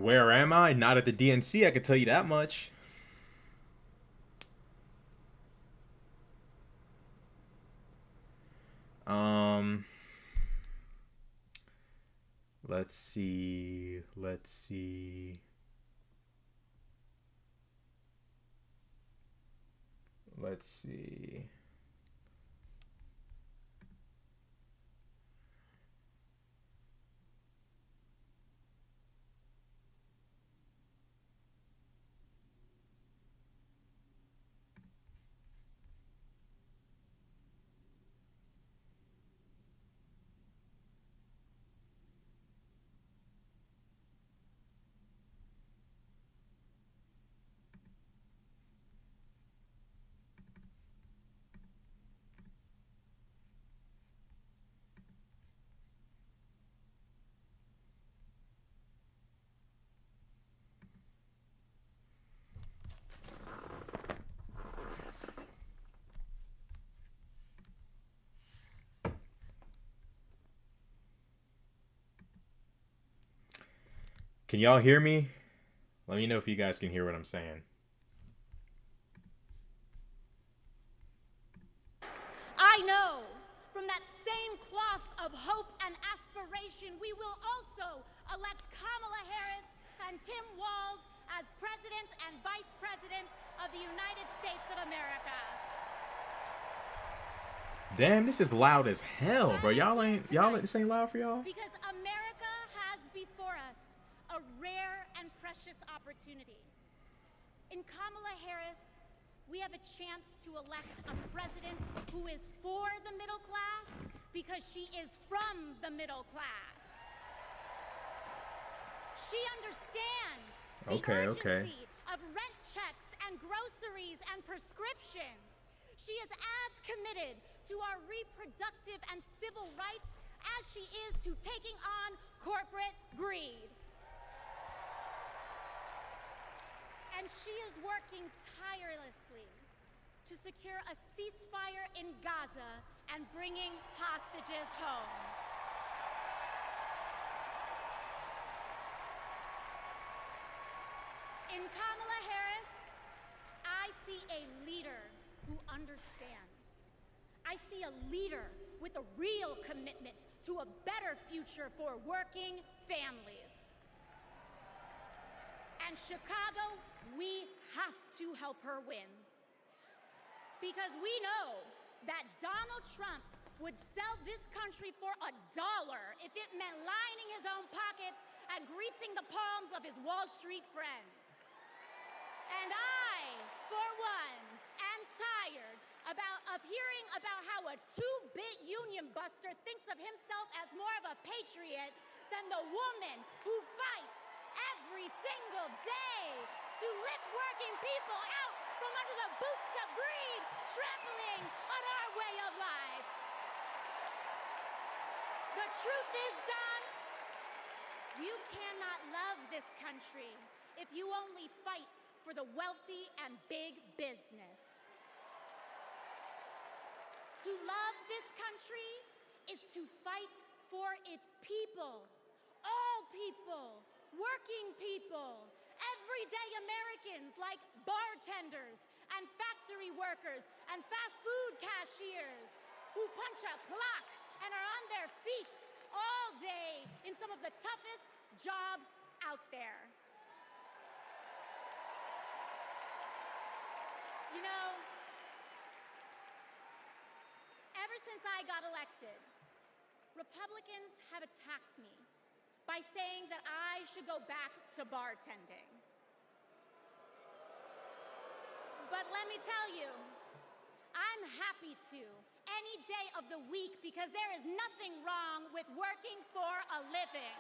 Where am I? Not at the DNC, I can tell you that much. Um, let's see. Let's see. Let's see. Can y'all hear me? Let me know if you guys can hear what I'm saying. I know from that same cloth of hope and aspiration, we will also elect Kamala Harris and Tim Walz as President and Vice President of the United States of America. Damn, this is loud as hell, bro. This ain't loud for y'all? Because America has before us a rare and precious opportunity. In Kamala Harris, we have a chance to elect a president who is for the middle class because she is from the middle class. She understands the urgency of rent checks and groceries and prescriptions. She is as committed to our reproductive and civil rights as she is to taking on corporate greed. And she is working tirelessly to secure a ceasefire in Gaza and bringing hostages home. In Kamala Harris, I see a leader who understands. I see a leader with a real commitment to a better future for working families. And Chicago, we have to help her win. Because we know that Donald Trump would sell this country for $1 if it meant lining his own pockets and greasing the palms of his Wall Street friends. And I, for one, am tired of hearing about how a two-bit union buster thinks of himself as more of a patriot than the woman who fights every single day to lift working people out from under the boots of greed, trampling on our way of life. The truth is, Don, you cannot love this country if you only fight for the wealthy and big business. To love this country is to fight for its people, all people, working people, everyday Americans like bartenders and factory workers and fast food cashiers who punch a clock and are on their feet all day in some of the toughest jobs out there. You know, ever since I got elected, Republicans have attacked me by saying that I should go back to bartending. But let me tell you, I'm happy to any day of the week because there is nothing wrong with working for a living.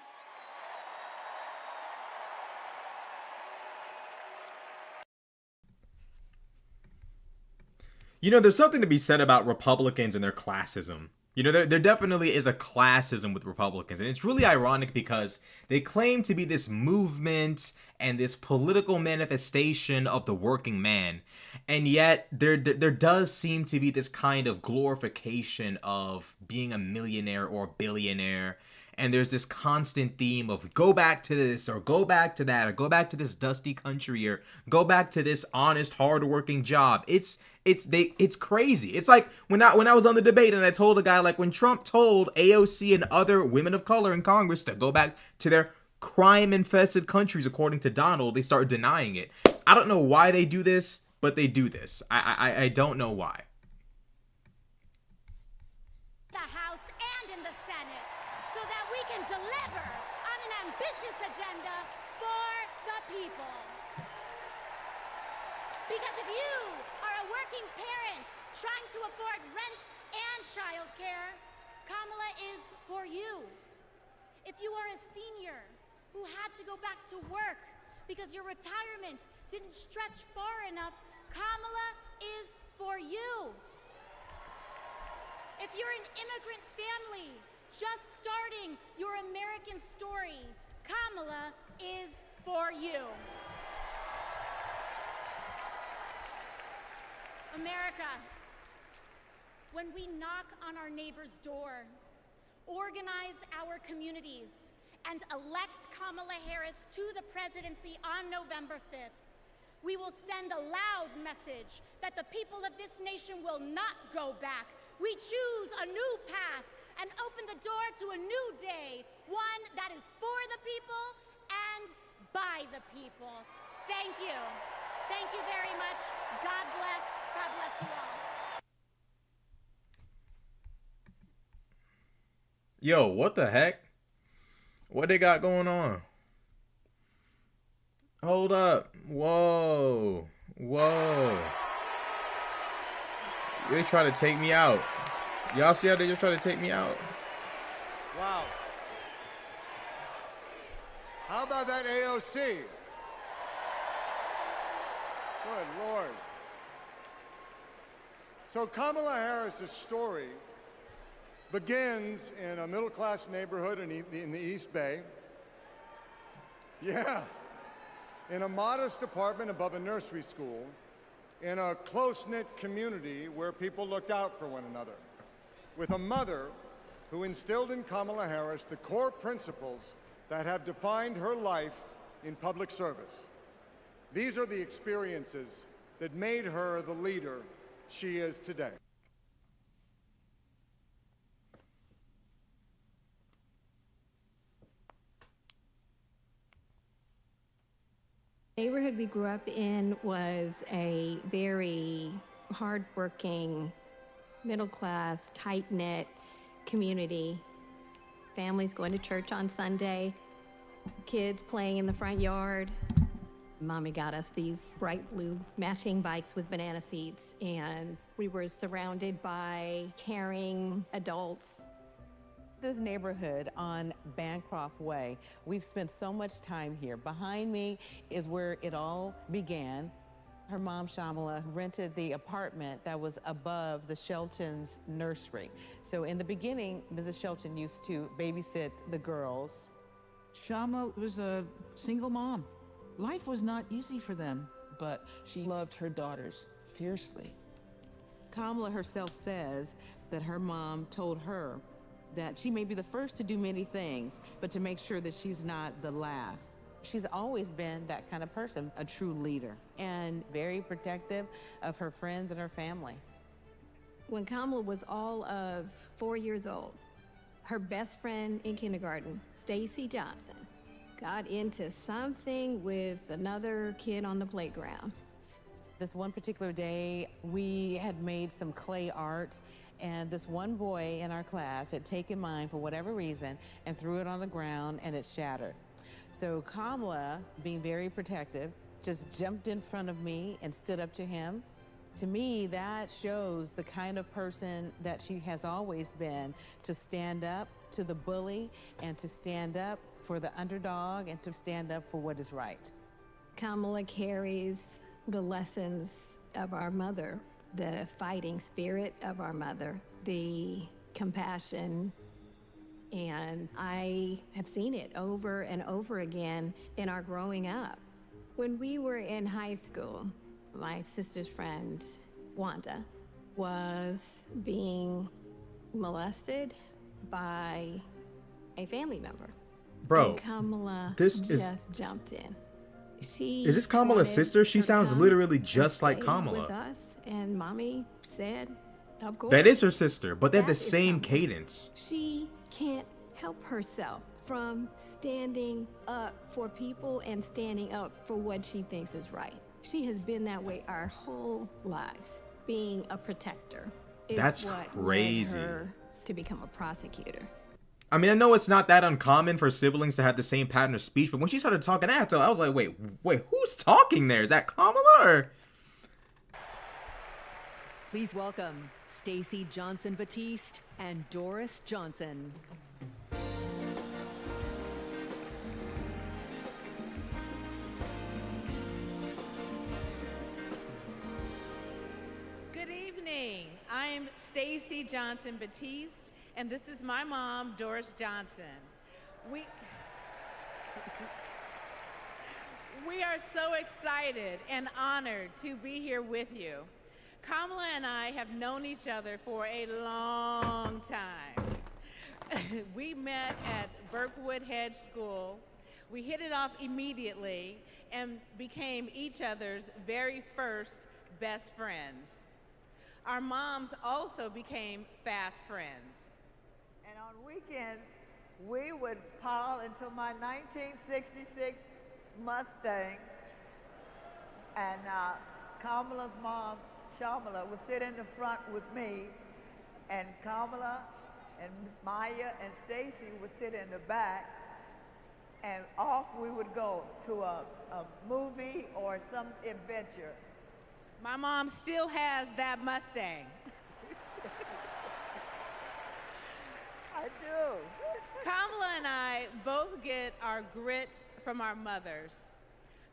You know, there's something to be said about Republicans and their classism. You know, there definitely is a classism with Republicans. And it's really ironic because they claim to be this movement and this political manifestation of the working man. And yet there does seem to be this kind of glorification of being a millionaire or billionaire And there's this constant theme of go back to this or go back to that or go back to this dusty country or go back to this honest, hardworking job. It's crazy. It's like when I was on the debate and I told a guy, like, when Trump told AOC and other women of color in Congress to go back to their crime-infested countries, according to Donald, they start denying it. I don't know why they do this, but they do this. I don't know why. The House and in the Senate, so that we can deliver on an ambitious agenda for the people. Because if you are a working parent trying to afford rent and childcare, Kamala is for you. If you are a senior who had to go back to work because your retirement didn't stretch far enough, Kamala is for you. If you're an immigrant family just starting your American story, Kamala is for you. America, when we knock on our neighbor's door, organize our communities, and elect Kamala Harris to the presidency on November 5th, we will send a loud message that the people of this nation will not go back. We choose a new path and open the door to a new day, one that is for the people and by the people. Thank you. Thank you very much. God bless. God bless you all. Yo, what the heck? What they got going on? Hold up. Whoa. Whoa. They try to take me out. Y'all see how they just try to take me out? Wow. How about that AOC? Good Lord. So Kamala Harris's story begins in a middle-class neighborhood in the East Bay. Yeah. In a modest apartment above a nursery school, in a close-knit community where people looked out for one another, with a mother who instilled in Kamala Harris the core principles that have defined her life in public service. These are the experiences that made her the leader she is today. The neighborhood we grew up in was a very hardworking, middle-class, tight-knit community. Families going to church on Sunday, kids playing in the front yard. Mommy got us these bright blue matching bikes with banana seats, and we were surrounded by caring adults. This neighborhood on Bancroft Way, we've spent so much time here. Behind me is where it all began. Her mom, Shamala, rented the apartment that was above the Shelton's nursery. So in the beginning, Mrs. Shelton used to babysit the girls. Shama was a single mom. Life was not easy for them, but she loved her daughters fiercely. Kamala herself says that her mom told her that she may be the first to do many things, but to make sure that she's not the last. She's always been that kind of person, a true leader, and very protective of her friends and her family. When Kamala was all of 4 years old, her best friend in kindergarten, Stacy Johnson, got into something with another kid on the playground. This one particular day, we had made some clay art, and this one boy in our class had taken mine for whatever reason and threw it on the ground, and it shattered. So Kamala, being very protective, just jumped in front of me and stood up to him. To me, that shows the kind of person that she has always been, to stand up to the bully and to stand up for the underdog and to stand up for what is right. Kamala carries the lessons of our mother, the fighting spirit of our mother, the compassion, and I have seen it over and over again in our growing up. When we were in high school, my sister's friend, Wanda, was being molested by a family member. Bro, And Kamala this just is... jumped in. She Is this Kamala's wanted sister? She her to sounds come literally and just like stay Kamala. with us, and Mommy said, of course. That is her sister, but they have That the is same Kamala. cadence. She can't help herself from standing up for people and standing up for what she thinks is right. She has been that way our whole lives, being a protector. Is That's what crazy. led her to become a prosecutor. I mean, I know it's not that uncommon for siblings to have the same pattern of speech, but when she started talking after, I was like, wait, who's talking there? Is that Kamala or? Please welcome Stacey Johnson Batiste and Doris Johnson. Good evening. I'm Stacey Johnson Batiste, and this is my mom, Doris Johnson. We are so excited and honored to be here with you. Kamala and I have known each other for a long time. We met at Berkwood Hedge School. We hit it off immediately and became each other's very first best friends. Our moms also became fast friends. And on weekends, we would pile into my 1966 Mustang, and Kamala's mom, Shamala, would sit in the front with me, and Kamala and Maya and Stacy would sit in the back, and off we would go to a movie or some adventure. My mom still has that Mustang. I do. Kamala and I both get our grit from our mothers.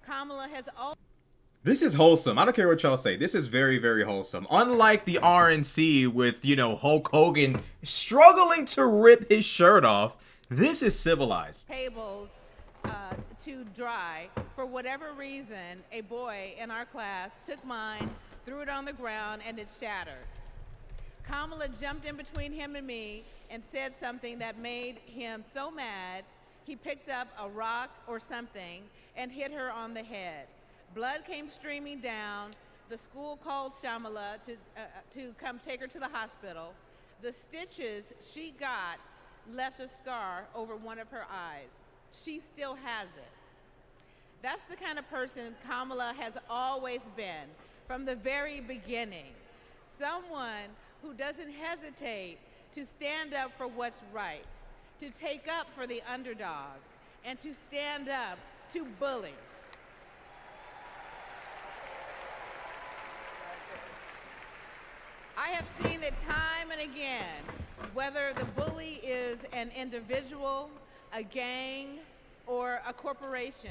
Kamala has always... This is wholesome. I don't care what y'all say. This is very, very wholesome. Unlike the RNC with, Hulk Hogan struggling to rip his shirt off, this is civilized. tables to dry. For whatever reason, a boy in our class took mine, threw it on the ground, and it shattered. Kamala jumped in between him and me and said something that made him so mad, he picked up a rock or something and hit her on the head. Blood came streaming down. The school called Shamala to come take her to the hospital. The stitches she got left a scar over one of her eyes. She still has it. That's the kind of person Kamala has always been from the very beginning. Someone who doesn't hesitate to stand up for what's right, to take up for the underdog, and to stand up to bullies. I have seen it time and again, whether the bully is an individual, a gang, or a corporation.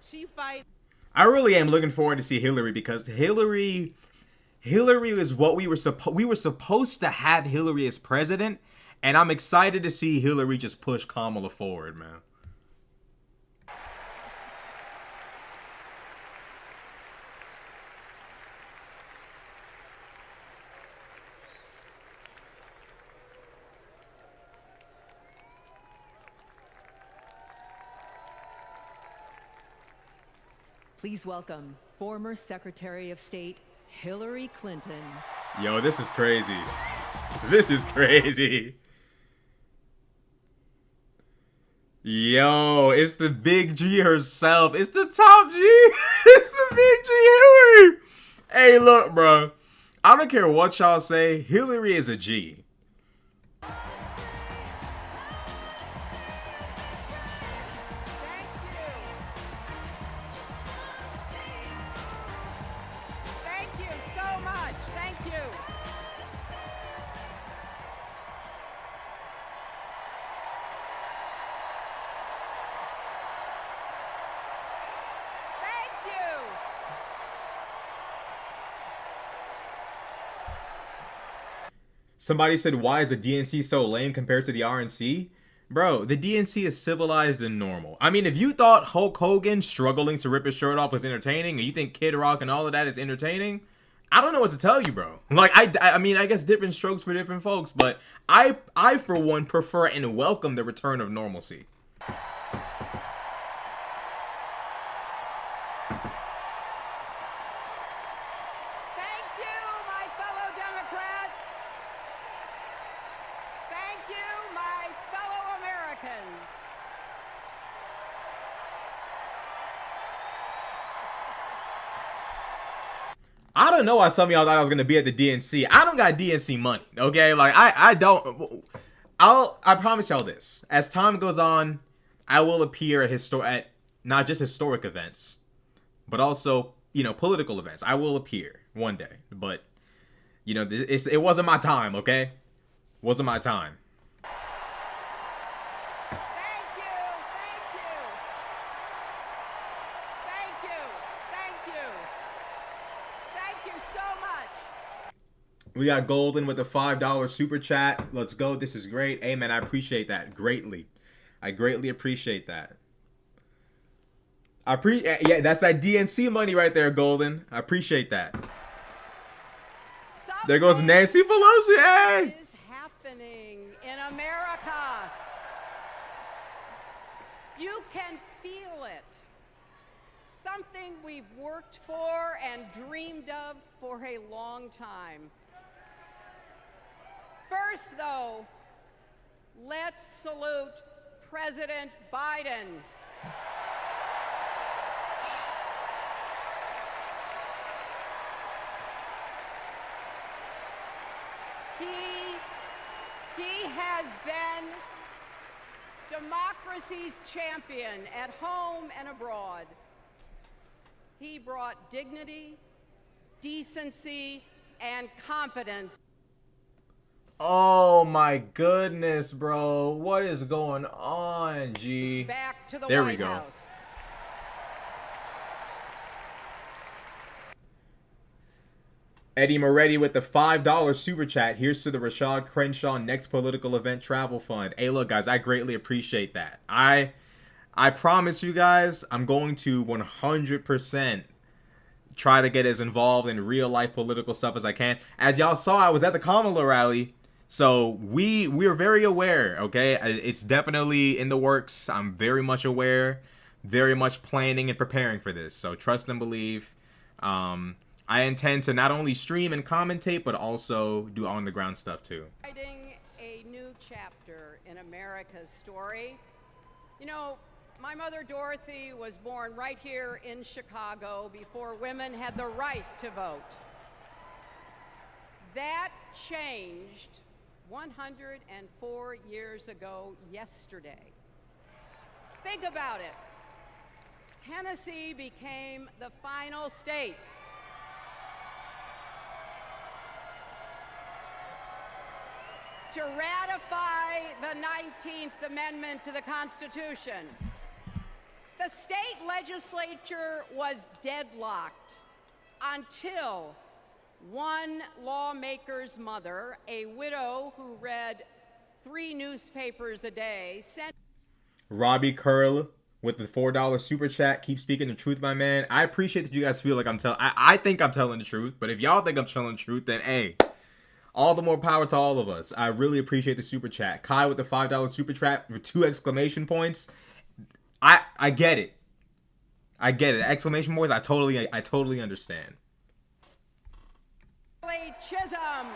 She fights. I really am looking forward to see Hillary, because Hillary is what we were supposed to have Hillary as president, and I'm excited to see Hillary just push Kamala forward, man. Please welcome former Secretary of State Hillary Clinton. Yo, this is crazy. This is crazy. Yo, it's the big G herself. It's the top G. It's the big G Hillary. Hey, look, bro. I don't care what y'all say. Hillary is a G. Thank you so much. Thank you. Thank you. Somebody said, why is the DNC so lame compared to the RNC? Bro, the DNC is civilized and normal. I mean, if you thought Hulk Hogan struggling to rip his shirt off was entertaining, and you think Kid Rock and all of that is entertaining, I don't know what to tell you, bro. Like, I mean, I guess different strokes for different folks, but I for one prefer and welcome the return of normalcy. Thank you, my fellow Democrats. Thank you, my fellow Americans. I don't know why some of y'all thought I was gonna be at the DNC. I don't got DNC money, okay? Like, I don't. I promise y'all this. As time goes on, I will appear at not just historic events, but also, you know, political events. I will appear one day, but you know, it wasn't my time, okay? Wasn't my time. Thank you, thank you. Thank you, thank you. Thank you so much. We got Golden with the $5 super chat. Let's go. This is great. Hey, man, I appreciate that greatly. I greatly appreciate that. Yeah, that's that DNC money right there, Golden. I appreciate that. There goes Nancy Pelosi. Hey! Is happening in America. You can feel it. Something we've worked for and dreamed of for a long time. First, though, let's salute President Biden. He has been democracy's champion at home and abroad. He brought dignity, decency, and competence. Oh my goodness, bro. What is going on, G? Back to the there White we go. House. Eddie Moretti with the $5 super chat. Here's to the Rashad Crenshaw next political event travel fund. Hey, look, guys, I greatly appreciate that. I promise you guys, I'm going to 100% try to get as involved in real life political stuff as I can. As y'all saw, I was at the Kamala rally, so we're very aware. Okay, it's definitely in the works. I'm very much aware, very much planning and preparing for this. So trust and believe. I intend to not only stream and commentate, but also do on the ground stuff too. Writing a new chapter in America's story. You know, my mother Dorothy was born right here in Chicago before women had the right to vote. That changed 104 years ago yesterday. Think about it. Tennessee became the final state to ratify the 19th Amendment to the Constitution. The state legislature was deadlocked until one lawmaker's mother, a widow who read 3 newspapers a day, sent Robbie Curl with the $4 super chat. Keep speaking the truth, my man. I appreciate that you guys feel like I'm telling. I think I'm telling the truth, but if y'all think I'm telling the truth, then hey, all the more power to all of us. I really appreciate the super chat. Kai with the $5 super chat with 2 exclamation points. I get it. I get it. Exclamation points. I totally understand. Chisholm.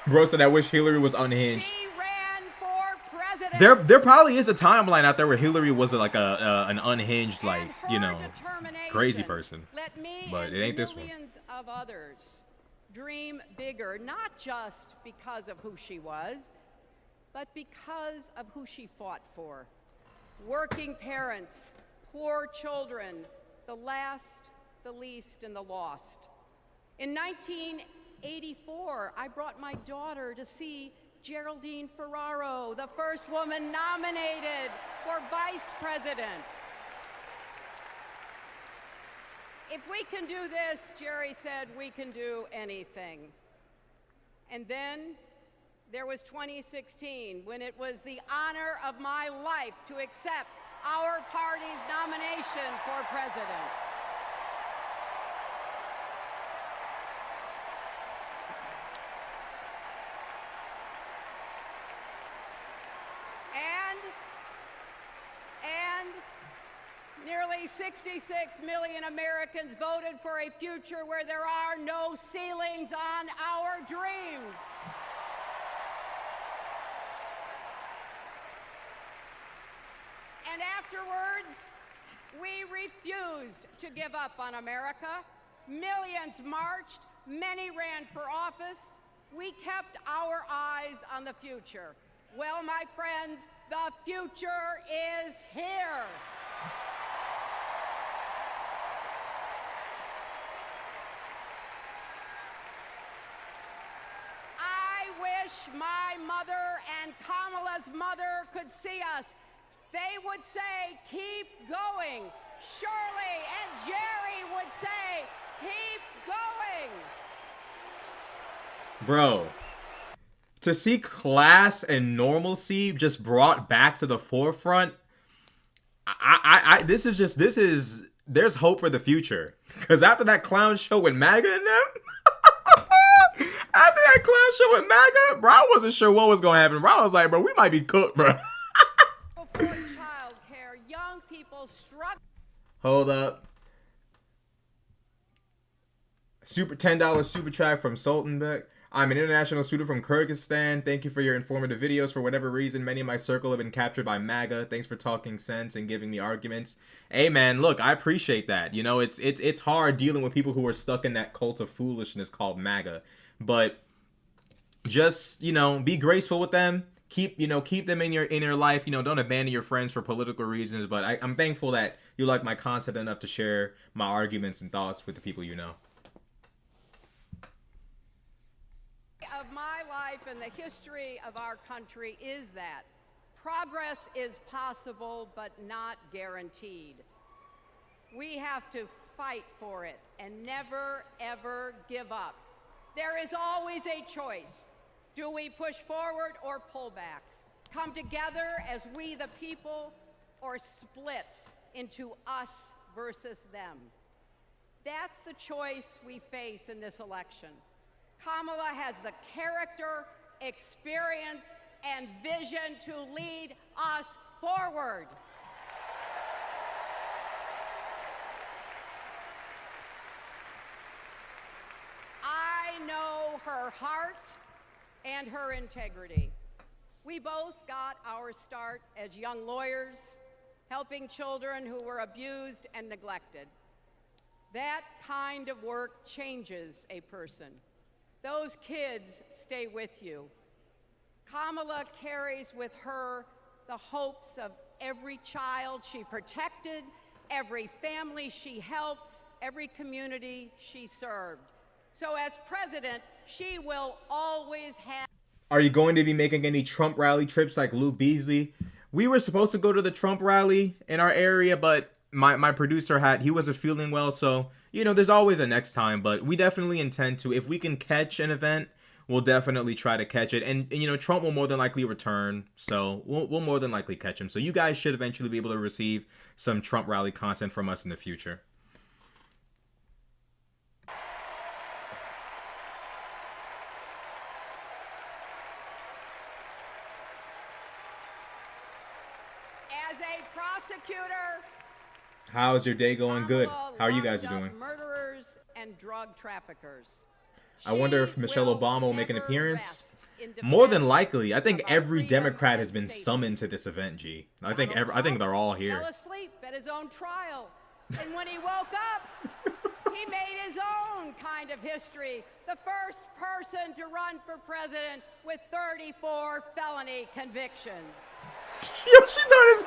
Bro said I wish Hillary was unhinged. She ran for president. There probably is a timeline out there where Hillary was like an unhinged, like, you know, crazy person. Let me But it ain't this one. millions of others dream bigger, not just because of who she was, but because of who she fought for. Working parents, poor children, the last, the least, and the lost. In 1984, I brought my daughter to see Geraldine Ferraro, the first woman nominated for vice president. If we can do this, Jerry said, we can do anything. And then there was 2016, when it was the honor of my life to accept our party's nomination for president. And nearly 66 million Americans voted for a future where there are no ceilings on our dreams. And afterwards, we refused to give up on America. Millions marched, many ran for office. We kept our eyes on the future. Well, my friends, the future is here. I wish my mother and Kamala's mother could see us. They would say, keep going. Shirley and Jerry would say, keep going. Bro, to see class and normalcy just brought back to the forefront, there's hope for the future. Because after that clown show with MAGA and them, after that clown show with MAGA, bro, I wasn't sure what was going to happen. Bro, I was like, bro, we might be cooked, bro. Before child care, young people struggle. Hold up. $10 super track from Sultanbek. I'm an international student from Kyrgyzstan. Thank you for your informative videos. For whatever reason, many in my circle have been captured by MAGA. Thanks for talking sense and giving me arguments. Hey, man, look, I appreciate that. You know, it's hard dealing with people who are stuck in that cult of foolishness called MAGA. But just, you know, be graceful with them. Keep them in your life. You know, don't abandon your friends for political reasons. But I'm thankful that you like my content enough to share my arguments and thoughts with the people you know. Of my life and the history of our country is that progress is possible but not guaranteed. We have to fight for it and never, ever give up. There is always a choice. Do we push forward or pull back? Come together as we the people, or split into us versus them? That's the choice we face in this election. Kamala has the character, experience, and vision to lead us forward. I know her heart and her integrity. We both got our start as young lawyers, helping children who were abused and neglected. That kind of work changes a person. Those kids stay with you. Kamala carries with her the hopes of every child she protected, every family she helped, every community she served. So as president, she will always have... Are you going to be making any Trump rally trips like Luke Beasley? We were supposed to go to the Trump rally in our area, but my producer he wasn't feeling well, so, you know, there's always a next time, but we definitely intend to. If we can catch an event, we'll definitely try to catch it. And you know, Trump will more than likely return, so we'll more than likely catch him. So you guys should eventually be able to receive some Trump rally content from us in the future. As a prosecutor... How's your day going? Good. How are you guys doing? Murderers and drug traffickers. I wonder if Michelle Obama will make an appearance. More than likely. I think every Democrat has been summoned to this event, G. I think they're all here. Fell asleep at his own trial. And when he woke up, he made his own kind of history. The first person to run for president with 34 felony convictions. Yo, she's on his...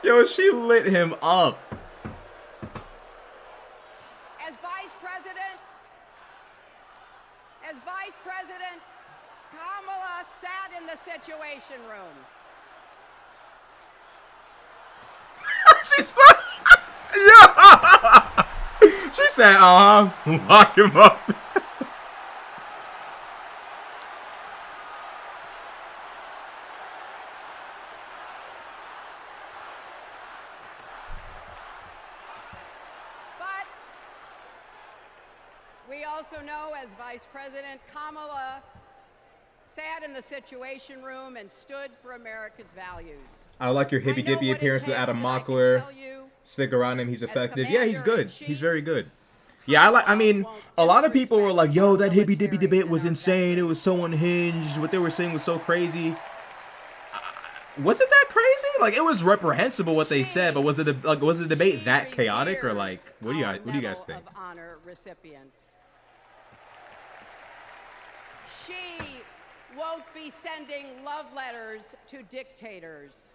Yo, she lit him up. As vice president, Kamala sat in the Situation Room. She's... Yeah. She said, lock him up. also know, as Vice President, Kamala sat in the Situation Room and stood for America's values. I like your hippy dippy appearance with Adam Mockler. Stick around him, he's effective. Yeah, he's good. He's very good. Yeah, I mean, a lot of people were like, yo, that hippy dippy debate was insane. It was so unhinged. What they were saying was so crazy. Was it that crazy? Like, it was reprehensible what they said, but was the debate that chaotic, or like, what do you guys think? Of honor recipients. She won't be sending love letters to dictators.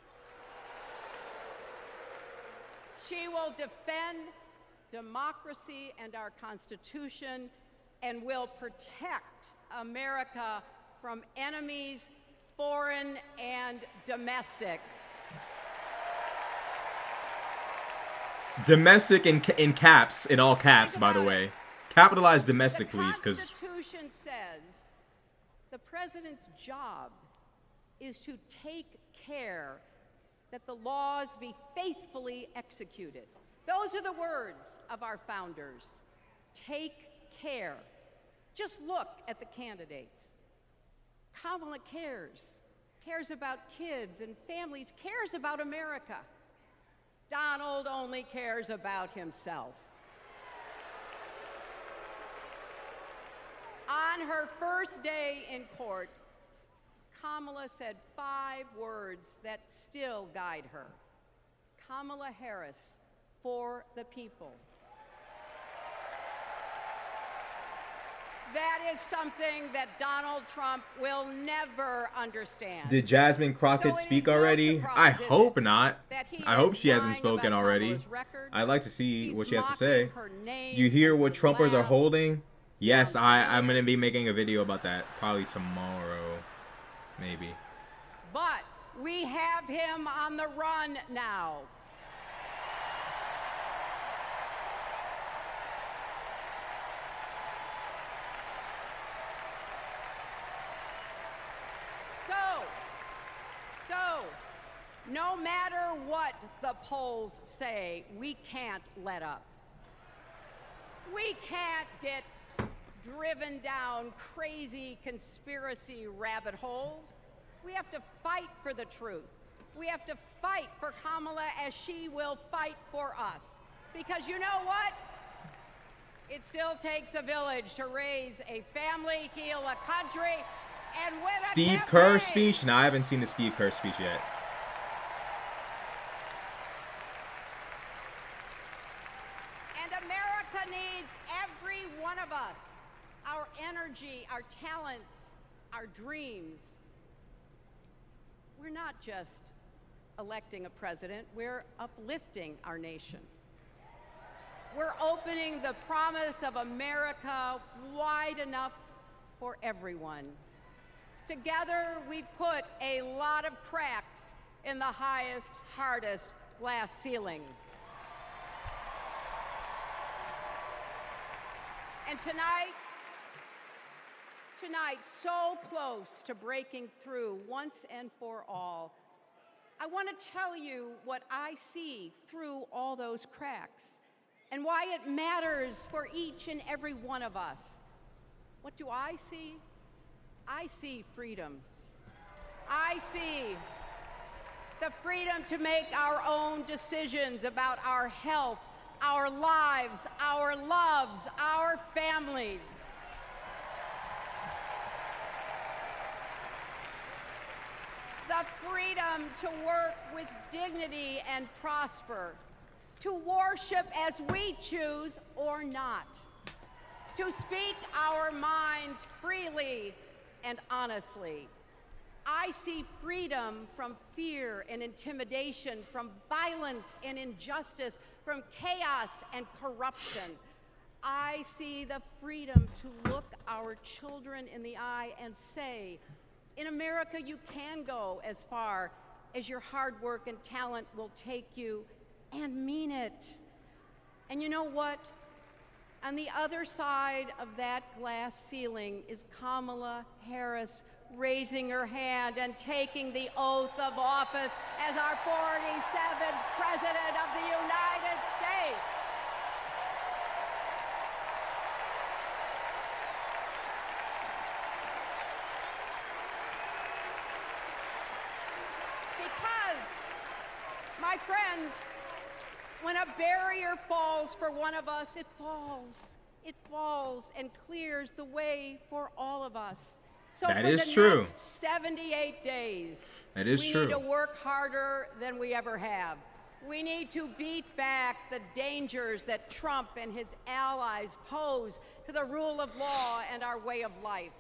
She will defend democracy and our Constitution and will protect America from enemies, foreign and domestic. Domestic in caps, in all caps, by the way. Capitalize domestic, please, because the Constitution says the president's job is to take care that the laws be faithfully executed. Those are the words of our founders. Take care. Just look at the candidates. Kamala cares about kids and families, cares about America. Donald only cares about himself. On her first day in court, Kamala said 5 words that still guide her. Kamala Harris, for the people. That is something that Donald Trump will never understand. Did Jasmine Crockett speak already? I hope not. I hope she hasn't spoken already. I'd like to see what she has to say. You hear what Trumpers are holding? Yes, I'm going to be making a video about that probably tomorrow. Maybe. But we have him on the run now. So, no matter what the polls say, we can't let up. We can't get driven down crazy conspiracy rabbit holes. We have to fight for the truth. We have to fight for Kamala as she will fight for us. Because you know what? It still takes a village to raise a family, heal a country, and win a Steve campaign. Kerr speech? No, I haven't seen the Steve Kerr speech yet. And America needs every one of us. Our energy, our talents, our dreams. We're not just electing a president, we're uplifting our nation. We're opening the promise of America wide enough for everyone. Together, we've put a lot of cracks in the highest, hardest glass ceiling. And tonight, so close to breaking through once and for all, I want to tell you what I see through all those cracks and why it matters for each and every one of us. What do I see? I see freedom. I see the freedom to make our own decisions about our health, our lives, our loves, our families. The freedom to work with dignity and prosper, to worship as we choose or not, to speak our minds freely and honestly. I see freedom from fear and intimidation, from violence and injustice, from chaos and corruption. I see the freedom to look our children in the eye and say, in America, you can go as far as your hard work and talent will take you, and mean it. And you know what? On the other side of that glass ceiling is Kamala Harris raising her hand and taking the oath of office as our 47th President of the United States. my friends, when a barrier falls for one of us, it falls. It falls and clears the way for all of us. So That for is the true. next 78 days, That is we true. need to work harder than we ever have. We need to beat back the dangers that Trump and his allies pose to the rule of law and our way of life.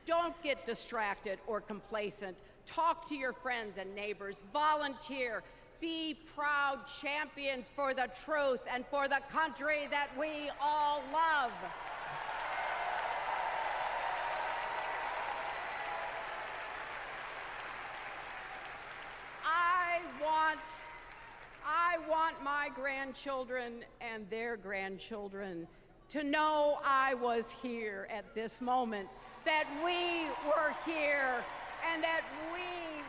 Don't get distracted or complacent. Talk to your friends and neighbors. Volunteer. Be proud champions for the truth and for the country that we all love. I want my grandchildren and their grandchildren to know I was here at this moment, that we were here, and that we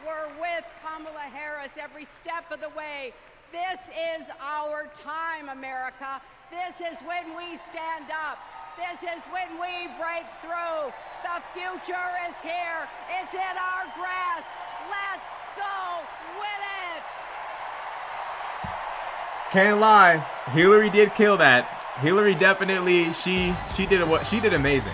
were with Kamala Harris every step of the way. This is our time, America. This is when we stand up. This is when we break through. The future is here. It's in our grasp. Let's go win it. Can't lie, Hillary did kill that. Hillary definitely, she did amazing.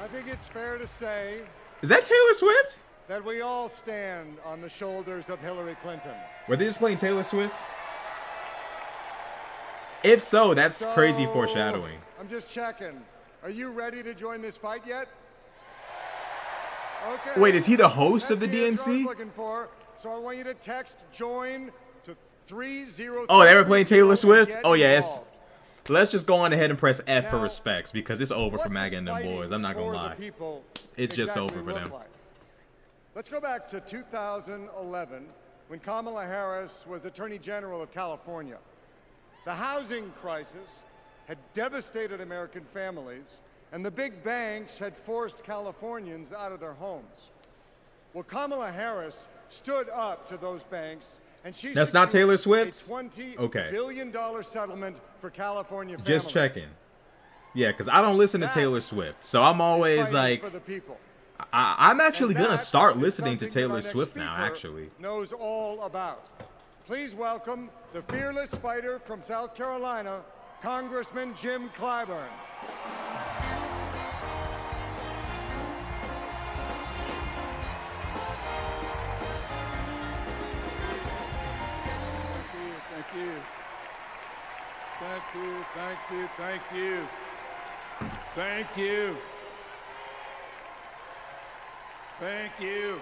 I think it's fair to say Is that Taylor Swift? that we all stand on the shoulders of Hillary Clinton. Were they just playing Taylor Swift? If so, that's crazy foreshadowing. I'm just checking. Are you ready to join this fight yet? Okay. Wait, is he the host of the That's what I was DNC? looking for. So I want you to text join to 30. Oh, they were playing Taylor and Swift? get Oh, yeah. involved. Let's just go on ahead and press F for Now, respects because it's over for what MAGA does and them fighting boys. I'm not gonna for the lie. people It's just exactly over for look them. like? Let's go back to 2011 when Kamala Harris was Attorney General of California. The housing crisis had devastated American families, and the big banks had forced Californians out of their homes. Well, Kamala Harris stood up to those banks, and she That's not secured Taylor Swift? a $20 Okay. billion settlement for California families. Just checking. Yeah, because I don't listen to That Taylor Swift. So I'm always Fighting like, for the people. I'm actually And going to that start is listening to something that our Taylor next Swift now, speaker actually. knows all about. Please welcome the fearless fighter from South Carolina, Congressman Jim Clyburn. Thank you. Thank you. Thank you. Thank you. Thank you. Thank you.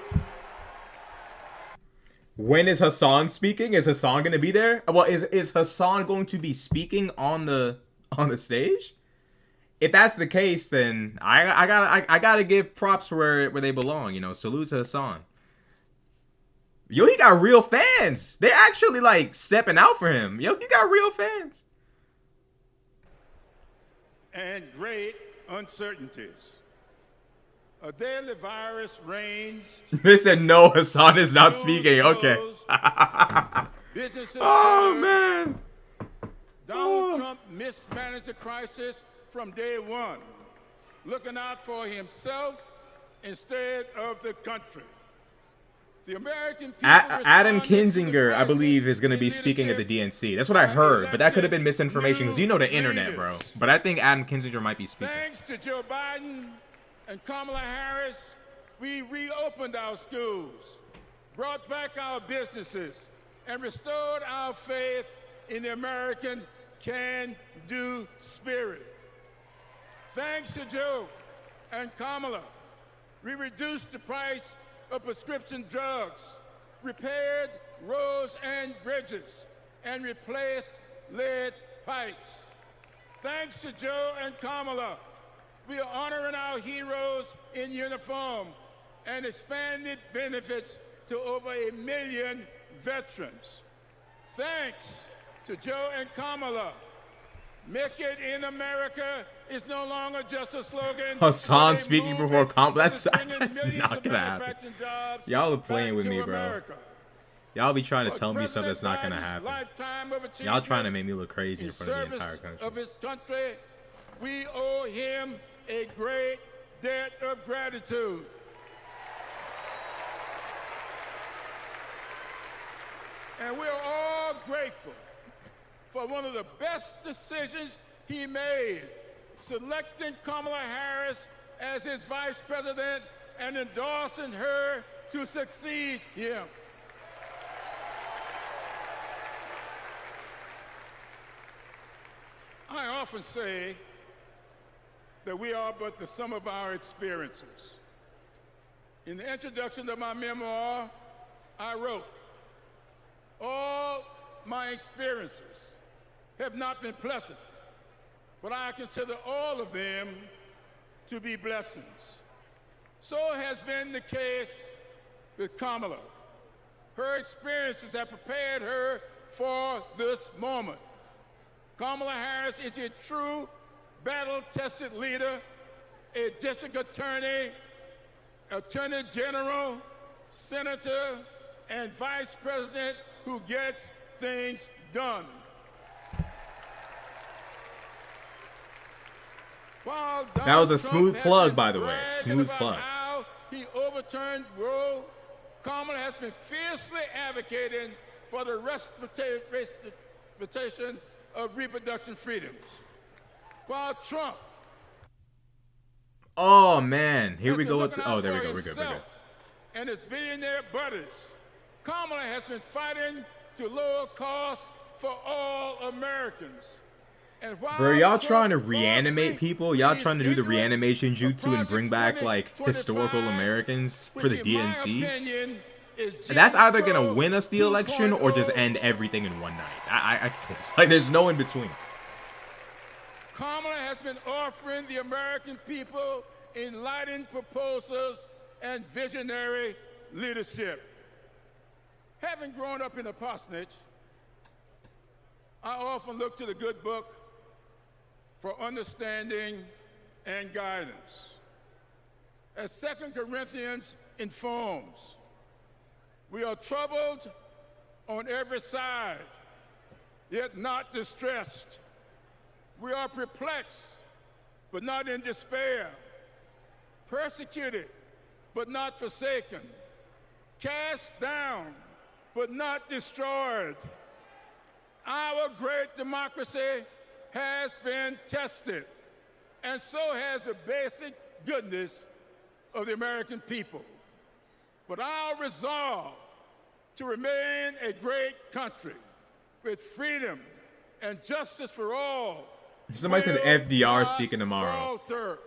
When is Hassan speaking? Is Hassan going to be there? Well, is Hassan going to be speaking on the stage? If that's the case, then I gotta give props where they belong. You know, salute to Hassan. Yo, he got real fans. They're actually like stepping out for him. Yo, he got real fans. And great uncertainties. A deadly virus ranged. They said no, Hassan is not speaking. Okay. Businesses Oh shuttered. man. Donald Trump mismanaged the crisis from day one, looking out for himself instead of the country. The American people Adam responded to the Kinzinger, I crisis believe, is going to be in speaking at the leadership DNC. That's what I by heard, but that could have been elected misinformation because new you know the internet, bro. leaders. But I think Adam Kinzinger might be speaking. Thanks to Joe Biden and Kamala Harris, we reopened our schools, brought back our businesses, and restored our faith in the American can-do spirit. Thanks to Joe and Kamala, we reduced the price of prescription drugs, repaired roads and bridges, and replaced lead pipes. Thanks to Joe and Kamala, we are honoring our heroes in uniform and expanded benefits to over 1 million veterans. Thanks to Joe and Kamala, Make it in America is no longer just a slogan. Hassan but a speaking before movement Kamala. that is bringing That's millions not of gonna happen. manufacturing jobs Y'all are playing back with to me, bro. America. Y'all be trying to For tell me something that's not gonna President happen. Biden's lifetime of Y'all trying to achievement make me look crazy in in front of the service entire country. of his country, we owe him a great debt of gratitude. And we're all grateful for one of the best decisions he made, selecting Kamala Harris as his vice president and endorsing her to succeed him. I often say that we are but the sum of our experiences. In the introduction of my memoir, I wrote, all my experiences have not been pleasant, but I consider all of them to be blessings. So has been the case with Kamala. Her experiences have prepared her for this moment. Kamala Harris is a true battle-tested leader, a district attorney, attorney general, senator, and vice president who gets things done. While That was a Donald smooth Trump plug, has by been the way. bragging Smooth about plug. How he overturned Roe, Kamala has been fiercely advocating for the respectation of reproduction freedoms. While Trump Oh man, here has we been go with. looking Oh, out there we for go. We're good. We're good. himself and his billionaire buddies, Kamala has been fighting to lower costs for all Americans. And while Bro, y'all Trump trying to falsely reanimate people? Y'all pleads trying to do the ignorance reanimation for jutsu and bring back like Project historical 2025, Americans for which the in my DNC? opinion is Jim That's either gonna Crow win us the election or just 2.0. end everything in one night. It's like there's no in between. Kamala has been offering the American people enlightened proposals and visionary leadership. Having grown up in a parsonage, I often look to the good book for understanding and guidance. As 2 Corinthians informs, we are troubled on every side, yet not distressed. We are perplexed, but not in despair. Persecuted, but not forsaken. Cast down, but not destroyed. Our great democracy has been tested, and so has the basic goodness of the American people. But our resolve to remain a great country with freedom and justice for all. Somebody said will FDR not speaking tomorrow. falter.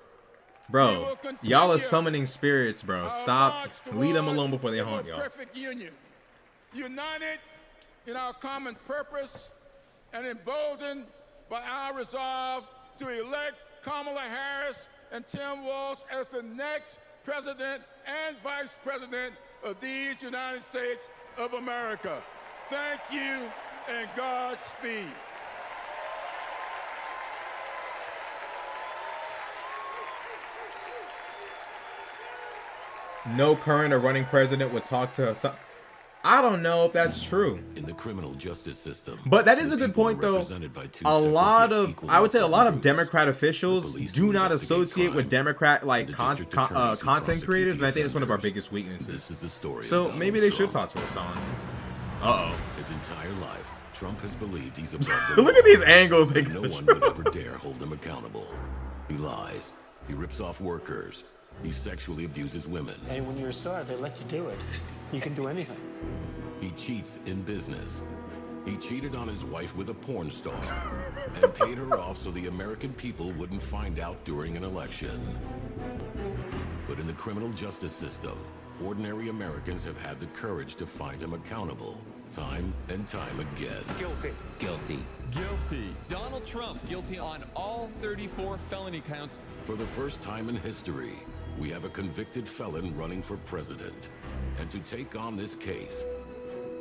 We Bro, will y'all are continue summoning spirits, bro. our Stop. march Leave them toward alone before they a haunt more y'all. Perfect union, united in our common purpose and emboldened by our resolve to elect Kamala Harris and Tim Walz as the next president and vice president of these United States of America. Thank you and Godspeed. No current or running president would talk to us. I don't know if that's true. In the criminal justice system. But that is a the good people point, are though. represented by two A separate lot yet of, equally I would say, a lot of important groups. Democrat The officials police do not investigate associate with crime, Democrat like and the district attorneys who content prosecute creators, and I the think that's one of our offenders. biggest weaknesses. This is the story of So Donald maybe they should Trump. talk to us on. Uh His entire life, Trump has believed he's above oh. the Look at these law, angles. and no one would ever dare hold him accountable. He lies. He rips off workers. He sexually abuses women. Hey, when you're a star, they let you do it. You can do anything. He cheats in business. He cheated on his wife with a porn star and paid her off so the American people wouldn't find out during an election. But in the criminal justice system, ordinary Americans have had the courage to find him accountable, time and time again. Guilty. Guilty. Guilty. Donald Trump guilty on all 34 felony counts. For the first time in history, we have a convicted felon running for president. And to take on this case,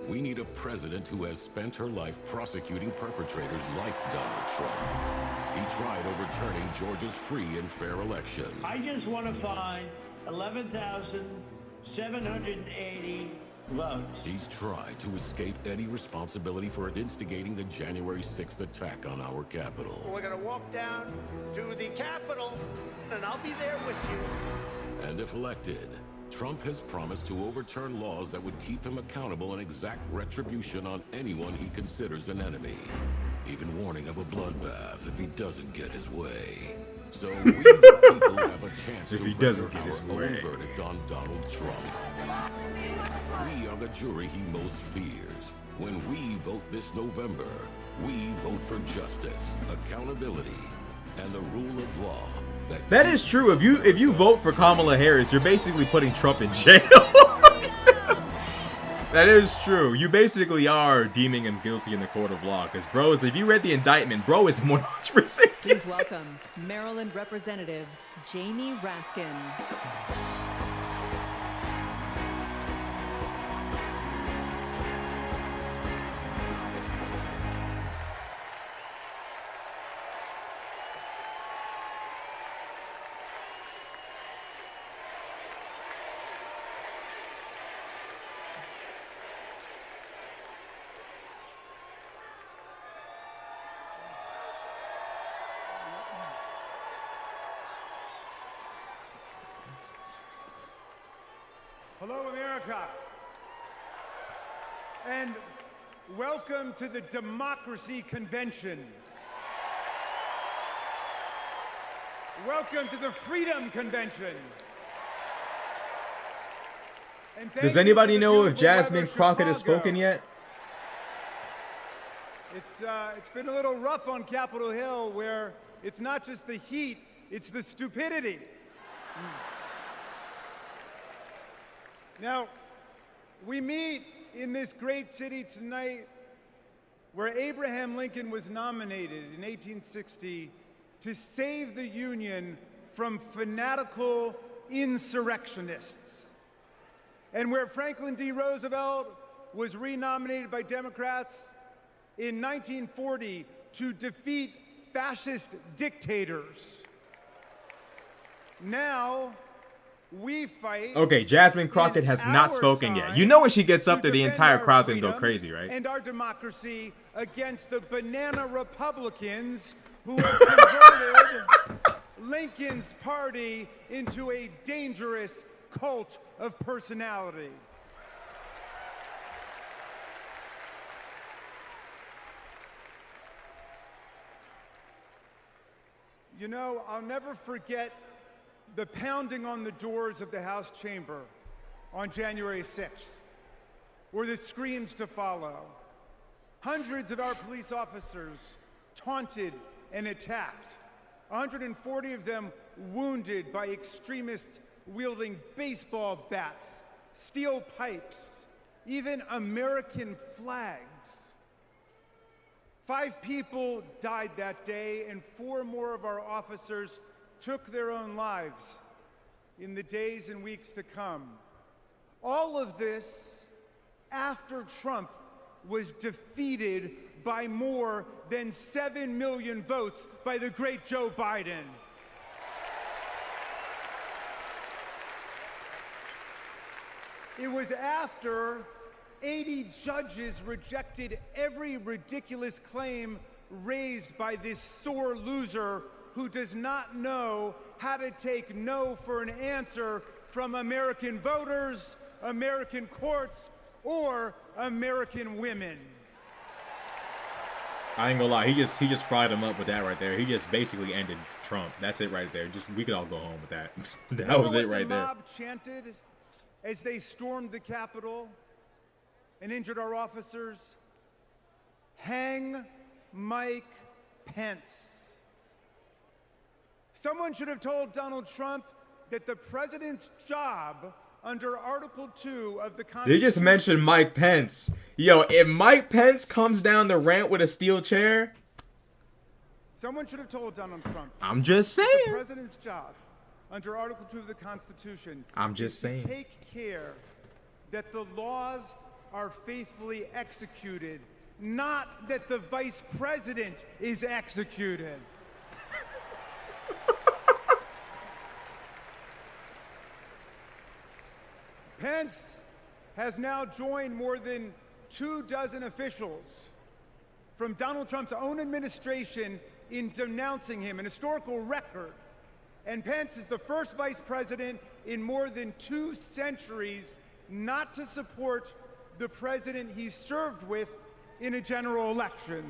We need a president who has spent her life prosecuting perpetrators like Donald Trump. He tried overturning Georgia's free and fair election. I just want to find 11,780 votes. He's tried to escape any responsibility for instigating the January 6th attack on our Capitol. We're going to walk down to the Capitol, and I'll be there with you. And if elected, Trump has promised to overturn laws that would keep him accountable and exact retribution on anyone he considers an enemy, even warning of a bloodbath if he doesn't get his way. So we the people have a chance If to he doesn't render get his our way. own verdict on Donald Trump. We are the jury he most fears. When we vote this November, we vote for justice, accountability, and the rule of law. That is true. If you vote for Kamala Harris, you're basically putting Trump in jail. That is true. You basically are deeming him guilty in the court of law. Because, bro, if you read the indictment, bro is 100% guilty. Please welcome Maryland Representative Jamie Raskin. Hello, America. And welcome to the Democracy Convention. Welcome to the Freedom Convention. And thank Does you anybody for the know if beautiful Jasmine weather of Crockett has Chicago. spoken yet? It's been a little rough on Capitol Hill, where it's not just the heat, it's the stupidity. Now, we meet in this great city tonight where Abraham Lincoln was nominated in 1860 to save the Union from fanatical insurrectionists, and where Franklin D. Roosevelt was renominated by Democrats in 1940 to defeat fascist dictators. Now, we fight. Okay, Jasmine Crockett has not spoken yet. You know when she gets up there, the entire crowd's gonna go crazy, right? And our democracy against the banana Republicans who have converted Lincoln's party into a dangerous cult of personality. You know, I'll never forget the pounding on the doors of the House chamber on January 6th, or the screams to follow. Hundreds of our police officers taunted and attacked, 140 of them wounded by extremists wielding baseball bats, steel pipes, even American flags. 5 people died that day, and 4 more of our officers took their own lives in the days and weeks to come. All of this after Trump was defeated by more than 7 million votes by the great Joe Biden. It was after 80 judges rejected every ridiculous claim raised by this sore loser who does not know how to take no for an answer from American voters, American courts, or American women. I ain't gonna lie, he just fried him up with that right there. He just basically ended Trump. That's it right there. We could all go home with that. That was it right the there. mob chanted as they stormed the Capitol and injured our officers? Hang Mike Pence. Someone should have told Donald Trump that the president's job under Article 2 of the Constitution... They just mentioned Mike Pence. Yo, if Mike Pence comes down the ramp with a steel chair... Someone should have told Donald Trump... I'm just saying. The president's job under Article 2 of the Constitution... I'm just saying. ...to take care that the laws are faithfully executed, not that the vice president is executed. Pence has now joined more than 24 officials from Donald Trump's own administration in denouncing him, an historical record. And Pence is the first vice president in more than 2 centuries not to support the president he served with in a general election.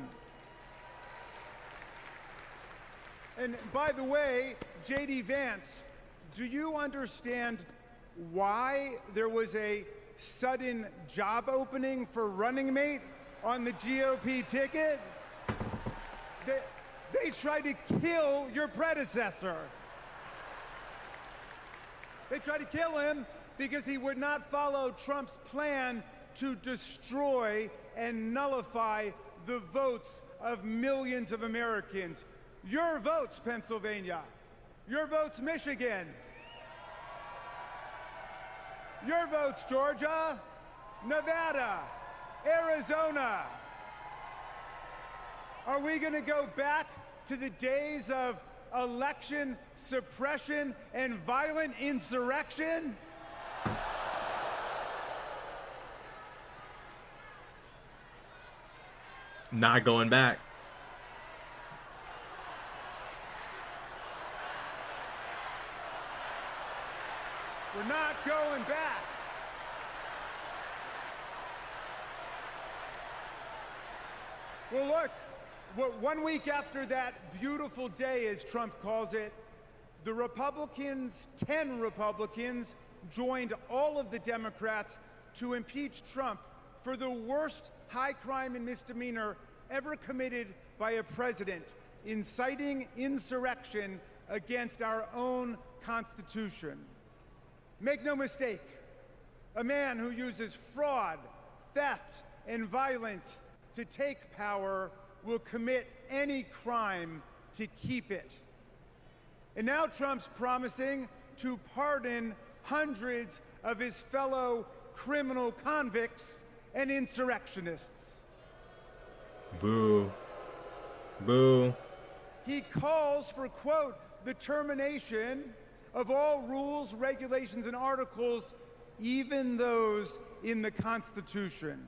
And by the way, J.D. Vance, do you understand why there was a sudden job opening for running mate on the GOP ticket? They tried to kill your predecessor. They tried to kill him because he would not follow Trump's plan to destroy and nullify the votes of millions of Americans. Your votes, Pennsylvania. Your votes, Michigan. Your votes, Georgia, Nevada, Arizona. Are we going to go back to the days of election suppression and violent insurrection? Not going back. We're not going back. Well, look, 1 week after that beautiful day, as Trump calls it, the Republicans, 10 Republicans, joined all of the Democrats to impeach Trump for the worst high crime and misdemeanor ever committed by a president, inciting insurrection against our own Constitution. Make no mistake, a man who uses fraud, theft, and violence to take power will commit any crime to keep it. And now Trump's promising to pardon hundreds of his fellow criminal convicts and insurrectionists. Boo. Boo. He calls for, quote, the termination of all rules, regulations, and articles, even those in the Constitution.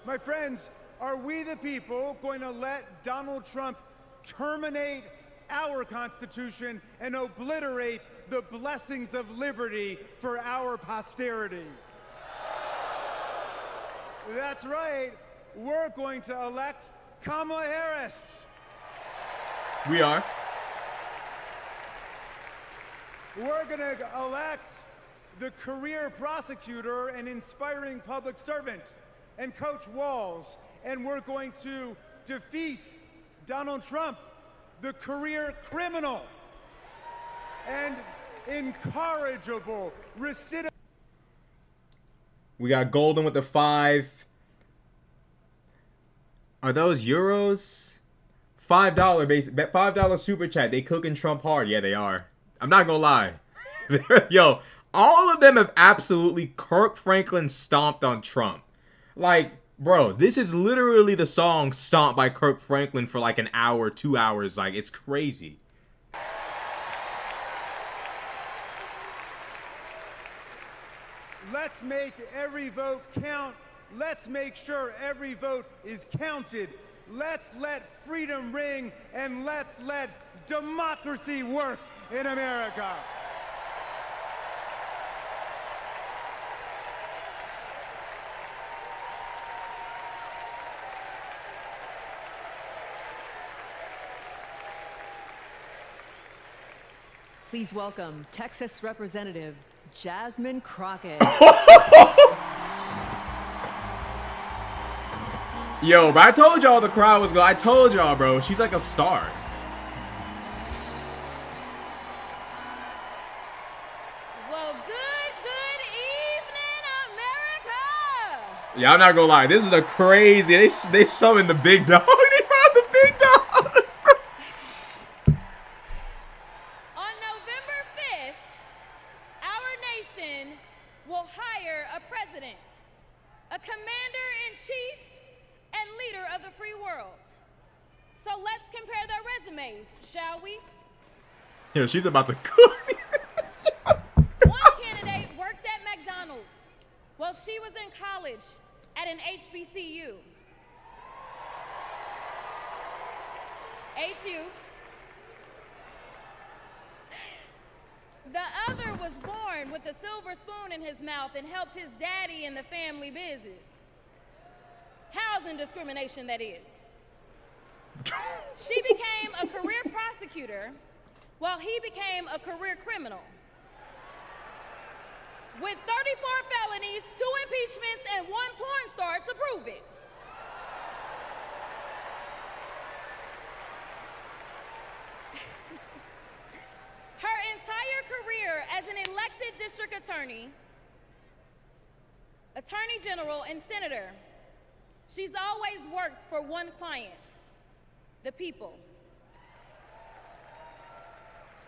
My friends, are we the people going to let Donald Trump terminate our Constitution and obliterate the blessings of liberty for our posterity? That's right. We're going to elect Kamala Harris. We are. We're going to elect the career prosecutor and inspiring public servant and Coach Walls. And we're going to defeat Donald Trump, the career criminal and incorrigible recidivist. We got Golden with the 5. Are those euros? $5 super chat. They cooking Trump hard. Yeah, they are. I'm not gonna lie. Yo, all of them have absolutely Kirk Franklin stomped on Trump. Like, bro, this is literally the song Stomp by Kirk Franklin for like an hour, 2 hours. Like, it's crazy. Let's make every vote count. Let's make sure every vote is counted. Let's let freedom ring, and let's let democracy work in America. Please welcome Texas Representative Jasmine Crockett. Yo, bro, I told y'all the crowd was going. I told y'all, bro. She's like a star. Well, good evening, America! Yeah, I'm not gonna lie. This is a crazy. They summoned the big dog. They brought the big dog. On November 5th, our nation will hire a president. free world. So let's compare their resumes, shall we? Yeah, she's about to cook. One candidate worked at McDonald's while she was in college at an HBCU. HU. The other was born with a silver spoon in his mouth and helped his daddy in the family business. Housing discrimination, that is. She became a career prosecutor while he became a career criminal. With 34 felonies, 2 impeachments, and 1 porn star to prove it. Her entire career as an elected district attorney, attorney general, and senator, she's always worked for one client, the people.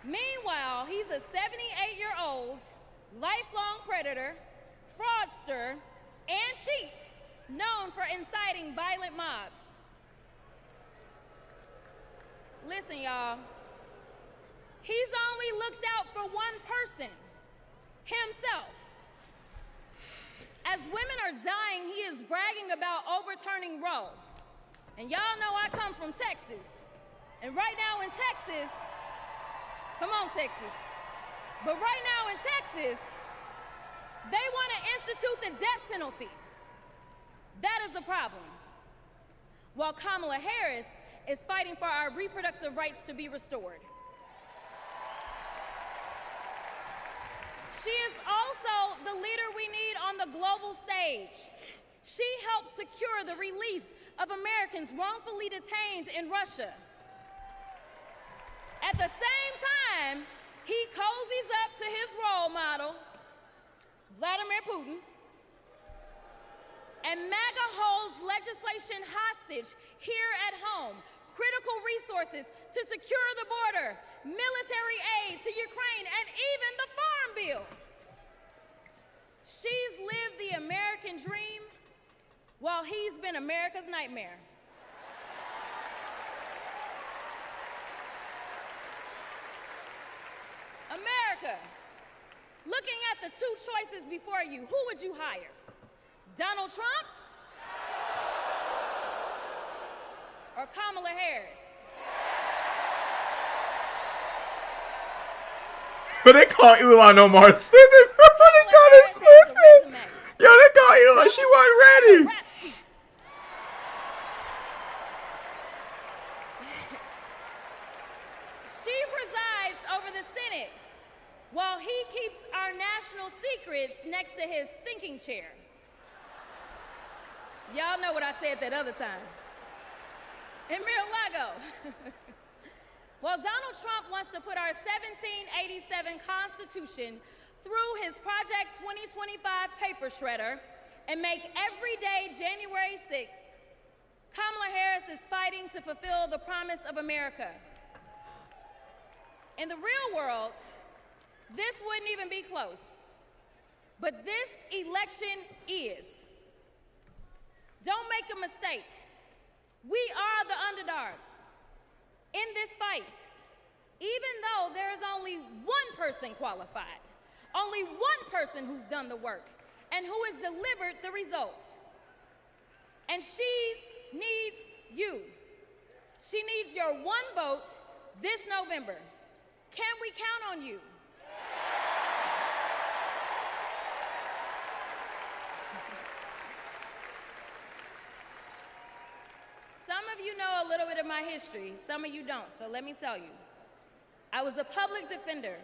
Meanwhile, he's a 78-year-old, lifelong predator, fraudster, and cheat, known for inciting violent mobs. Listen, y'all. He's only looked out for one person, himself. As women are dying, he is bragging about overturning Roe. And y'all know I come from Texas. And right now in Texas, come on, Texas. But right now in Texas, they want to institute the death penalty. That is a problem. While Kamala Harris is fighting for our reproductive rights to be restored. She is also the leader we need on the global stage. She helped secure the release of Americans wrongfully detained in Russia. At the same time, he cozies up to his role model, Vladimir Putin, and MAGA holds legislation hostage here at home, critical resources to secure the border, military aid to Ukraine, and even the Farm Bill. She's lived the American dream while he's been America's nightmare. America, looking at the 2 choices before you, who would you hire? Donald Trump or Kamala Harris? But they call Elon Omar stupid, bro. They call him stupid. Yo, they call Elon. She wasn't ready. She presides over the Senate while he keeps our national secrets next to his thinking chair. Y'all know what I said that other time. In Mar-a-Lago. While Donald Trump wants to put our 1787 Constitution through his Project 2025 paper shredder and make every day January 6th, Kamala Harris is fighting to fulfill the promise of America. In the real world, this wouldn't even be close. But this election is. Don't make a mistake. We are the underdogs in this fight, even though there is only one person qualified, only one person who's done the work, and who has delivered the results. And she needs you. She needs your one vote this November. Can we count on you? Some of you know a little bit of my history, some of you don't, so let me tell you. I was a public defender.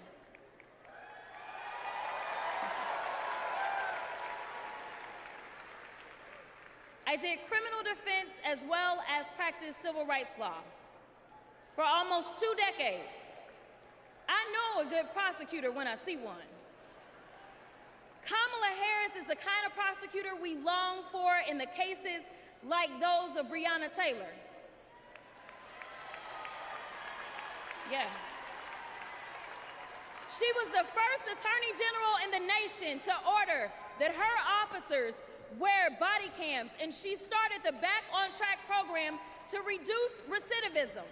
I did criminal defense as well as practiced civil rights law for almost 2 decades. I know a good prosecutor when I see one. Kamala Harris is the kind of prosecutor we long for in the cases like those of Breonna Taylor. Yeah. She was the first attorney general in the nation to order that her officers wear body cams, and she started the Back on Track program to reduce recidivism.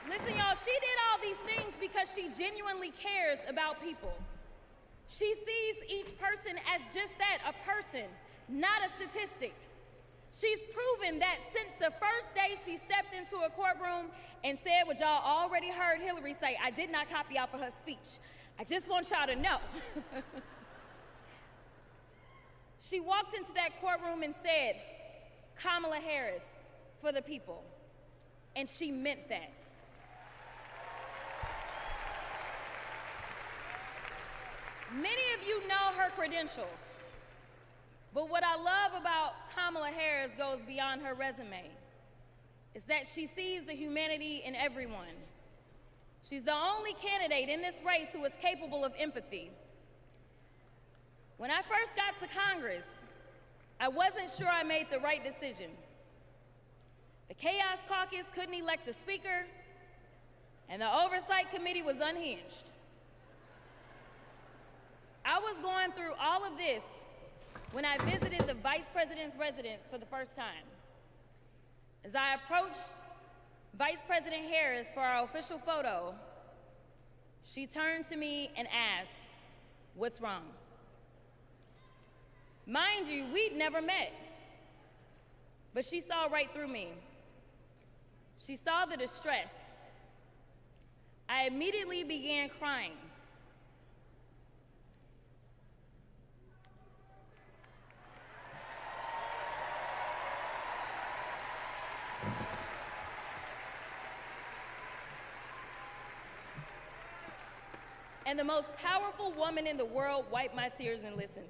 Listen, y'all, she did all these things because she genuinely cares about people. She sees each person as just that, a person, not a statistic. She's proven that since the first day she stepped into a courtroom and said what y'all already heard Hillary say. I did not copy out for her speech. I just want y'all to know. She walked into that courtroom and said, Kamala Harris for the people. And she meant that. Many of you know her credentials, but what I love about Kamala Harris goes beyond her resume, is that she sees the humanity in everyone. She's the only candidate in this race who is capable of empathy. When I first got to Congress, I wasn't sure I made the right decision. The Chaos Caucus couldn't elect a speaker, and the Oversight Committee was unhinged. I was going through all of this when I visited the Vice President's residence for the first time. As I approached Vice President Harris for our official photo, she turned to me and asked, "What's wrong?" Mind you, we'd never met, but she saw right through me. She saw the distress. I immediately began crying. And the most powerful woman in the world wiped my tears and listened.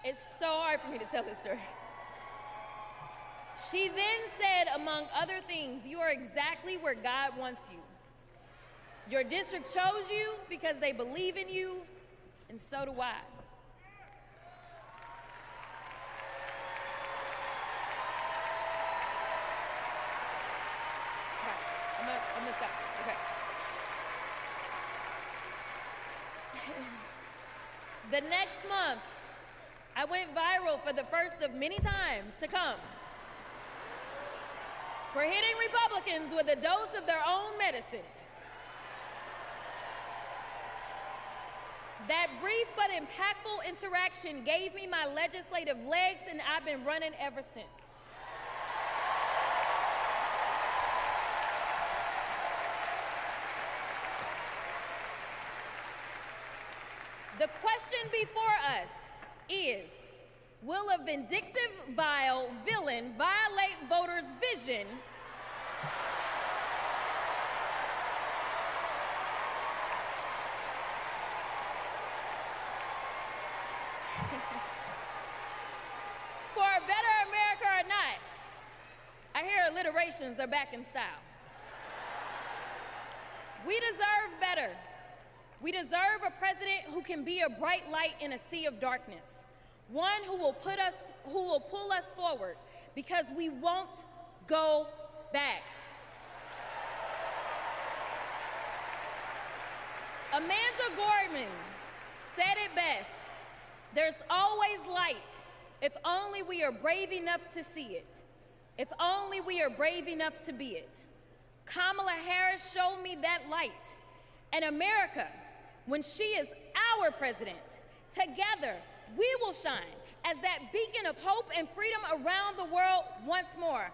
It's so hard for me to tell this story. She then said, among other things, "You are exactly where God wants you. Your district chose you because they believe in you, and so do I." I'm gonna stop. Okay. The next month, I went viral for the first of many times to come for hitting Republicans with a dose of their own medicine. That brief but impactful interaction gave me my legislative legs, and I've been running ever since. The question before us is, will a vindictive, vile villain violate voters' vision for a better America or not? I hear alliterations are back in style. We deserve better. We deserve a president who can be a bright light in a sea of darkness. One who will pull us forward, because we won't go back. Amanda Gorman said it best: there's always light if only we are brave enough to see it, if only we are brave enough to be it. Kamala Harris showed me that light. And America, when she is our president, together we will shine as that beacon of hope and freedom around the world once more.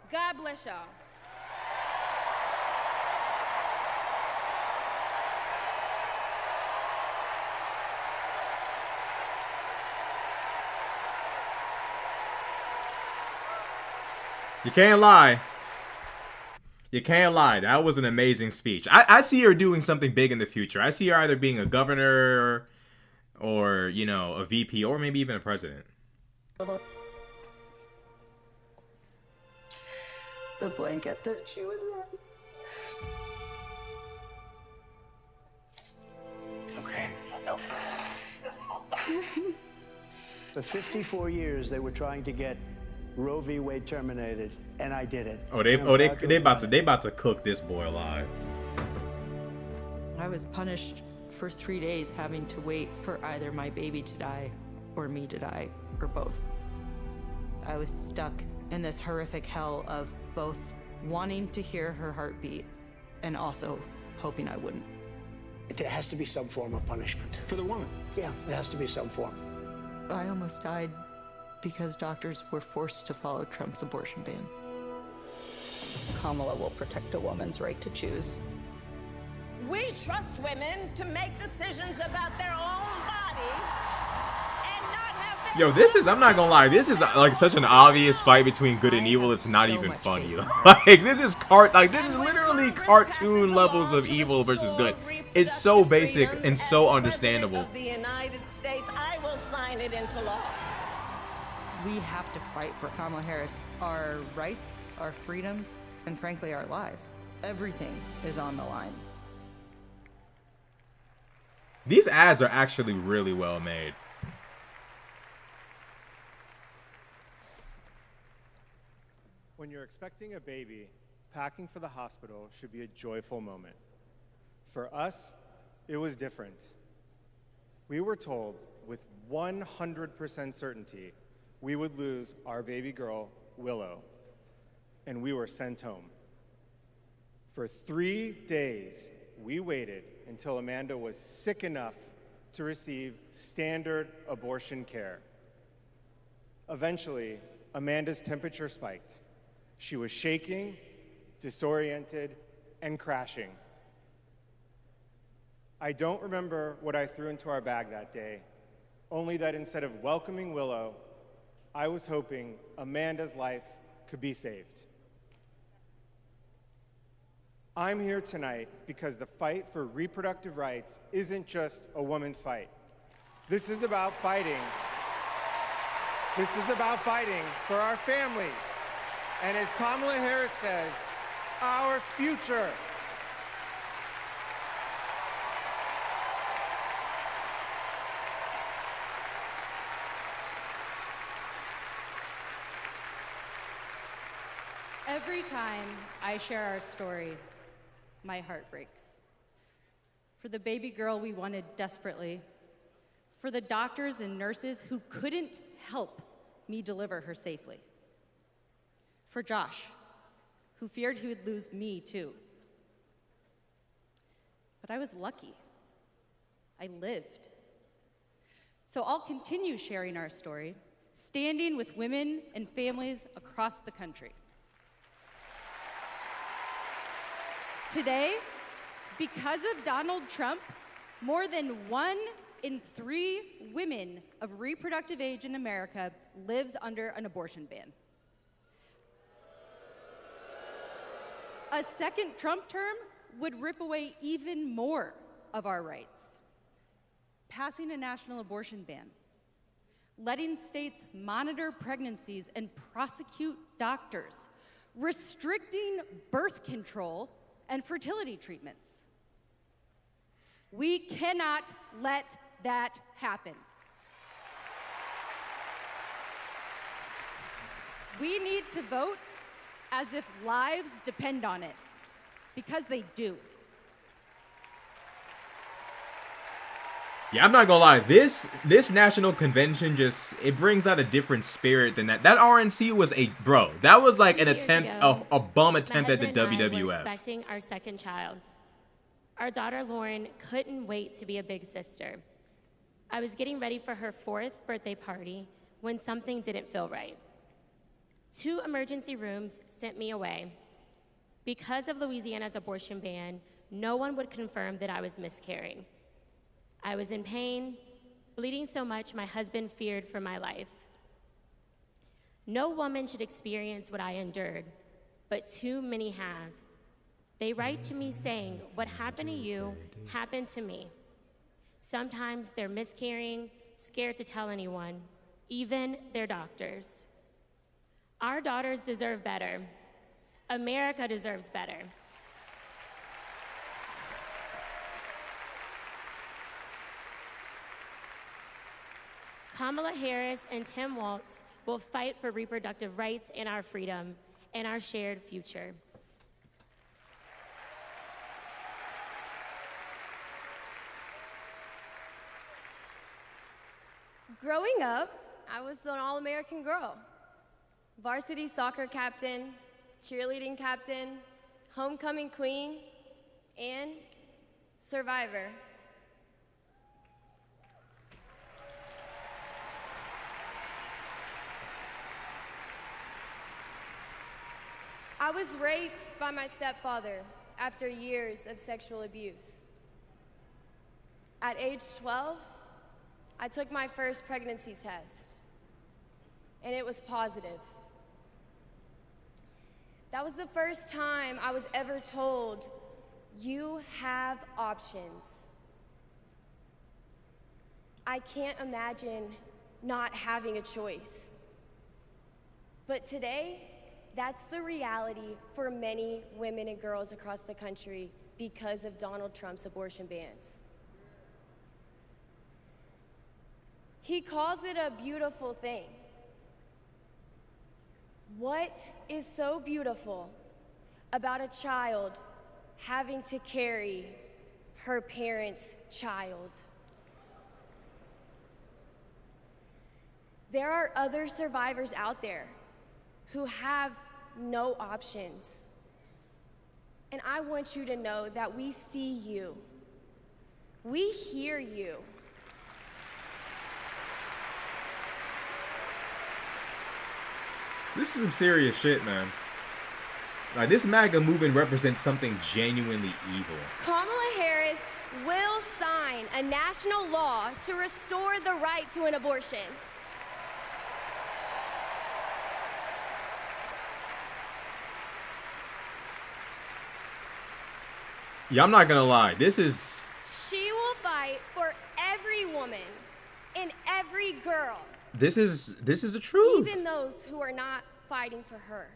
God bless y'all. You can't lie. You can't lie. That was an amazing speech. I see her doing something big in the future. I see her either being a governor or, you know, a VP, or maybe even a president. The blanket that she was in. It's okay. No. For 54 years, they were trying to get Roe v. Wade terminated, and I did it. They about to cook this boy alive. I was punished for 3 days having to wait for either my baby to die or me to die, or both. I was stuck in this horrific hell of both wanting to hear her heartbeat and also hoping I wouldn't. There has to be some form of punishment. For the woman? Yeah, there has to be some form. I almost died because doctors were forced to follow Trump's abortion ban. Kamala will protect a woman's right to choose. We trust women to make decisions about their own body and not have Yo, this is, I'm not gonna lie, this is like such an obvious fight between good and evil, it's not even funny. Like, this is literally cartoon levels of evil versus good. It's so basic and so understandable. of the United States. I will sign it into law. We have to fight for Kamala Harris. Our rights, our freedoms, and frankly, our lives. Everything is on the line. These ads are actually really well made. When you're expecting a baby, packing for the hospital should be a joyful moment. For us, it was different. We were told with 100% certainty we would lose our baby girl, Willow, and we were sent home. For 3 days, we waited until Amanda was sick enough to receive standard abortion care. Eventually, Amanda's temperature spiked. She was shaking, disoriented, and crashing. I don't remember what I threw into our bag that day, only that instead of welcoming Willow, I was hoping Amanda's life could be saved. I'm here tonight because the fight for reproductive rights isn't just a woman's fight. This is about fighting. This is about fighting for our families. And as Kamala Harris says, our future. Every time I share our story, my heart breaks. For the baby girl we wanted desperately, for the doctors and nurses who couldn't help me deliver her safely, for Josh, who feared he would lose me too. But I was lucky. I lived. So I'll continue sharing our story, standing with women and families across the country. Today, because of Donald Trump, more than 1 in 3 women of reproductive age in America lives under an abortion ban. A second Trump term would rip away even more of our rights. Passing a national abortion ban, letting states monitor pregnancies and prosecute doctors, restricting birth control and fertility treatments. We cannot let that happen. We need to vote as if lives depend on it, because they do. Yeah, I'm not gonna lie. This national convention it brings out a different spirit than that. That RNC was that was like an attempt, a bum attempt at the WWF. We were expecting our second child. Our daughter Lauren couldn't wait to be a big sister. I was getting ready for her 4th birthday party when something didn't feel right. 2 emergency rooms sent me away. Because of Louisiana's abortion ban, no one would confirm that I was miscarrying. I was in pain, bleeding so much my husband feared for my life. No woman should experience what I endured, but too many have. They write to me saying, what happened to you happened to me. Sometimes they're miscarrying, scared to tell anyone, even their doctors. Our daughters deserve better. America deserves better. Kamala Harris and Tim Walz will fight for reproductive rights and our freedom and our shared future. Growing up, I was an all-American girl. Varsity soccer captain, cheerleading captain, homecoming queen, and survivor. I was raped by my stepfather after years of sexual abuse. At age 12, I took my first pregnancy test, and it was positive. That was the first time I was ever told, you have options. I can't imagine not having a choice. But today, that's the reality for many women and girls across the country because of Donald Trump's abortion bans. He calls it a beautiful thing. What is so beautiful about a child having to carry her parent's child? There are other survivors out there who have no options. And I want you to know that we see you. We hear you. This is some serious shit, man. Like, this MAGA movement represents something genuinely evil. Kamala Harris will sign a national law to restore the right to an abortion. Yeah, I'm not gonna lie. This is... She will fight for every woman and every girl. This is the truth. Even those who are not fighting for her.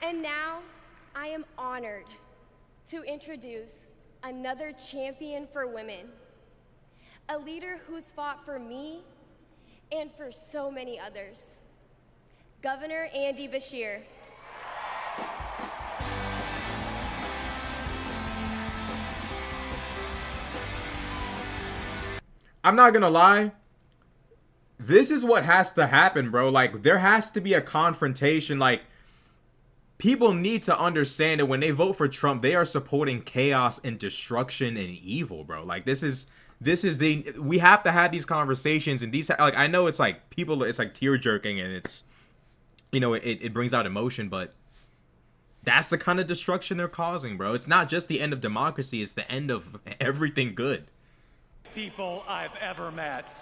And now, I am honored to introduce another champion for women, a leader who's fought for me and for so many others, Governor Andy Beshear. I'm not gonna lie. This is what has to happen, bro. Like, there has to be a confrontation. Like, people need to understand that when they vote for Trump, they are supporting chaos and destruction and evil, bro. Like, we have to have these conversations, and these, like, I know it's like it's like tear jerking, and it's, you know, it brings out emotion, but that's the kind of destruction they're causing, bro. It's not just the end of democracy, it's the end of everything good. People I've ever met.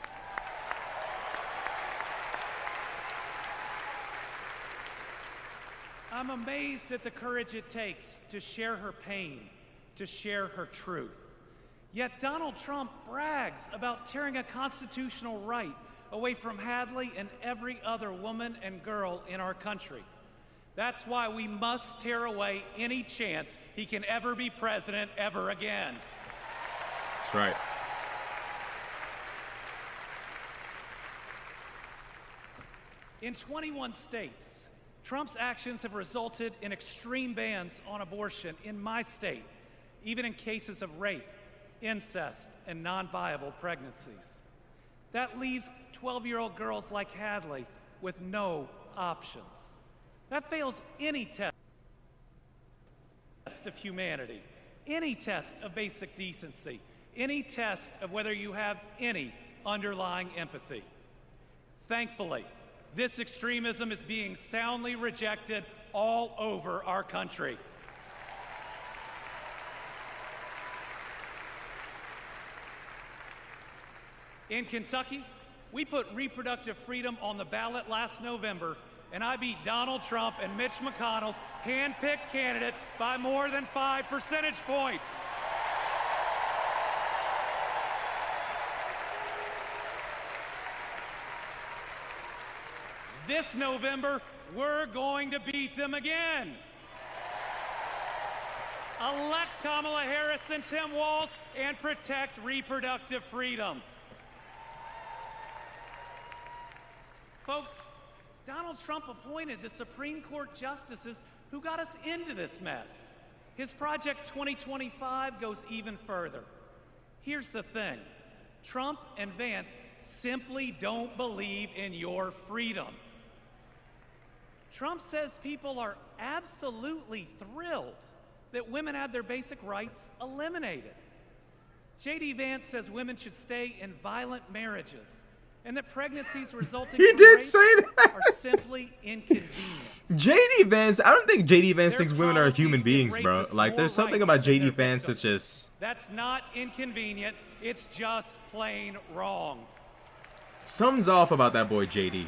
I'm amazed at the courage it takes to share her pain, to share her truth. Yet Donald Trump brags about tearing a constitutional right away from Hadley and every other woman and girl in our country. That's why we must tear away any chance he can ever be president ever again. That's right. In 21 states, Trump's actions have resulted in extreme bans on abortion in my state, even in cases of rape, incest, and non-viable pregnancies. That leaves 12-year-old girls like Hadley with no options. That fails any test of humanity, any test of basic decency, any test of whether you have any underlying empathy. Thankfully, this extremism is being soundly rejected all over our country. In Kentucky, we put reproductive freedom on the ballot last November, and I beat Donald Trump and Mitch McConnell's hand-picked candidate by more than 5 percentage points. This November, we're going to beat them again. elect Kamala Harris and Tim Walz, and protect reproductive freedom. Folks, Donald Trump appointed the Supreme Court justices who got us into this mess. His Project 2025 goes even further. Here's the thing. Trump and Vance simply don't believe in your freedom. Trump says people are absolutely thrilled that women had their basic rights eliminated. J.D. Vance says women should stay in violent marriages and that pregnancies resulting He from did rape say that. are simply inconvenient. JD Vance, I don't think JD Vance thinks women are human beings, bro. Like, there's something about JD Vance that's just... That's not inconvenient, it's just plain wrong. Something's off about that boy JD.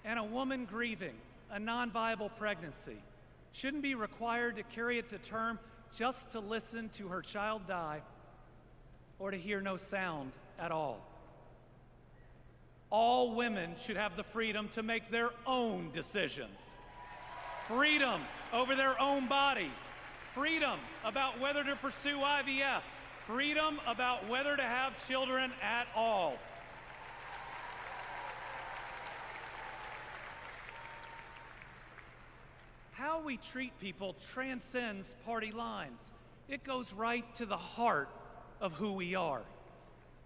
And a woman grieving a non-viable pregnancy shouldn't be required to carry it to term just to listen to her child die or to hear no sound at all. All women should have the freedom to make their own decisions. Freedom over their own bodies. Freedom about whether to pursue IVF. Freedom about whether to have children at all. How we treat people transcends party lines. It goes right to the heart of who we are.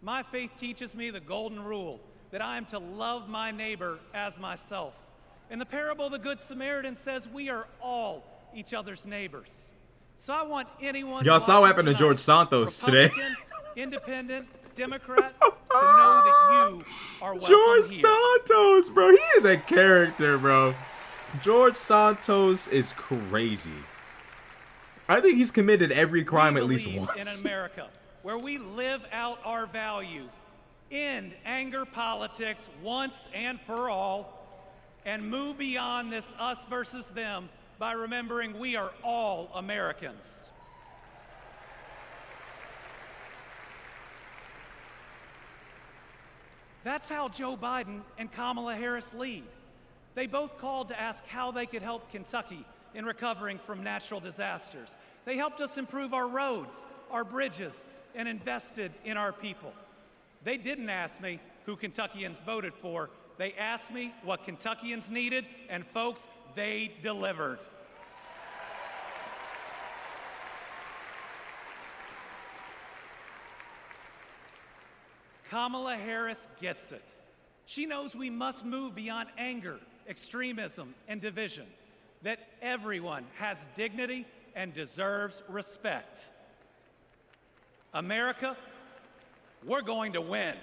My faith teaches me the golden rule that I am to love my neighbor as myself. And the parable of the Good Samaritan says we are all each other's neighbors. So I want anyone Y'all saw what happened to tonight, George Santos today. Republican, Independent, Democrat, to know that you are welcome George here. Santos, bro. He is a character, bro. George Santos is crazy. I think he's committed every crime at least believe once. in America, where we live out our values, end anger politics once and for all, and move beyond this us versus them by remembering we are all Americans. That's how Joe Biden and Kamala Harris lead. They both called to ask how they could help Kentucky in recovering from natural disasters. They helped us improve our roads, our bridges, and invested in our people. They didn't ask me who Kentuckians voted for. They asked me what Kentuckians needed, and folks, they delivered. Kamala Harris gets it. She knows we must move beyond anger, extremism, and division, that everyone has dignity and deserves respect. America, we're going to win.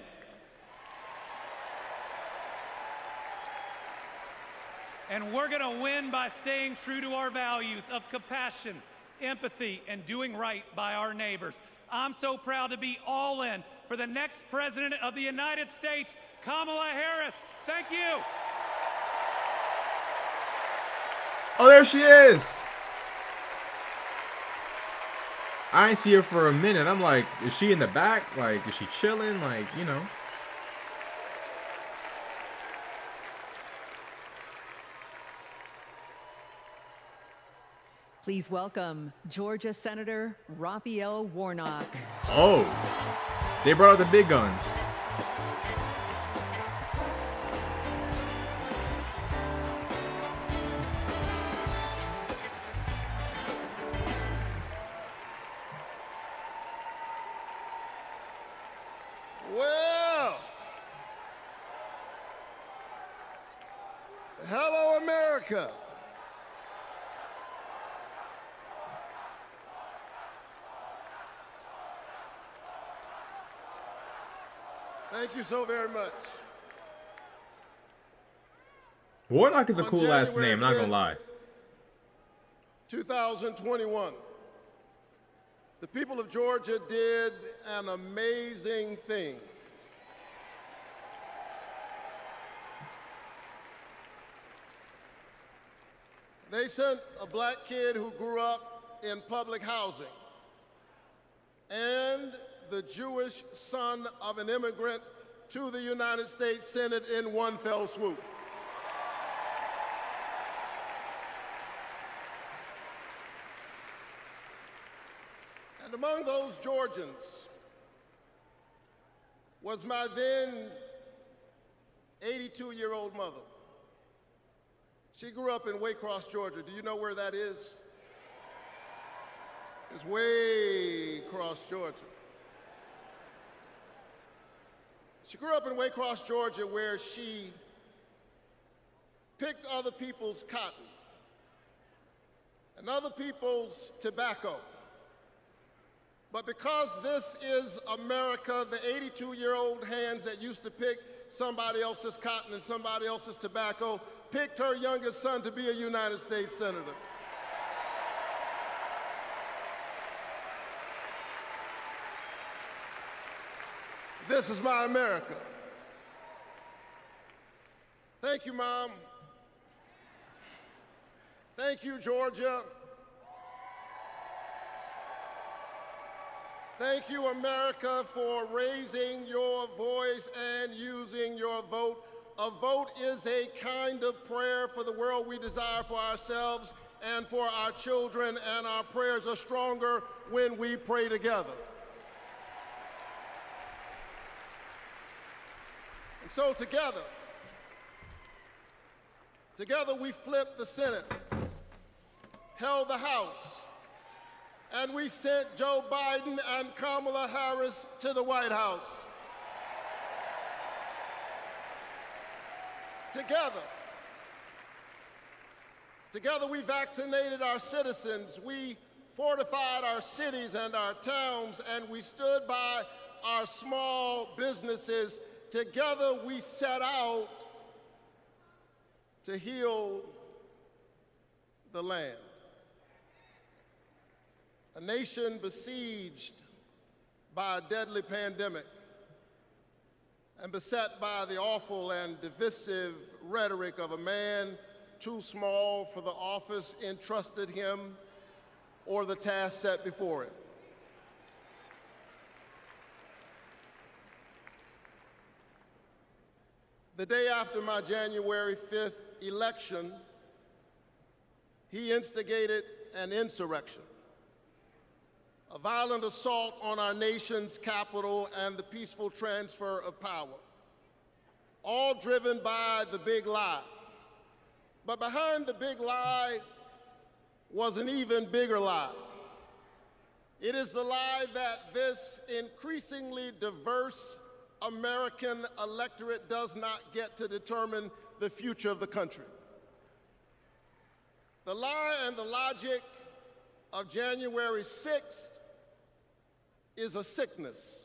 And we're going to win by staying true to our values of compassion, empathy, and doing right by our neighbors. I'm so proud to be all in for the next President of the United States, Kamala Harris. Thank you. Oh, there she is. I ain't see her for a minute. I'm like, is she in the back? Like, is she chilling? Like, you know. Please welcome Georgia Senator Raphael Warnock. Oh, they brought out the big guns. Well, hello, America. Thank you so very much. Warnock is a On cool last January name, not gonna 5th, lie. 2021. The people of Georgia did an amazing thing. They sent a black kid who grew up in public housing and the Jewish son of an immigrant to the United States Senate in one fell swoop. And among those Georgians was my then 82-year-old mother. She grew up in Waycross, Georgia. Do you know where that is? It's way across Georgia. She grew up in Waycross, Georgia, where she picked other people's cotton and other people's tobacco. But because this is America, the 82-year-old hands that used to pick somebody else's cotton and somebody else's tobacco picked her youngest son to be a United States Senator. This is my America. Thank you, Mom. Thank you, Georgia. Thank you, America, for raising your voice and using your vote. A vote is a kind of prayer for the world we desire for ourselves and for our children, and our prayers are stronger when we pray together. And so together we flipped the Senate, held the House, and we sent Joe Biden and Kamala Harris to the White House. Together we vaccinated our citizens, we fortified our cities and our towns, and we stood by our small businesses. Together we set out to heal the land. A nation besieged by a deadly pandemic and beset by the awful and divisive rhetoric of a man too small for the office entrusted him or the task set before him. The day after my January 5th election, he instigated an insurrection, a violent assault on our nation's capital and the peaceful transfer of power, all driven by the big lie. But behind the big lie was an even bigger lie. It is the lie that this increasingly diverse American electorate does not get to determine the future of the country. The lie and the logic of January 6th is a sickness.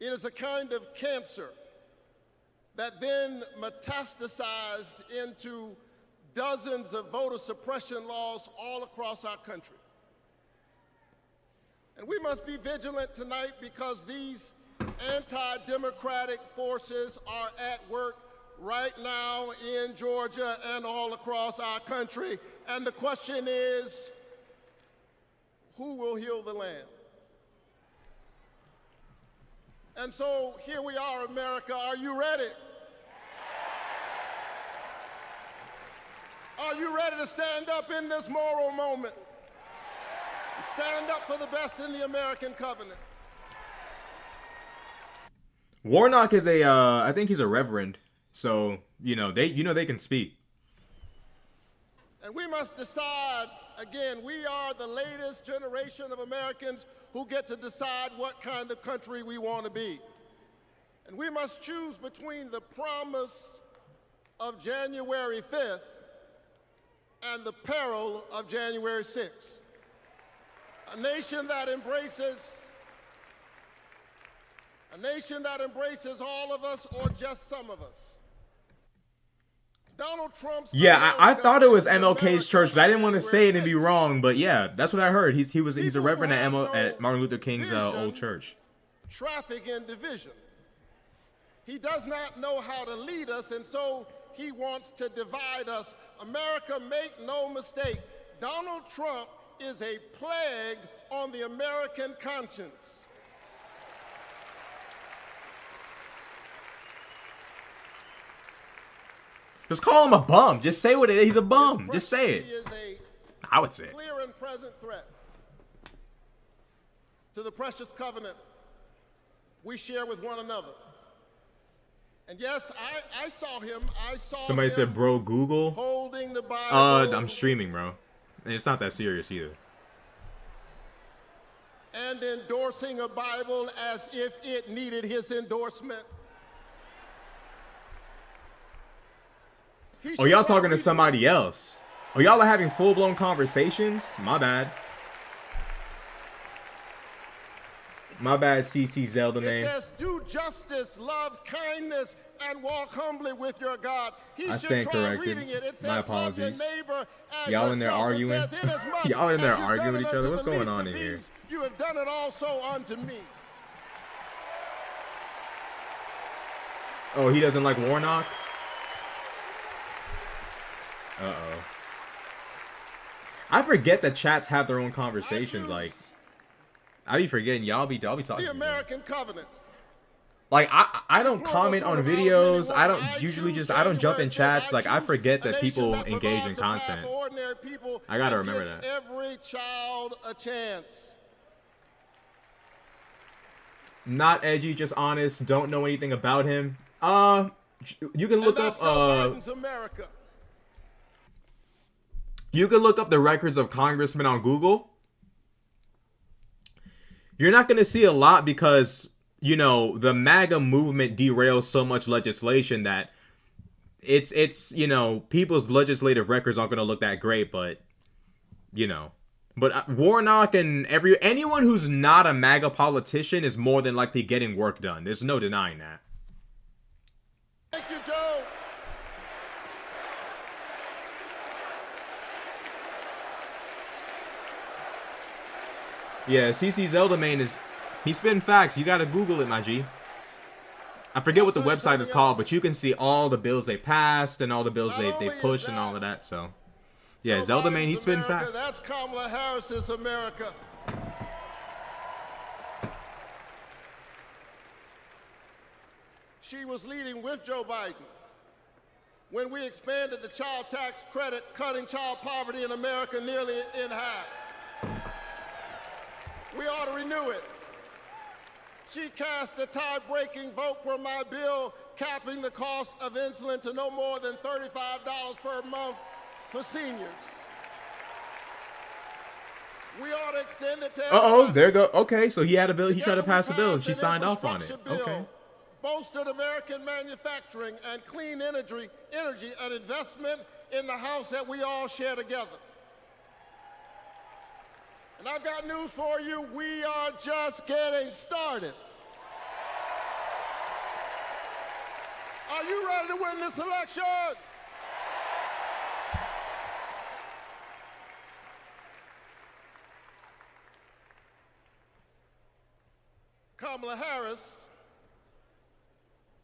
It is a kind of cancer that then metastasized into dozens of voter suppression laws all across our country. And we must be vigilant tonight because these anti-democratic forces are at work right now in Georgia and all across our country. And the question is, who will heal the land? And so here we are, America. Are you ready? Are you ready to stand up in this moral moment? Stand up for the best in the American covenant. Warnock is I think he's a reverend, so they can speak. And we must decide, again, we are the latest generation of Americans who get to decide what kind of country we want to be. And we must choose between the promise of January 5th and the peril of January 6th. A nation that embraces all of us or just some of us. Donald Trump's I thought it was MLK's church, but I didn't want to say it and be wrong. But yeah, that's what I heard. He's a reverend at Martin Luther King's old church. Traffic and division. He does not know how to lead us, and so he wants to divide us. America, make no mistake, Donald Trump is a plague on the American conscience. Just call him a bum. Just say what it is. He's a bum. Just say it. He is a I would say it. clear and present threat. to the precious covenant we share with one another. And yes, I saw him. Somebody said, bro, Google. Holding the Bible. I'm streaming, bro. And it's not that serious either. And endorsing a Bible as if it needed his endorsement. Oh, y'all talking to somebody else. Oh, y'all are having full-blown conversations? My bad. My bad, CC Zelda man. It says, do justice, love kindness, and walk humbly with your God. I stand corrected. It says, my apologies. Y'all in there arguing? Y'all in there arguing with each other? What's going on in here? You have done it also unto me. Oh, he doesn't like Warnock? Uh-oh. I forget that chats have their own conversations. Like, I be forgetting y'all be talking. The American covenant. Like, I don't comment on videos. I don't jump in chats. Like, I forget that people engage in content. I gotta remember that. Every child a chance. Not edgy, just honest. Don't know anything about him. You can look up you can look up the records of congressmen on Google. You're not going to see a lot because, you know, the MAGA movement derails so much legislation that it's you know, people's legislative records aren't going to look that great, but, you know. But Warnock and anyone who's not a MAGA politician is more than likely getting work done. There's no denying that. Thank you, Joe. Yeah, CC Zelda main he's spitting facts. You gotta Google it, my G. I forget what the website is called, but you can see all the bills they passed and all the bills they pushed and all of that. So, yeah, Zelda main, he's spitting facts. That's Kamala Harris's America. She was leading with Joe Biden when we expanded the child tax credit, cutting child poverty in America nearly in half. We ought to renew it. She cast a tie-breaking vote for my bill, capping the cost of insulin to no more than $35 per month for seniors. We ought to extend it to Uh-oh, there you go. Okay, so he had a bill. He tried to pass a bill, and she signed off on it. Okay. Bolstered American manufacturing and clean energy and investment in the house that we all share together. And I've got news for you. We are just getting started. Are you ready to win this election? Kamala Harris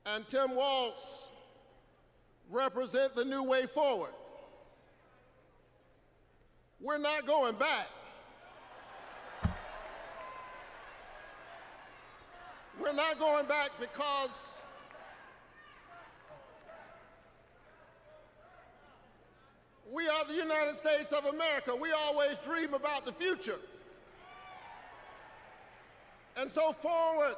and Tim Walz represent the new way forward. We're not going back. We're not going back because we are the United States of America. We always dream about the future. And so forward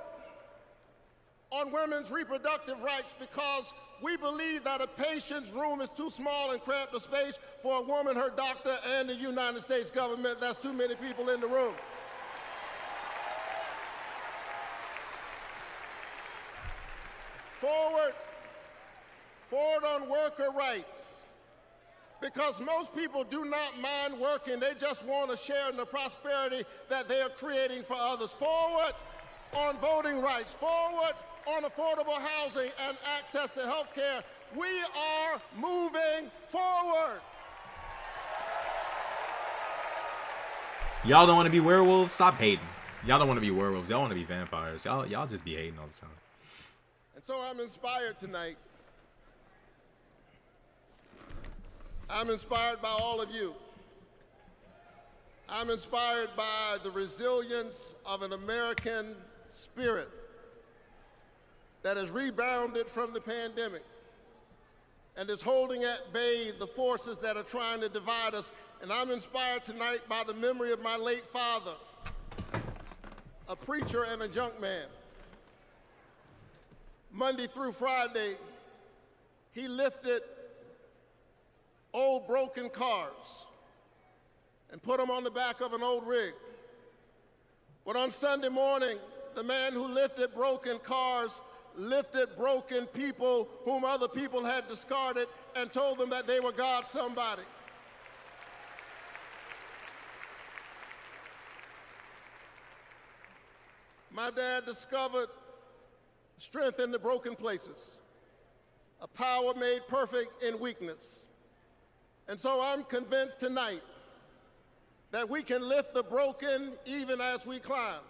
on women's reproductive rights, because we believe that a patient's room is too small and cramped a space for a woman, her doctor, and the United States government. That's too many people in the room. Forward on worker rights, because most people do not mind working. They just want to share in the prosperity that they are creating for others. Forward on voting rights, forward on affordable housing and access to health care. We are moving forward. Y'all don't want to be werewolves? Stop hating. Y'all don't want to be werewolves. Y'all want to be vampires. Y'all just be hating all the time. And so I'm inspired tonight. I'm inspired by all of you. I'm inspired by the resilience of an American spirit that has rebounded from the pandemic and is holding at bay the forces that are trying to divide us. And I'm inspired tonight by the memory of my late father, a preacher, and a junk man. Monday through Friday, he lifted old broken cars and put them on the back of an old rig. But on Sunday morning, the man who lifted broken cars lifted broken people whom other people had discarded and told them that they were God's somebody. My dad discovered strength in the broken places, a power made perfect in weakness. And so I'm convinced tonight that we can lift the broken even as we climb.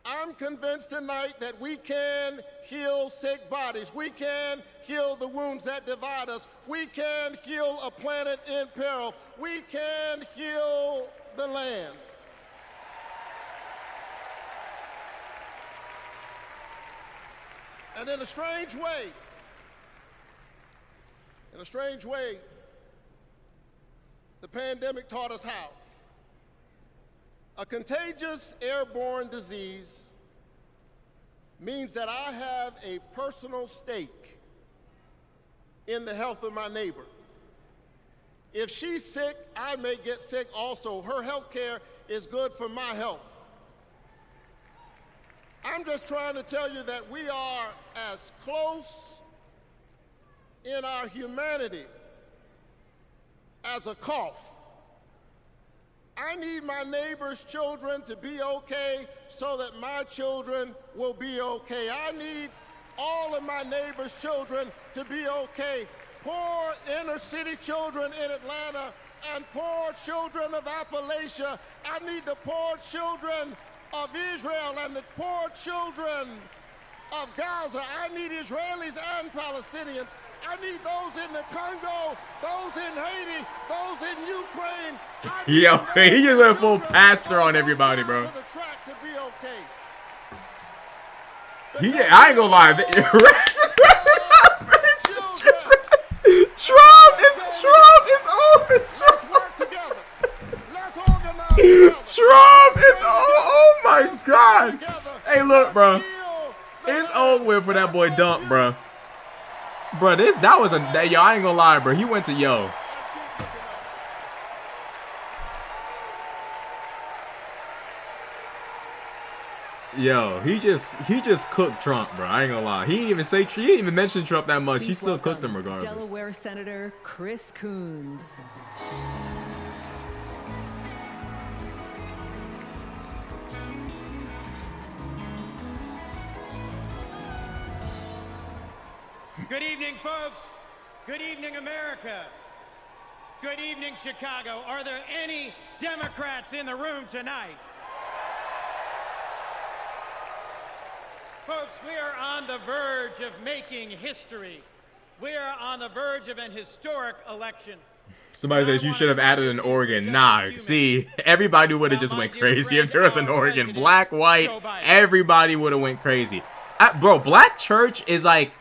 I'm convinced tonight that we can heal sick bodies. We can heal the wounds that divide us. We can heal a planet in peril. We can heal the land. And in a strange way, the pandemic taught us how. A contagious airborne disease means that I have a personal stake in the health of my neighbor. If she's sick, I may get sick also. Her health care is good for my health. I'm just trying to tell you that we are as close in our humanity as a cough. I need my neighbor's children to be okay so that my children will be okay. I need all of my neighbor's children to be okay. Poor inner city children in Atlanta and poor children of Appalachia. I need the poor children of Israel and the poor children of Gaza. I need Israelis and Palestinians. I need those in the Congo, those in Haiti, those in Ukraine. Yo, he just went full pastor on everybody, bro. I ain't gonna lie. Trump is over. Trump is oh my God. Hey, look, bro. It's over with for that boy Dump, bro. Bro, yo, I ain't gonna lie, bro. He went to yo. Yo, he just cooked Trump, bro. I ain't gonna lie. He didn't even mention Trump that much. He still cooked him regardless. Delaware Senator Chris Coons. Good evening, folks. Good evening, America. Good evening, Chicago. Are there any Democrats in the room tonight? Folks, we are on the verge of making history. We are on the verge of an historic election. Somebody says you should have added an organ. Nah, see, everybody would have just went crazy if there was an organ. Black, white, everybody would have went crazy. Bro, black church is like,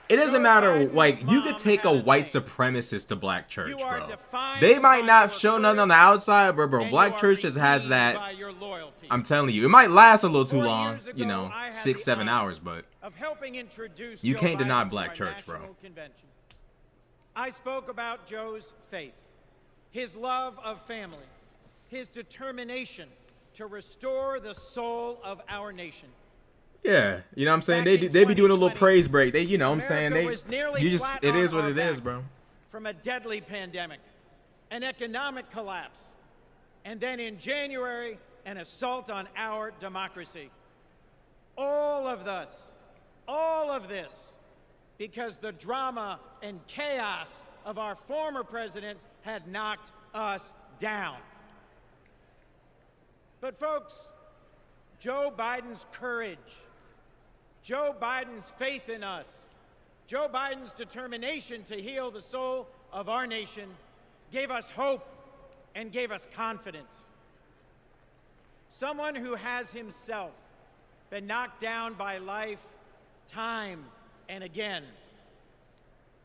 it doesn't matter, like, you could take a white supremacist to black church, bro. They might not show nothing on the outside, but bro, black church just has that. I'm telling you, it might last a little too long, you know, 6-7 hours, but you can't deny black church, bro. I spoke about Joe's faith, his love of family, his determination to restore the soul of our nation. Yeah, you know what I'm saying? They be doing a little praise break. They, you know what I'm saying? It is what it is, bro. From a deadly pandemic, an economic collapse, and then in January, an assault on our democracy. All of this, because the drama and chaos of our former president had knocked us down. But folks, Joe Biden's courage, Joe Biden's faith in us, Joe Biden's determination to heal the soul of our nation gave us hope and gave us confidence. Someone who has himself been knocked down by life time and again.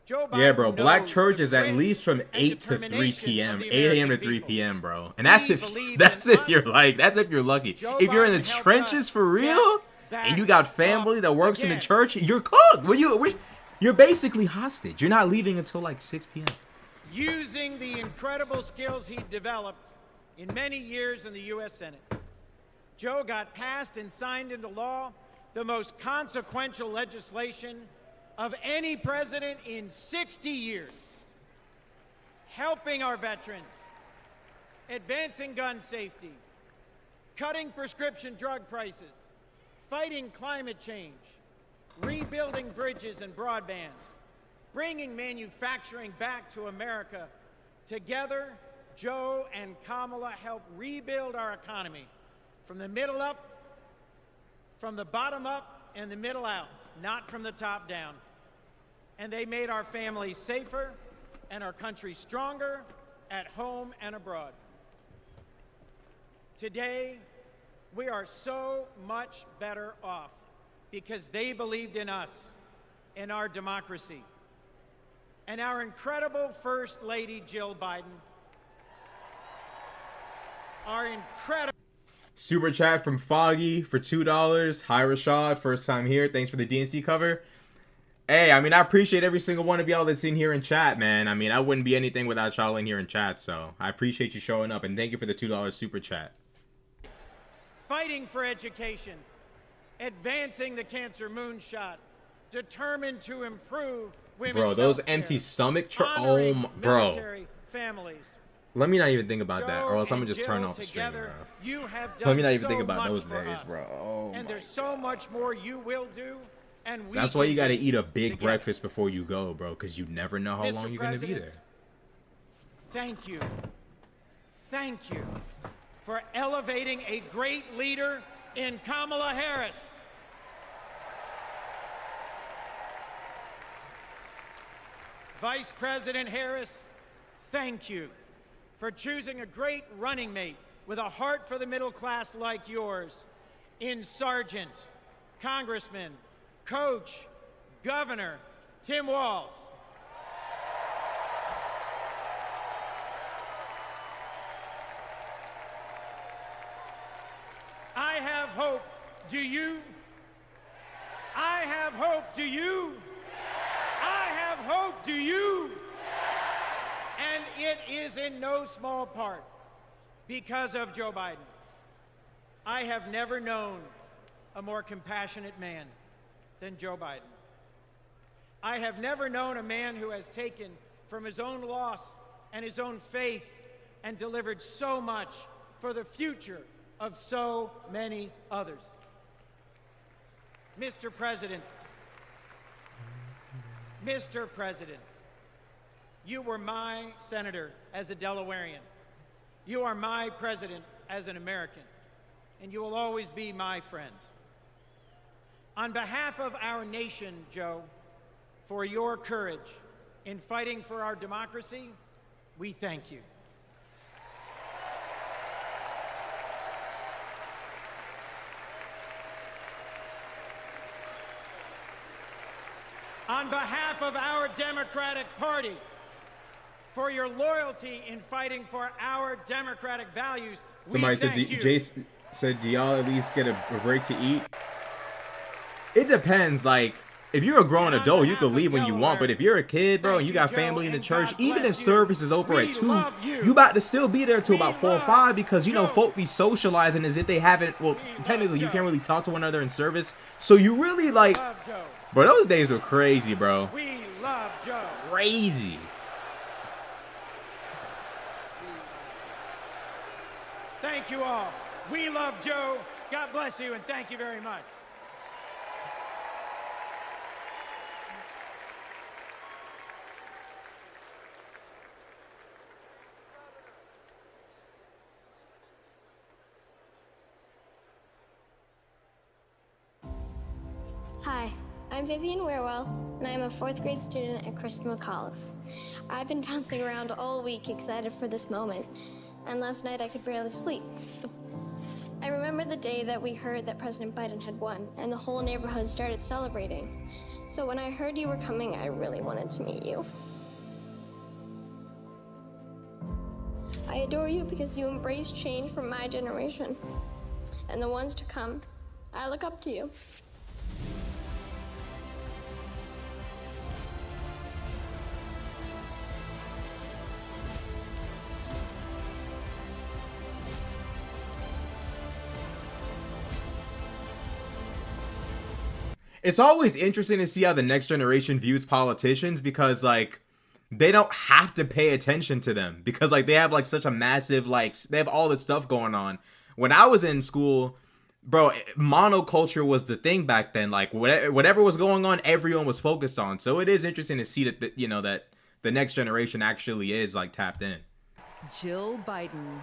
Joe Biden Yeah, bro. Black knows church the is at grit least from and 8 to 3 determination p.m. of the 8 a.m. to American 3 people. p.m., bro. And that's We if believe that's in if you're us. like that's if you're lucky. Joe If you're in the Biden helped trenches us for real get back and you got family that works in the again. church, you're cooked. You're basically hostage. You're not leaving until like 6 p.m. Using the incredible skills he developed in many years in the U.S. Senate, Joe got passed and signed into law the most consequential legislation of any president in 60 years, helping our veterans, advancing gun safety, cutting prescription drug prices, fighting climate change, rebuilding bridges and broadband, bringing manufacturing back to America. Together, Joe and Kamala helped rebuild our economy from the middle up, from the bottom up, and the middle out, not from the top down. And they made our families safer and our country stronger at home and abroad. Today, we are so much better off because they believed in us, in our democracy. And our incredible First Lady, Jill Biden, our incredible... Super chat from Foggy for $2. Hi, Rashad. First time here. Thanks for the DNC cover. Hey, I mean, I appreciate every single one of y'all that's in here in chat, man. I mean, I wouldn't be anything without y'all in here in chat, so I appreciate you showing up, and thank you for the $2 super chat. Fighting for education, advancing the cancer moonshot, determined to improve women's Bro, those healthcare, empty stomach honoring bro. military families. Let me not even think about that, or Joe else I'm and gonna just turn Jill off the stream, together, bro. you have Let done me not even so think about much those for days, us. bro. Oh and my there's so much more you will do, and we That's why can you gotta do eat a big together. breakfast before you go, bro, because you never know how Mr. long you're gonna be President, there. Thank you. Thank you for elevating a great leader in Kamala Harris. Vice President Harris, thank you for choosing a great running mate with a heart for the middle class like yours in Sergeant, Congressman, Coach, Governor Tim Walz. I have hope. Do you? I have hope. Do you? I have hope. Do you? And it is in no small part because of Joe Biden. I have never known a more compassionate man than Joe Biden. I have never known a man who has taken from his own loss and his own faith and delivered so much for the future of so many others. Mr. President, you were my senator as a Delawarean. You are my president as an American, and you will always be my friend. On behalf of our nation, Joe, for your courage in fighting for our democracy, we thank you. On behalf of our Democratic Party, for your loyalty in fighting for our democratic values, Somebody we said, thank you. Jason said, do y'all at least get a break to eat? It depends. Like, if you're a grown adult, you can leave when you want. But if you're a kid, bro, and you got family in the church, even if service is over at 2, you about to still be there till about 4 or 5 because, you know, folk be socializing as if they haven't. Well, technically, you can't really talk to one another in service. So you really, like, bro, those days were crazy, bro. We love Joe. Crazy. Thank you all. We love Joe. God bless you, and thank you very much. Hi, I'm Vivian Werewell, and I'm a 4th grade student at Kristen McAuliffe. I've been bouncing around all week excited for this moment, and last night I could barely sleep. I remember the day that we heard that President Biden had won, and the whole neighborhood started celebrating. So when I heard you were coming, I really wanted to meet you. I adore you because you embrace change from my generation and the ones to come. I look up to you. It's always interesting to see how the next generation views politicians, because like they don't have to pay attention to them, because like they have like such a massive, like they have all this stuff going on. When I was in school, bro, monoculture was the thing back then. Like whatever was going on, everyone was focused on. So it is interesting to see that that the next generation actually is like tapped in. Jill Biden.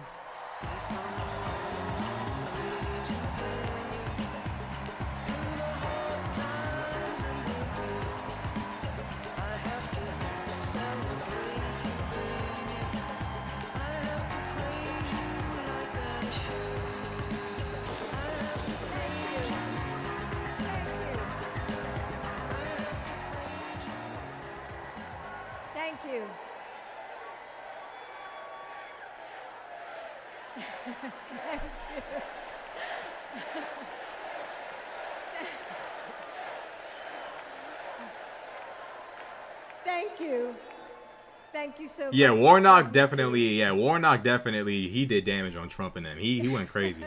Thank you. Thank you. Thank you. Thank you so much. Yeah, Warnock definitely, he did damage on Trump and them. He went crazy.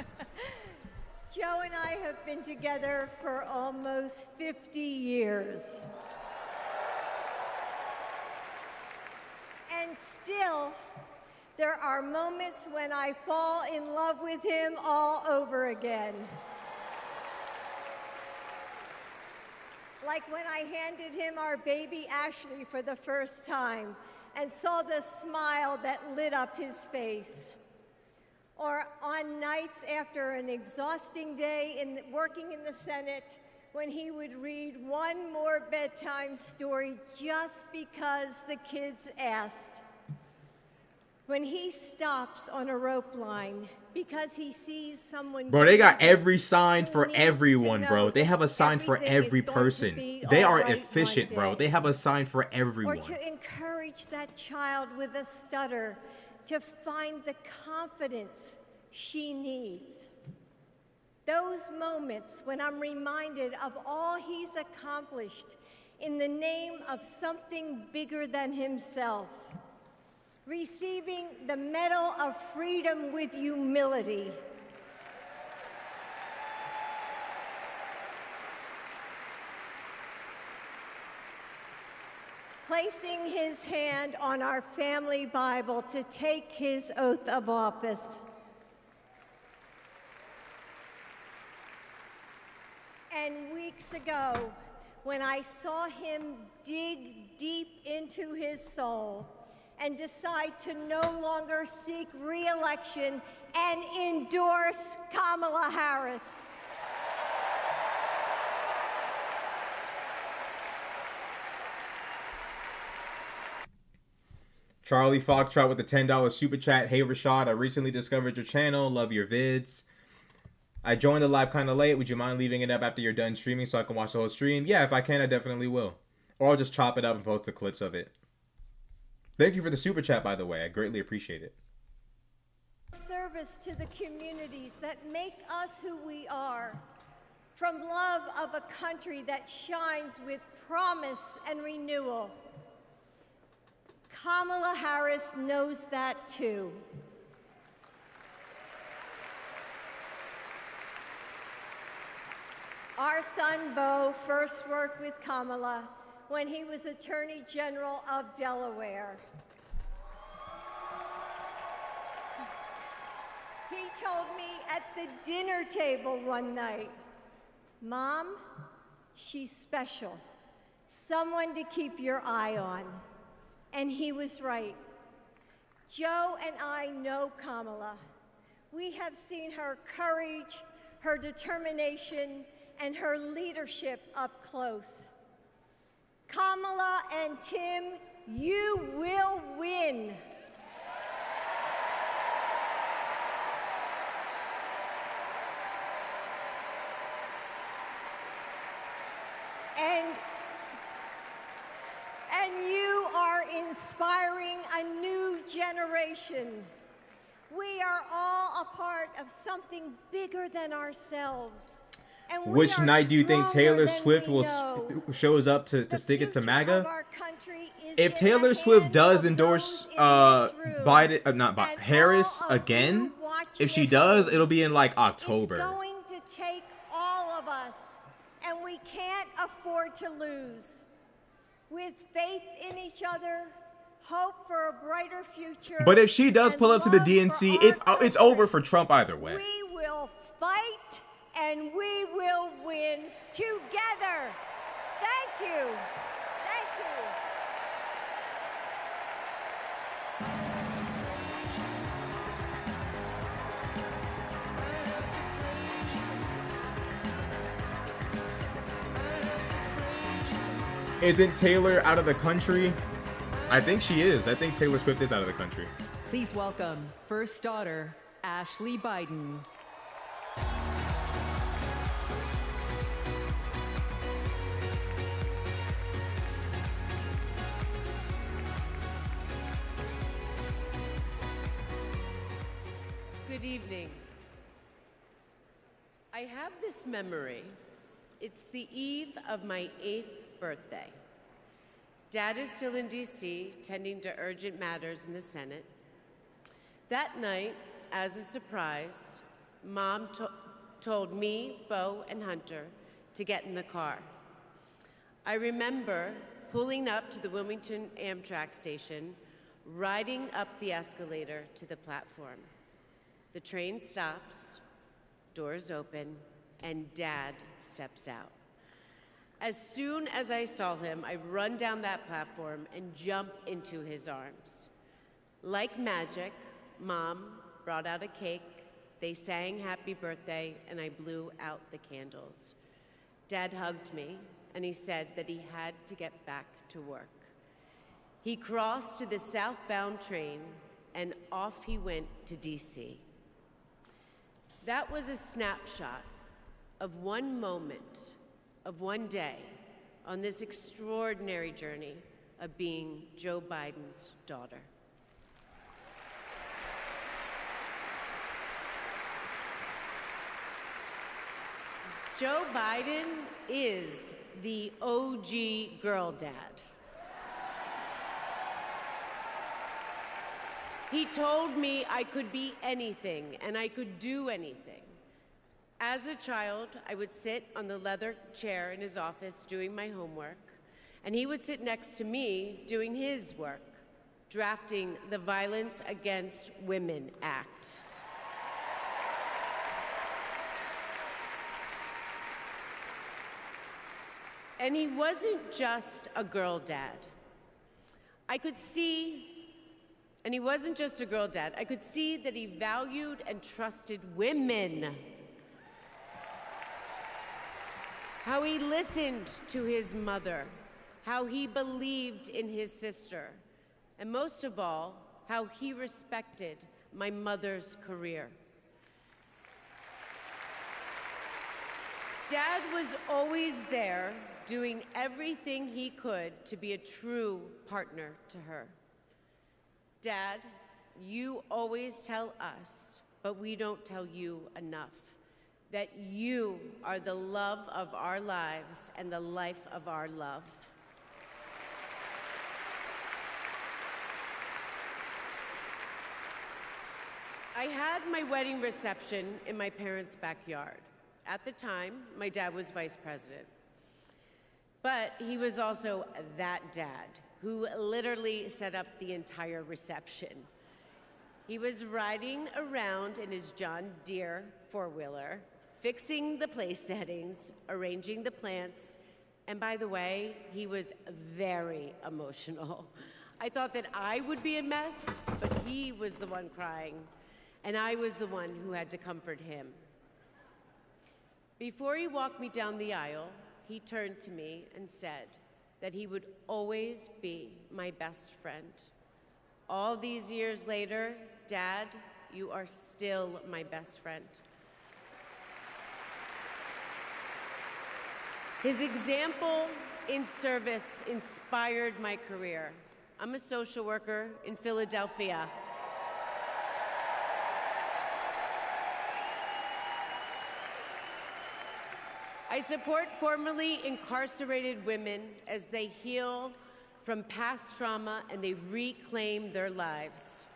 Joe and I have been together for almost 50 years. And still, there are moments when I fall in love with him all over again. Like when I handed him our baby Ashley for the first time and saw the smile that lit up his face. Or on nights after an exhausting day working in the Senate, when he would read one more bedtime story just because the kids asked. When he stops on a rope line because he sees someone. Bro, they got every sign for everyone, bro. They have a sign for every person. They are efficient, bro. They have a sign for everyone. Or to encourage that child with a stutter to find the confidence she needs. Those moments when I'm reminded of all he's accomplished in the name of something bigger than himself. Receiving the Medal of Freedom with humility. Placing his hand on our family Bible to take his oath of office. And weeks ago, when I saw him dig deep into his soul and decide to no longer seek re-election and endorse Kamala Harris. Charlie Foxtrot with the $10 super chat. Hey Rashad, I recently discovered your channel. Love your vids. I joined the live kind of late. Would you mind leaving it up after you're done streaming so I can watch the whole stream? Yeah, if I can, I definitely will. Or I'll just chop it up and post the clips of it. Thank you for the super chat, by the way. I greatly appreciate it. Service to the communities that make us who we are. From love of a country that shines with promise and renewal. Kamala Harris knows that too. Our son, Beau, first worked with Kamala when he was Attorney General of Delaware. He told me at the dinner table one night, "Mom, she's special, someone to keep your eye on." And he was right. Joe and I know Kamala. We have seen her courage, her determination, and her leadership up close. Kamala and Tim, you will win. And you are inspiring a new generation. We are all a part of something bigger than ourselves. And we Which are night do you think Taylor stronger Swift than we will know. shows up to stick it to Of MAGA? our country is If in Taylor the Swift hands does of endorse those in this room, Biden, not Biden, and Harris all of again, you watching if she at does, home. it'll be in like It's October. going to take all of us, and we can't afford to lose. With faith in each other, hope for a brighter future. But if she does and pull up to the love DNC, for our it's country, over for Trump either way. we will fight and we will win together. Thank you. Thank you. Isn't Taylor out of the country? I think she is. I think Taylor Swift is out of the country. Please welcome first daughter, Ashley Biden. Good evening. I have this memory. It's the eve of my 8th birthday. Dad is still in D.C., tending to urgent matters in the Senate. That night, as a surprise, Mom told me, Bo, and Hunter to get in the car. I remember pulling up to the Wilmington Amtrak station, riding up the escalator to the platform. The train stops, doors open, and Dad steps out. As soon as I saw him, I run down that platform and jump into his arms. Like magic, Mom brought out a cake, they sang happy birthday, and I blew out the candles. Dad hugged me, and he said that he had to get back to work. He crossed to the southbound train, and off he went to D.C. That was a snapshot of one moment, of one day, on this extraordinary journey of being Joe Biden's daughter. Joe Biden is the OG girl dad. He told me I could be anything and I could do anything. As a child, I would sit on the leather chair in his office doing my homework, and he would sit next to me doing his work, drafting the Violence Against Women Act. And he wasn't just a girl dad. I could see, and he wasn't just a girl dad, I could see that he valued and trusted women. How he listened to his mother, how he believed in his sister, and most of all, how he respected my mother's career. Dad was always there, doing everything he could to be a true partner to her. Dad, you always tell us, but we don't tell you enough, that you are the love of our lives and the life of our love. I had my wedding reception in my parents' backyard. At the time, my dad was vice president. But he was also that dad who literally set up the entire reception. He was riding around in his John Deere four-wheeler, fixing the place settings, arranging the plants, and by the way, he was very emotional. I thought that I would be a mess, but he was the one crying, and I was the one who had to comfort him. Before he walked me down the aisle, he turned to me and said that he would always be my best friend. All these years later, Dad, you are still my best friend. His example in service inspired my career. I'm a social worker in Philadelphia. I support formerly incarcerated women as they heal from past trauma and they reclaim their lives.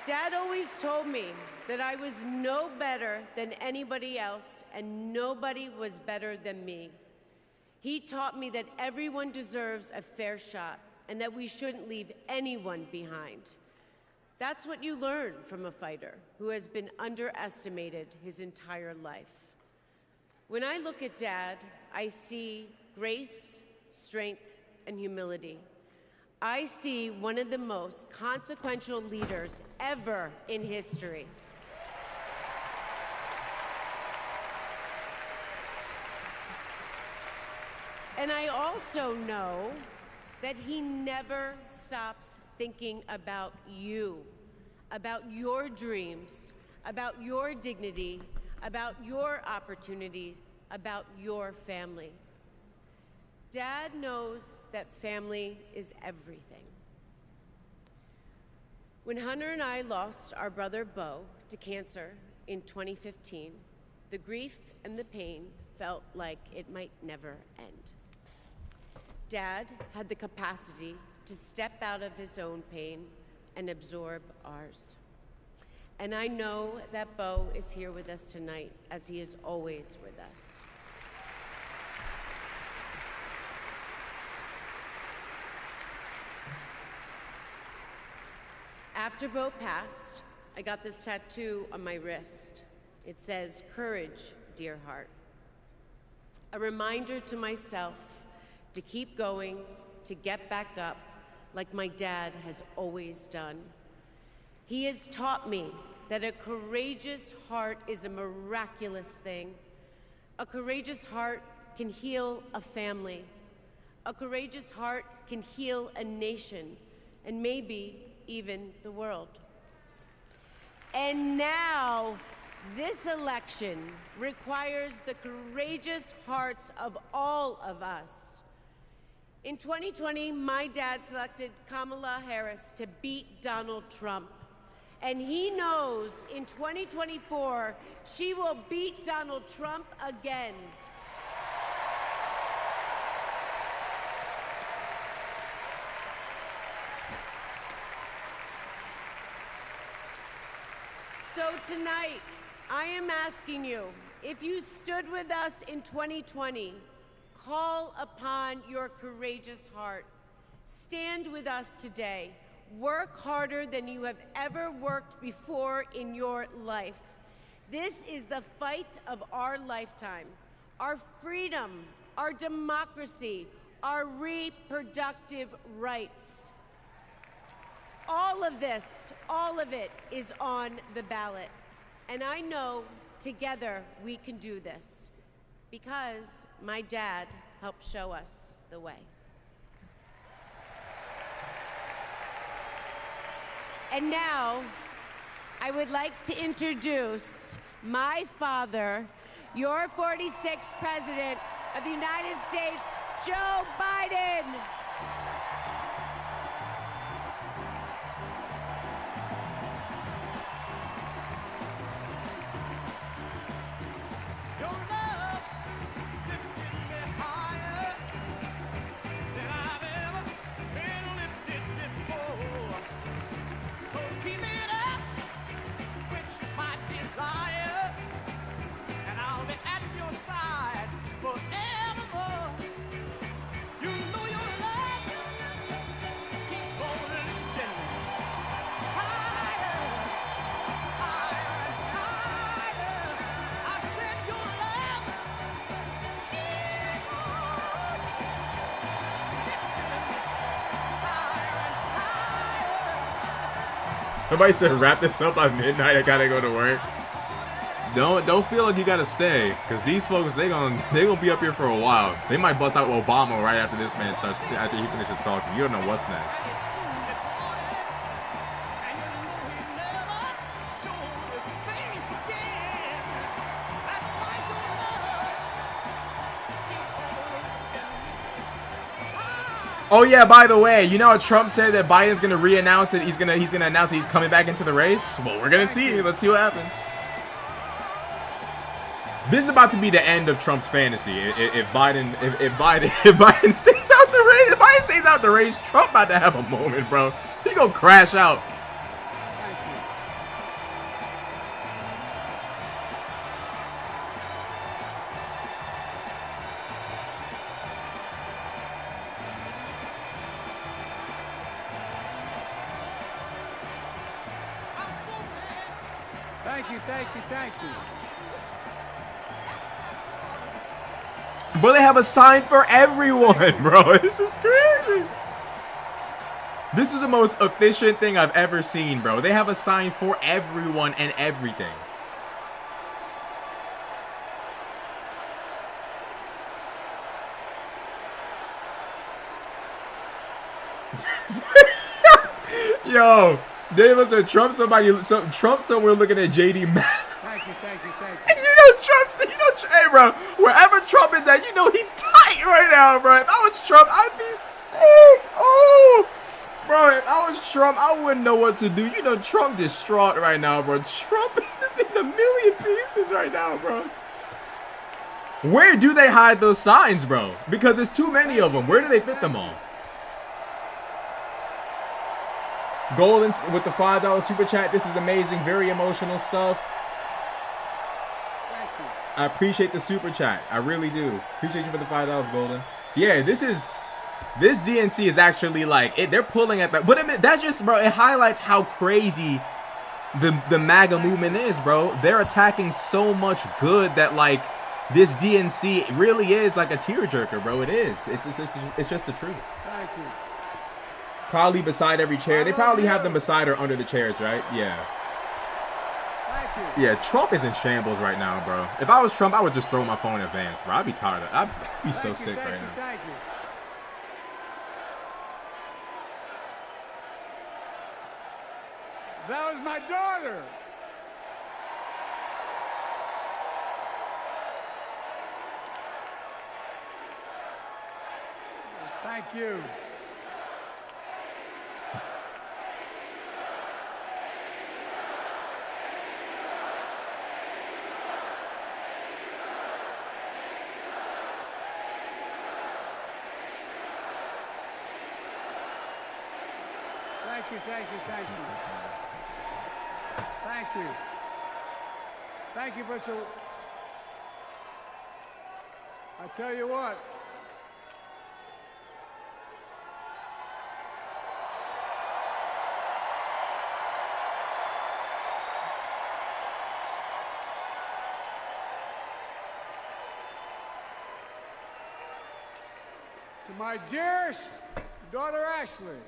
Dad always told me that I was no better than anybody else and nobody was better than me. He taught me that everyone deserves a fair shot and that we shouldn't leave anyone behind. That's what you learn from a fighter who has been underestimated his entire life. When I look at Dad, I see grace, strength, and humility. I see one of the most consequential leaders ever in history. And I also know that he never stops thinking about you, about your dreams, about your dignity, about your opportunities, about your family. Dad knows that family is everything. When Hunter and I lost our brother Bo to cancer in 2015, the grief and the pain felt like it might never end. Dad had the capacity to step out of his own pain and absorb ours. And I know that Bo is here with us tonight, as he is always with us. After Bo passed, I got this tattoo on my wrist. It says, "Courage, dear heart." A reminder to myself to keep going, to get back up, like my dad has always done. He has taught me that a courageous heart is a miraculous thing. A courageous heart can heal a family. A courageous heart can heal a nation, and maybe even the world. And now, this election requires the courageous hearts of all of us. In 2020, my dad selected Kamala Harris to beat Donald Trump. And he knows in 2024, she will beat Donald Trump again. So tonight, I am asking you, if you stood with us in 2020, call upon your courageous heart. Stand with us today. Work harder than you have ever worked before in your life. This is the fight of our lifetime. Our freedom, our democracy, our reproductive rights. All of this, all of it is on the ballot. And I know together we can do this, because my dad helped show us the way. And now, I would like to introduce my father, your 46th President of the United States, Joe Biden. Somebody said wrap this up by midnight. I gotta go to work. Don't feel like you gotta stay, because these folks they gonna be up here for a while. They might bust out Obama right after this man starts, after he finishes talking. You don't know what's next. Oh yeah, by the way, you know how Trump said that Biden's gonna re-announce it? He's gonna announce that he's coming back into the race. Well, we're gonna see. Let's see what happens. This is about to be the end of Trump's fantasy. If Biden stays out the race, if Biden stays out the race, Trump about to have a moment, bro. He gonna crash out. Thank you, thank you, thank you. But they have a sign for everyone, bro. This is crazy. This is the most efficient thing I've ever seen, bro. They have a sign for everyone and everything. Yo, David said Trump somewhere looking at JD Mass. Thank you, thank you, thank you. And you know hey bro, wherever Trump is at, you know he tight right now, bro. If I was Trump, I'd be sick. Oh, bro, if I was Trump, I wouldn't know what to do. You know, Trump distraught right now, bro. Trump is in a million pieces right now, bro. Where do they hide those signs, bro? Because there's too many of them. Where do they fit them all? Golden with the $5 super chat. This is amazing. Very emotional stuff. I appreciate the super chat. I really do. Appreciate you for the $5, Golden. Yeah, this DNC is actually like they're pulling at that. But that just, bro, it highlights how crazy the MAGA movement is, bro. They're attacking so much good that like this DNC really is like a tearjerker, bro. It is. It's just the truth. Thank you. Probably beside every chair. They probably have them beside or under the chairs, right? Yeah. Thank you. Yeah, Trump is in shambles right now, bro. If I was Trump, I would just throw my phone in advance, bro. I'd be tired of it. I'd be so sick right now. Thank you. That was my daughter. Thank you. Thank you, thank you, thank you. Thank you. Thank you for so. I tell you what. To my dearest daughter Ashley,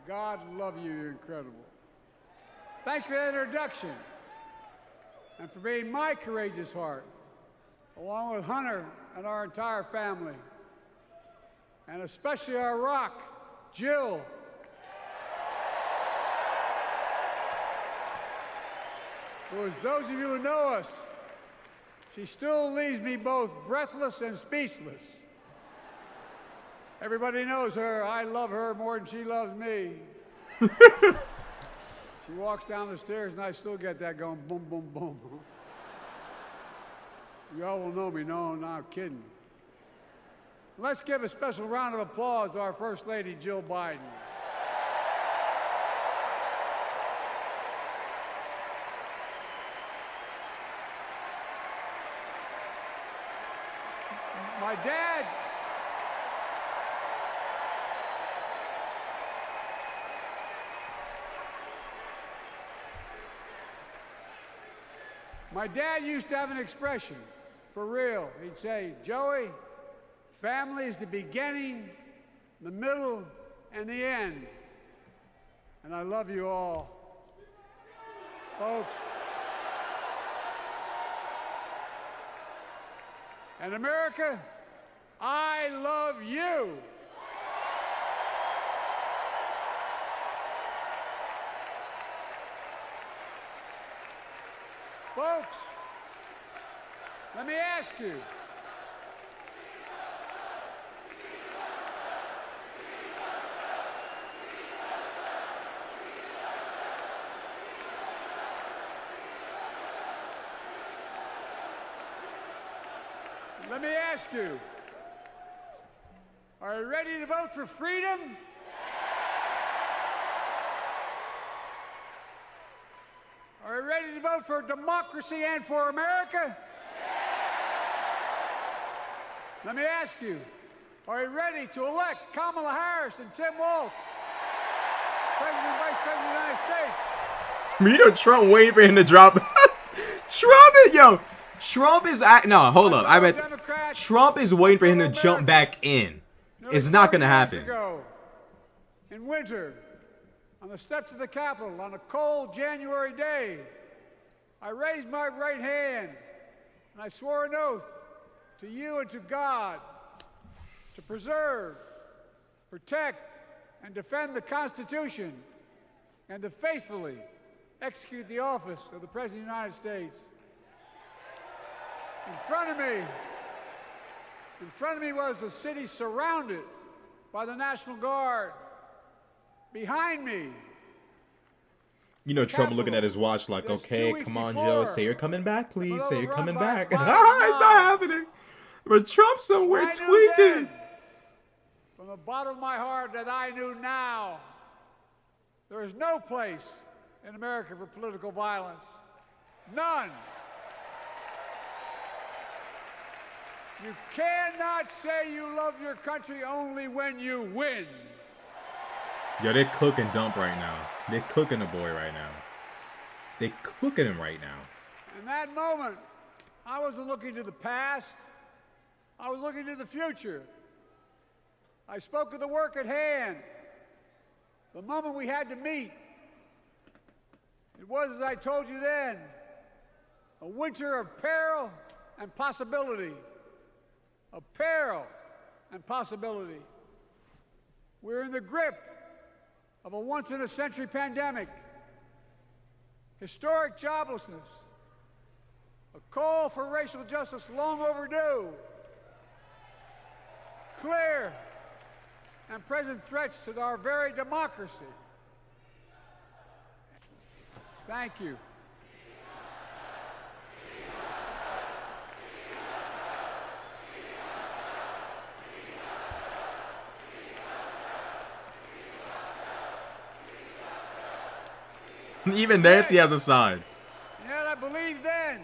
God love you, you're incredible. Thank you for that introduction and for being my courageous heart, along with Hunter and our entire family, and especially our rock, Jill. Who, as those of you who know us, she still leaves me both breathless and speechless. Everybody knows her. I love her more than she loves me. She walks down the stairs and I still get that going boom, boom, boom. You all will know me. No, not kidding. Let's give a special round of applause to our First Lady, Jill Biden. My dad. My dad used to have an expression, for real. He'd say, Joey, family is the beginning, the middle, and the end. And I love you all. Folks. And America, I love you. Folks, let me ask you. Let me ask you, are you ready to vote for freedom? Are you ready to vote for democracy and for America? Let me ask you, are you ready to elect Kamala Harris and Tim Walz, President and Vice President of the United States? You know Trump waiting for him to drop. Trump is no, hold up. I bet Trump is waiting for him to jump back in. It's not gonna happen. In winter, on the steps of the Capitol, on a cold January day, I raised my right hand and I swore an oath to you and to God to preserve, protect, and defend the Constitution and to faithfully execute the office of the President of the United States. In front of me was the city surrounded by the National Guard. Behind me, you know Trump looking at his watch like, okay, come on, Joe, say you're coming back, please. Say you're coming back. It's not happening. But Trump's somewhere tweaking. From the bottom of my heart that I knew now, there is no place in America for political violence. None. You cannot say you love your country only when you win. Yo, they're cooking Dump right now. They're cooking the boy right now. They're cooking him right now. In that moment, I wasn't looking to the past. I was looking to the future. I spoke of the work at hand. The moment we had to meet. It was, as I told you then, a winter of peril and possibility. Of peril and possibility. We're in the grip of a once-in-a-century pandemic, historic joblessness, a call for racial justice long overdue, clear and present threats to our very democracy. Thank you. Even Nancy has a sign. Yet I believed then,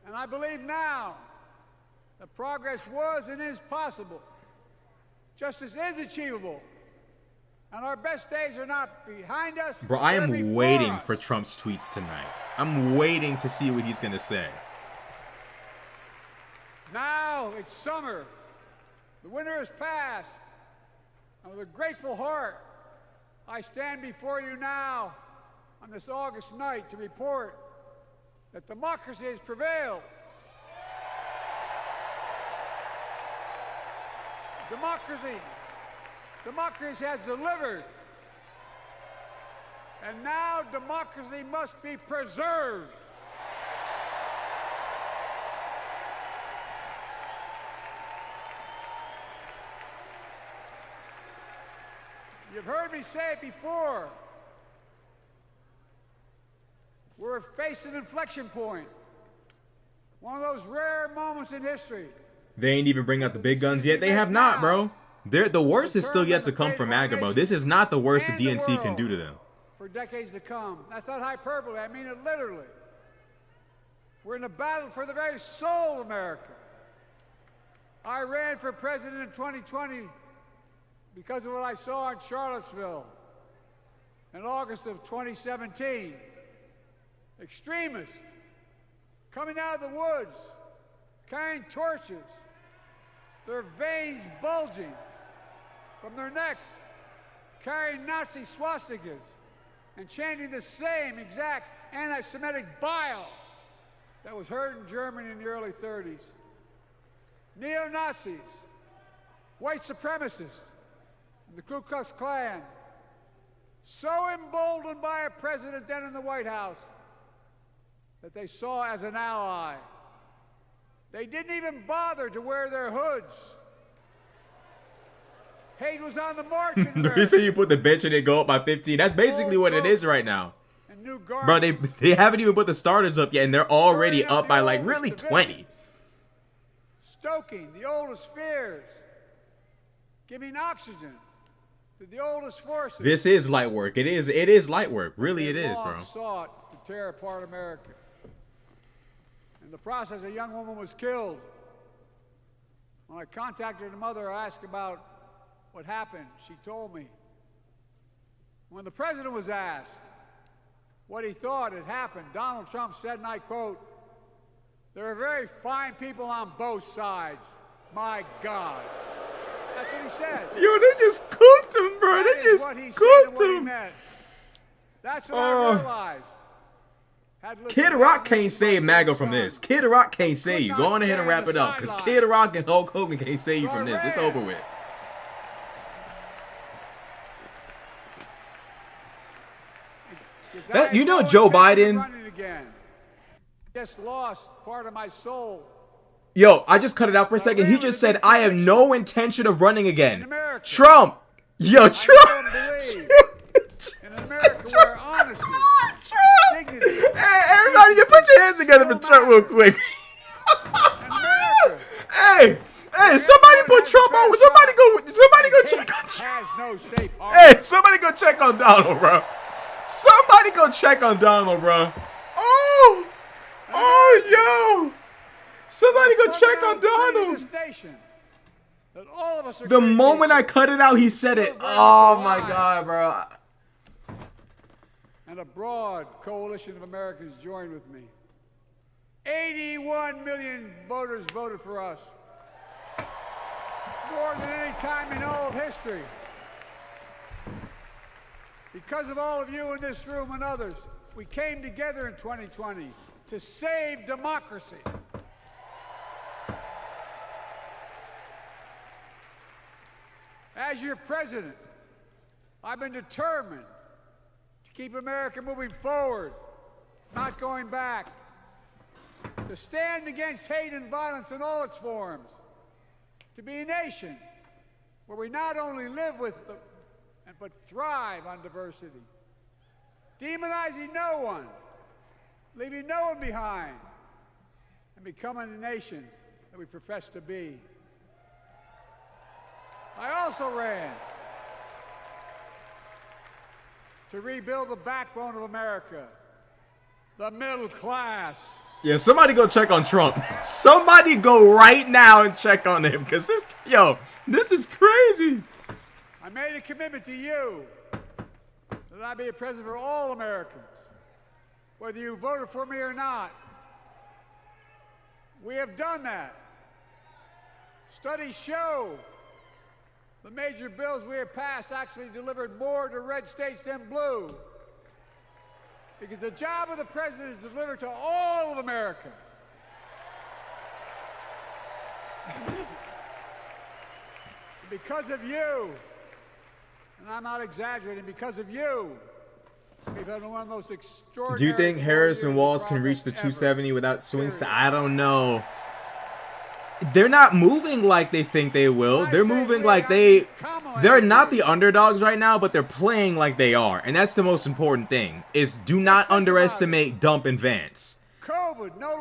and I believe now, that progress was and is possible. Justice is achievable, and our best days are not behind us. Bro, I am waiting for Trump's tweets tonight. I'm waiting to see what he's gonna say. Now it's summer. The winter has passed. And with a grateful heart, I stand before you now on this August night to report that democracy has prevailed. Democracy has delivered. And now democracy must be preserved. You've heard me say it before. We're facing an inflection point. One of those rare moments in history. They ain't even bring out the big guns yet. They have not, bro. The worst is still yet to come for MAGA, bro. This is not the worst the DNC can do to them. For decades to come. That's not hyperbole. I mean it literally. We're in a battle for the very soul of America. I ran for president in 2020 because of what I saw in Charlottesville in August of 2017. Extremists coming out of the woods, carrying torches, their veins bulging from their necks, carrying Nazi swastikas, and chanting the same exact anti-Semitic bile that was heard in Germany in the early 30s. Neo-Nazis, white supremacists, and the Ku Klux Klan, so emboldened by a president then in the White House that they saw as an ally. They didn't even bother to wear their hoods. Hate was on the march in America. You say you put the bench and they go up by 15. That's basically what it is right now. Bro, they haven't even put the starters up yet, and they're already up by like really 20. stoking the oldest fears, giving oxygen to the oldest forces. This is light work. It is light work. Really, it is, bro. Sought to tear apart America. In the process, a young woman was killed. When I contacted her mother, I asked about what happened. She told me. When the president was asked what he thought had happened, Donald Trump said, and I quote, "There are very fine people on both sides. My God." That's what he said. Yo, they just cooked him, bro. They just cooked him. That's what I realized. Kid Rock can't save MAGA from this. Kid Rock can't save you. Go on ahead and wrap it up, because Kid Rock and Hulk Hogan can't save you from this. It's over with. You know Joe Biden. Just lost part of my soul. Yo, I just cut it out for a second. He just said, "I have no intention of running again." Trump. Yo, Trump. In America where honesty, dignity. Hey, everybody, you put your hands together for Trump real quick. Hey, somebody put Trump on. Somebody go check on Trump. Hey, somebody go check on Donald, bro. Somebody go check on Donald, bro. Oh, yo. Somebody go check on Donald. The moment I cut it out, he said it. Oh, my God, bro. And a broad coalition of Americans joined with me. 81 million voters voted for us. More than any time in all of history. Because of all of you in this room and others, we came together in 2020 to save democracy. As your president, I've been determined to keep America moving forward, not going back, to stand against hate and violence in all its forms, to be a nation where we not only live with but thrive on diversity, demonizing no one, leaving no one behind, and becoming the nation that we profess to be. I also ran to rebuild the backbone of America, the middle class. Yeah, somebody go check on Trump. Somebody go right now and check on him, because this is crazy. I made a commitment to you that I be a president for all Americans, whether you voted for me or not. We have done that. Studies show the major bills we have passed actually delivered more to red states than blue. Because the job of the president is to deliver to all of America. Because of you, and I'm not exaggerating, because of you, we've had one of the most extraordinary. Do you think Harris and Walz can reach the 270 without swing state? I don't know. They're not moving like they think they will. They're moving like they're not the underdogs right now, but they're playing like they are. And that's the most important thing, is do not underestimate Dump and Vance.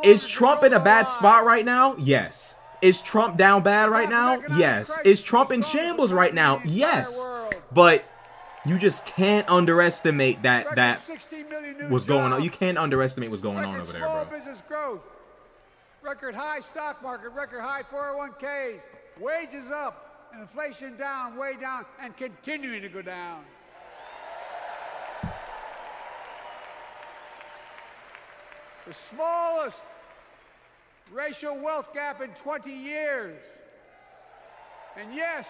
Is Trump in a bad spot right now? Yes. Is Trump down bad right now? Yes. Is Trump in shambles right now? Yes. But you just can't underestimate that what's going on. You can't underestimate what's going on over there, bro. Business growth. Record high stock market, record high 401ks, wages up, and inflation down, way down, and continuing to go down. The smallest racial wealth gap in 20 years. And yes,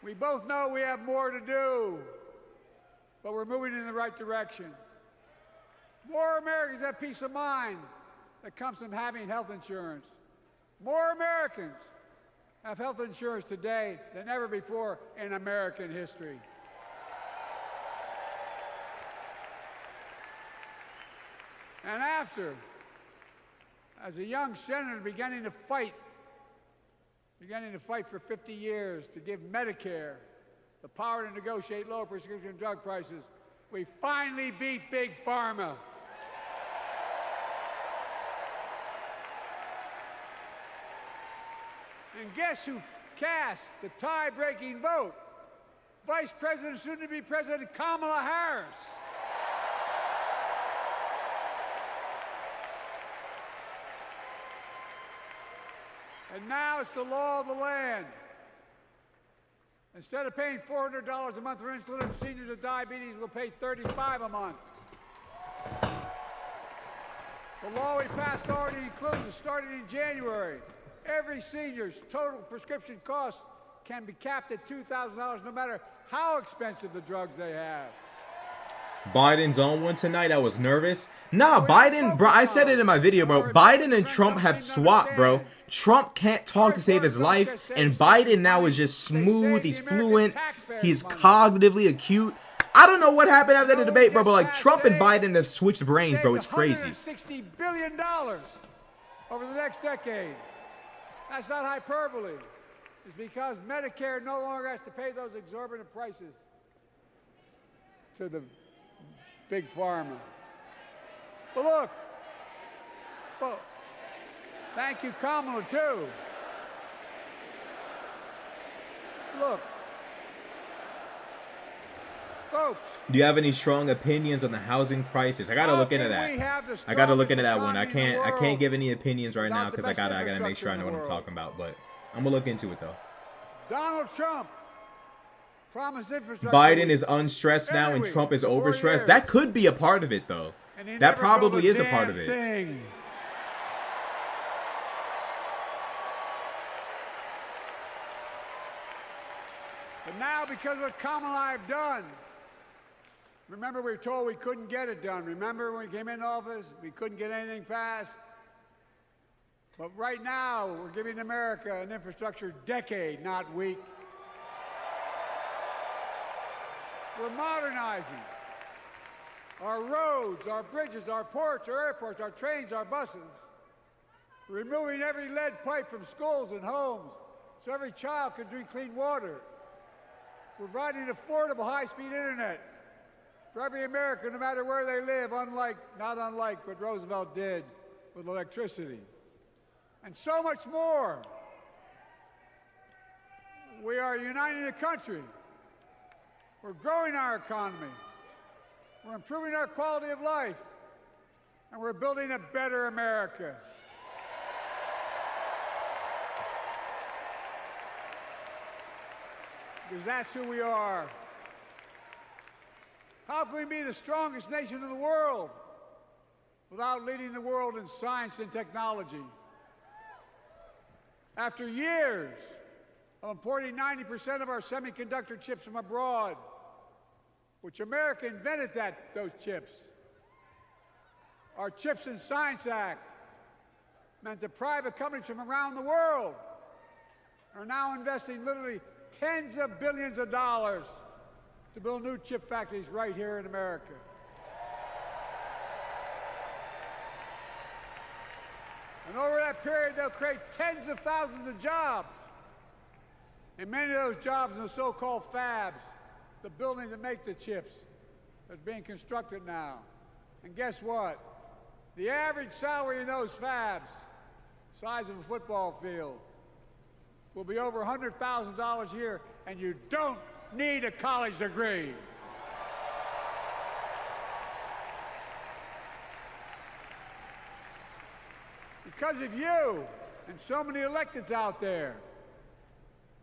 we both know we have more to do, but we're moving in the right direction. More Americans have peace of mind that comes from having health insurance. More Americans have health insurance today than ever before in American history. And after, as a young senator beginning to fight for 50 years to give Medicare the power to negotiate low prescription drug prices, we finally beat Big Pharma. And guess who cast the tie-breaking vote? Vice President, soon-to-be President Kamala Harris. And now it's the law of the land. Instead of paying $400 a month for insulin, seniors with diabetes will pay $35 a month. The law we passed already includes, starting in January, every senior's total prescription cost can be capped at $2,000 no matter how expensive the drugs they have. Biden's on one tonight. I was nervous. Nah, Biden, bro, I said it in my video, bro. Biden and Trump have swapped, bro. Trump can't talk to save his life, and Biden now is just smooth. He's fluent. He's cognitively acute. I don't know what happened after the debate, bro, but like Trump and Biden have switched brains, bro. It's crazy. $160 billion over the next decade. That's not hyperbole. It's because Medicare no longer has to pay those exorbitant prices to the big pharma. But look, well, thank you, Kamala, too. Look, folks. Do you have any strong opinions on the housing crisis? I gotta look into that. I gotta look into that one. I can't give any opinions right now because I gotta make sure I know what I'm talking about. But I'm gonna look into it though. Donald Trump promised infrastructure. Biden is unstressed now and Trump is overstressed. That could be a part of it though. That probably is a part of it. But now, because of what Kamala and I have done, remember we were told we couldn't get it done. Remember when we came into office, we couldn't get anything passed? But right now, we're giving America an infrastructure decade, not week. We're modernizing our roads, our bridges, our ports, our airports, our trains, our buses. Removing every lead pipe from schools and homes so every child can drink clean water. We're providing affordable high-speed internet for every American, no matter where they live, not unlike what Roosevelt did with electricity. And so much more. We are uniting the country. We're growing our economy. We're improving our quality of life. And we're building a better America. Because that's who we are. How can we be the strongest nation in the world without leading the world in science and technology? After years of importing 90% of our semiconductor chips from abroad, which America invented those chips. Our Chips and Science Act meant that private companies from around the world are now investing literally tens of billions of dollars to build new chip factories right here in America. And over that period, they'll create tens of thousands of jobs. And many of those jobs in the so-called fabs, the buildings that make the chips, that's being constructed now. And guess what? The average salary in those fabs, size of a football field, will be over $100,000 a year, and you don't need a college degree. Because of you and so many electeds out there,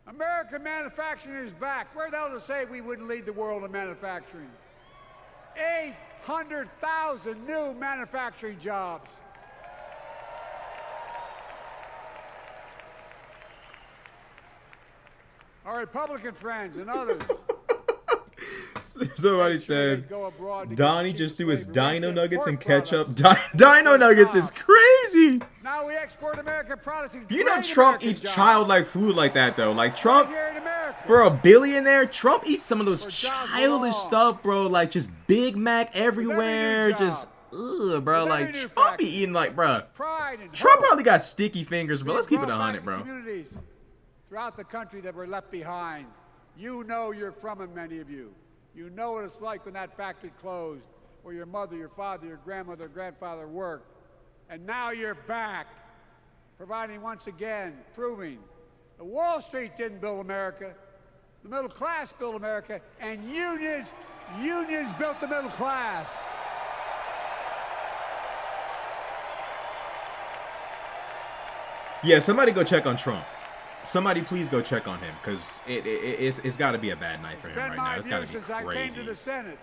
American manufacturing is back. Where the hell to say we wouldn't lead the world in manufacturing? 800,000 new manufacturing jobs. Our Republican friends and others. Somebody said Donnie just threw his dino nuggets and ketchup. Dino nuggets is crazy. Now we export American products. You know Trump eats childlike food like that though. Like Trump, for a billionaire, Trump eats some of those childish stuff, bro. Like just Big Mac everywhere, just ugh, bro. Like Trump be eating like, bro. Trump probably got sticky fingers, bro. Let's keep it 100, bro. Communities throughout the country that were left behind. You know you're from them, many of you. You know what it's like when that factory closed, where your mother, your father, your grandmother, grandfather worked. And now you're back, providing once again, proving Wall Street didn't build America. The middle class built America, and unions built the middle class. Yeah, somebody go check on Trump. Somebody please go check on him, because it's got to be a bad night for him right now. It's got to be since I came to crazy. the Senate.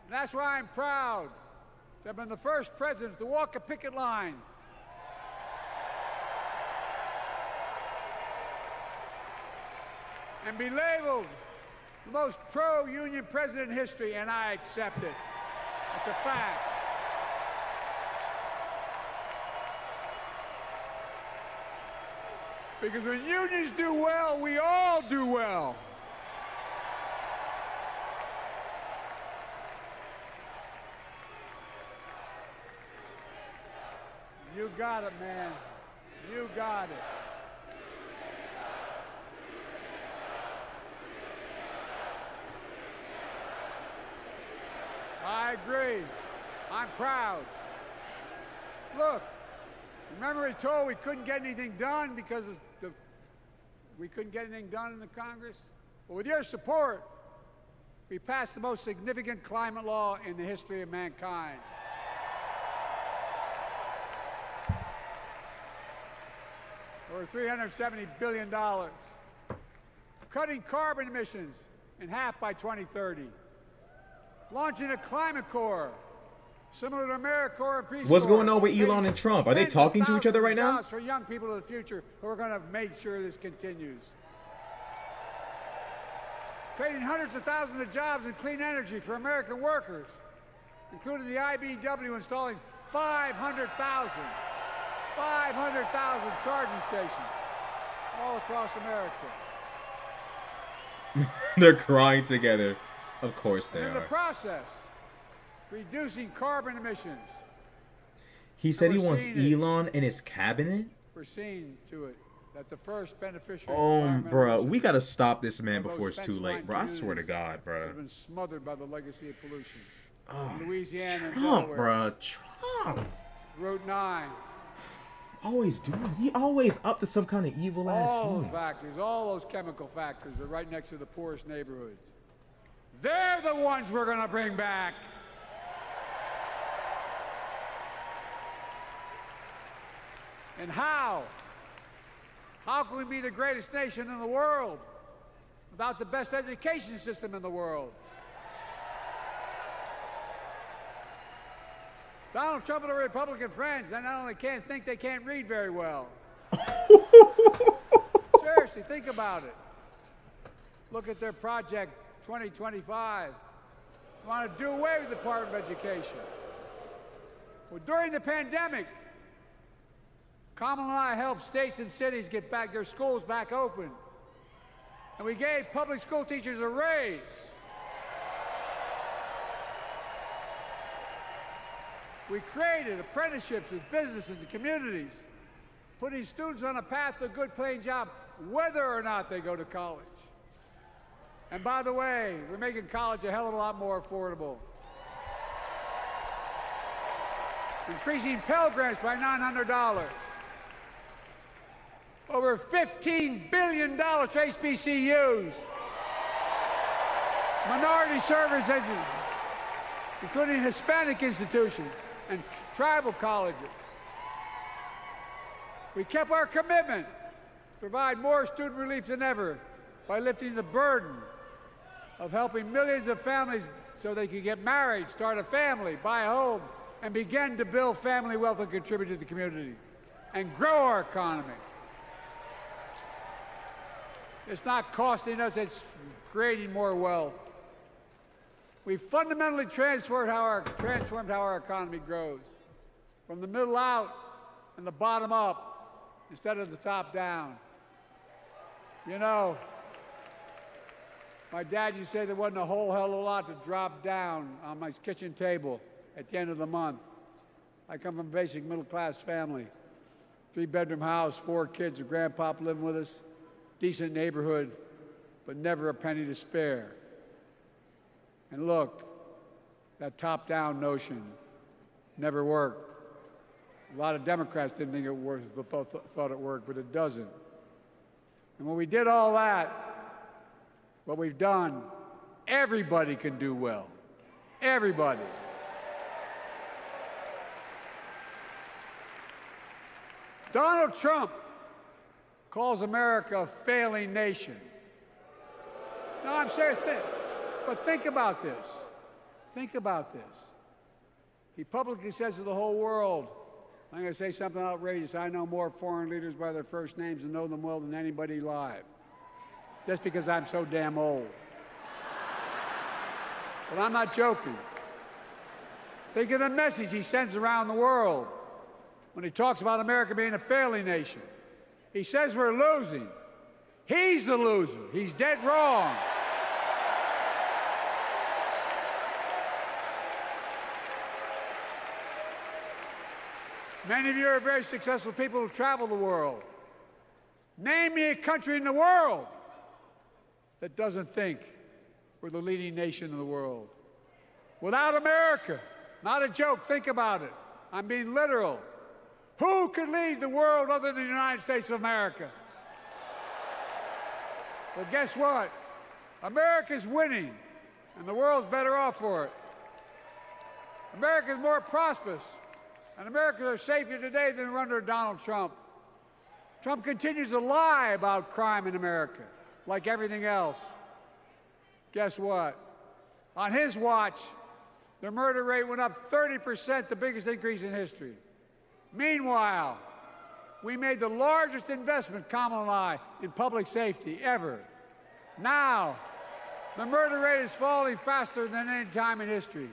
And that's why I'm proud to have been the first president to walk a picket line. And be labeled the most pro-union president in history, and I accept it. It's a fact. Because when unions do well, we all do well. You got it, man. You got it. I agree. I'm proud. Look, remember he told we couldn't get anything done because we couldn't get anything done in the Congress? Well, with your support, we passed the most significant climate law in the history of mankind. Over $370 billion. Cutting carbon emissions in half by 2030. Launching a climate corps, similar to AmeriCorps and Peace What's Corps. going on with Elon and Trump? Are they talking to each other right now? For young people of the future who are going to make sure this continues. Creating hundreds of thousands of jobs in clean energy for American workers, including the IBEW installing 500,000 charging stations all across America. They're crying together. Of course they And in the are. process, reducing carbon emissions. He said he we're wants seeing it. Elon in his cabinet? We're seeing to it that the first beneficiary Bro, we gotta stop this man before it's too late, bro. I swear to God, bro. have been smothered by the legacy of pollution. Oh, In Louisiana and Trump, Delaware. bro. Trump. Route 9. Always doing this. He always up to some kind of evil ass All those thing. factories, all those chemical factories are right next to the poorest neighborhoods. They're the ones we're going to bring back. And how? How can we be the greatest nation in the world without the best education system in the world? Donald Trump and the Republican friends, they not only can't think, they can't read very well. Seriously, think about it. Look at their project 2025. They want to do away with the Department of Education. Well, during the pandemic, Kamala and I helped states and cities get back their schools back open. And we gave public school teachers a raise. We created apprenticeships with businesses and communities, putting students on a path to a good paying job, whether or not they go to college. And by the way, we're making college a hell of a lot more affordable. Increasing Pell Grants by $900. Over $15 billion for HBCUs. Minority service education, including Hispanic institutions and tribal colleges. We kept our commitment to provide more student relief than ever by lifting the burden of helping millions of families so they could get married, start a family, buy a home, and begin to build family wealth and contribute to the community and grow our economy. It's not costing us, it's creating more wealth. We've fundamentally transformed how our economy grows, from the middle out and the bottom up instead of the top down. You know, my dad used to say there wasn't a whole hell of a lot to drop down on my kitchen table at the end of the month. I come from a basic middle-class family, 3-bedroom house, 4 kids, a grandpop living with us, decent neighborhood, but never a penny to spare. And look, that top-down notion never worked. A lot of Democrats didn't think it thought it worked, but it doesn't. And when we did all that, what we've done, everybody can do well. Everybody. Donald Trump calls America a failing nation. No, I'm serious. But think about this. Think about this. He publicly says to the whole world, I'm going to say something outrageous. I know more foreign leaders by their first names and know them well than anybody alive. Just because I'm so damn old. But I'm not joking. Think of the message he sends around the world when he talks about America being a failing nation. He says we're losing. He's the loser. He's dead wrong. Many of you are very successful people who travel the world. Name me a country in the world that doesn't think we're the leading nation in the world. Without America, not a joke, think about it. I'm being literal. Who could lead the world other than the United States of America? Well, guess what? America's winning, and the world's better off for it. America's more prosperous, and Americans are safer today than under Donald Trump. Trump continues to lie about crime in America, like everything else. Guess what? On his watch, the murder rate went up 30%, the biggest increase in history. Meanwhile, we made the largest investment, Kamala and I, in public safety ever. Now, the murder rate is falling faster than any time in history.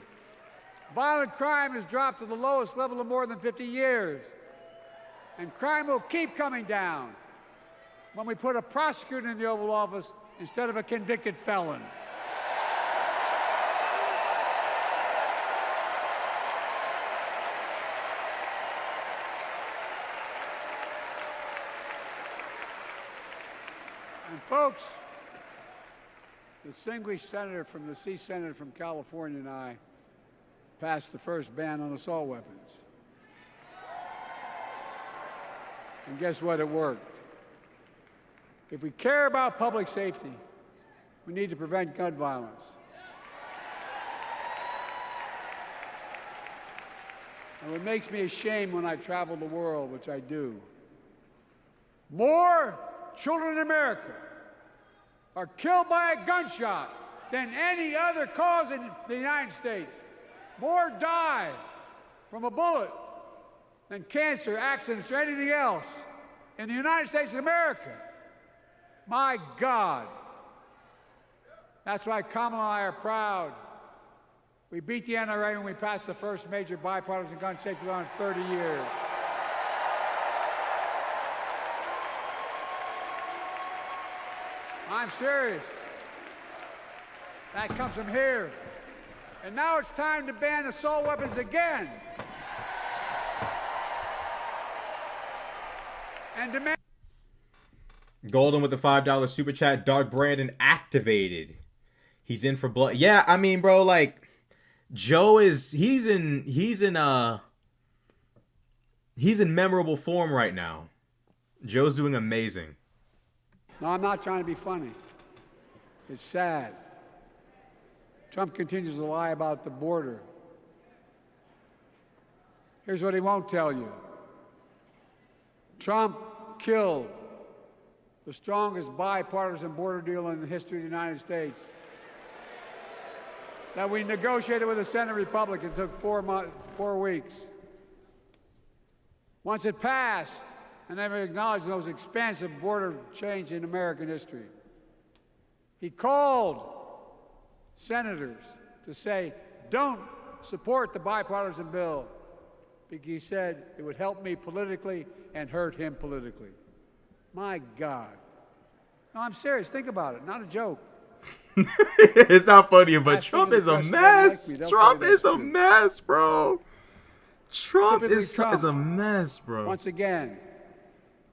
Violent crime has dropped to the lowest level in more than 50 years. And crime will keep coming down when we put a prosecutor in the Oval Office instead of a convicted felon. And folks, the distinguished senator from the C Senate from California and I passed the first ban on assault weapons. And guess what? It worked. If we care about public safety, we need to prevent gun violence. And what makes me ashamed when I travel the world, which I do, more children in America are killed by a gunshot than any other cause in the United States. More die from a bullet than cancer, accidents, or anything else in the United States of America. My God. That's why Kamala and I are proud. We beat the NRA when we passed the first major bipartisan gun safety law in 30 years. I'm serious. That comes from here. And now it's time to ban assault weapons again. And demand. Golden with the $5 super chat. Dark Brandon activated. He's in for blood. Yeah, I mean, bro, like Joe is he's in memorable form right now. Joe's doing amazing. No, I'm not trying to be funny. It's sad. Trump continues to lie about the border. Here's what he won't tell you. Trump killed the strongest bipartisan border deal in the history of the United States that we negotiated with the Senate Republicans. It took 4 weeks. Once it passed, and never acknowledged the most expansive border change in American history. He called senators to say, don't support the bipartisan bill, because he said it would help me politically and hurt him politically. My God. No, I'm serious. Think about it. Not a joke. It's not funny, but Trump is a mess. Trump is a mess, bro. Trump is a mess, bro. Once again,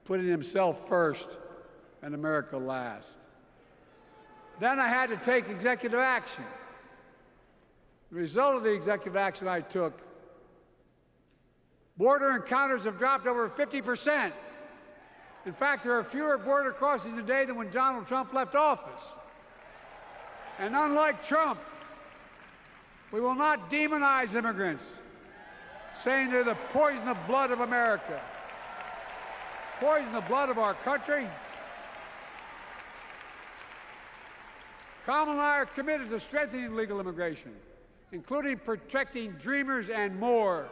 putting himself first and America last. Then I had to take executive action. The result of the executive action I took Border encounters have dropped over 50%. In fact, there are fewer border crossings today than when Donald Trump left office. And unlike Trump, we will not demonize immigrants, saying they're the poison of blood of America, poison the blood of our country. Kamala and I are committed to strengthening legal immigration, including protecting dreamers and more.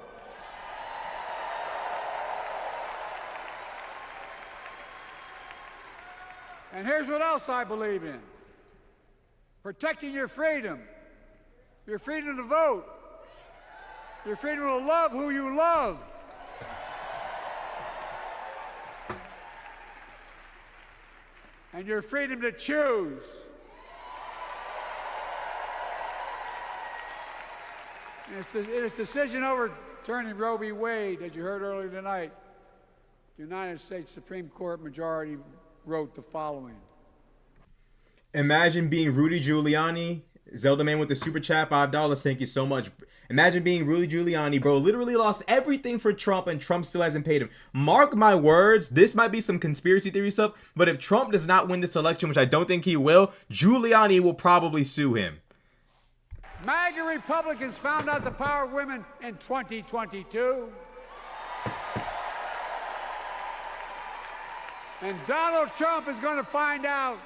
And here's what else I believe in: protecting your freedom to vote, your freedom to love who you love, and your freedom to choose. In its decision overturning Roe v. Wade, as you heard earlier tonight, the United States Supreme Court majority wrote the following. Imagine being Rudy Giuliani. Zelda Man with the super chat, $5. Thank you so much. Imagine being Rudy Giuliani, bro. Literally lost everything for Trump, and Trump still hasn't paid him. Mark my words, this might be some conspiracy theory stuff, but if Trump does not win this election, which I don't think he will, Giuliani will probably sue him. MAGA Republicans found out the power of women in 2022. And Donald Trump is going to find out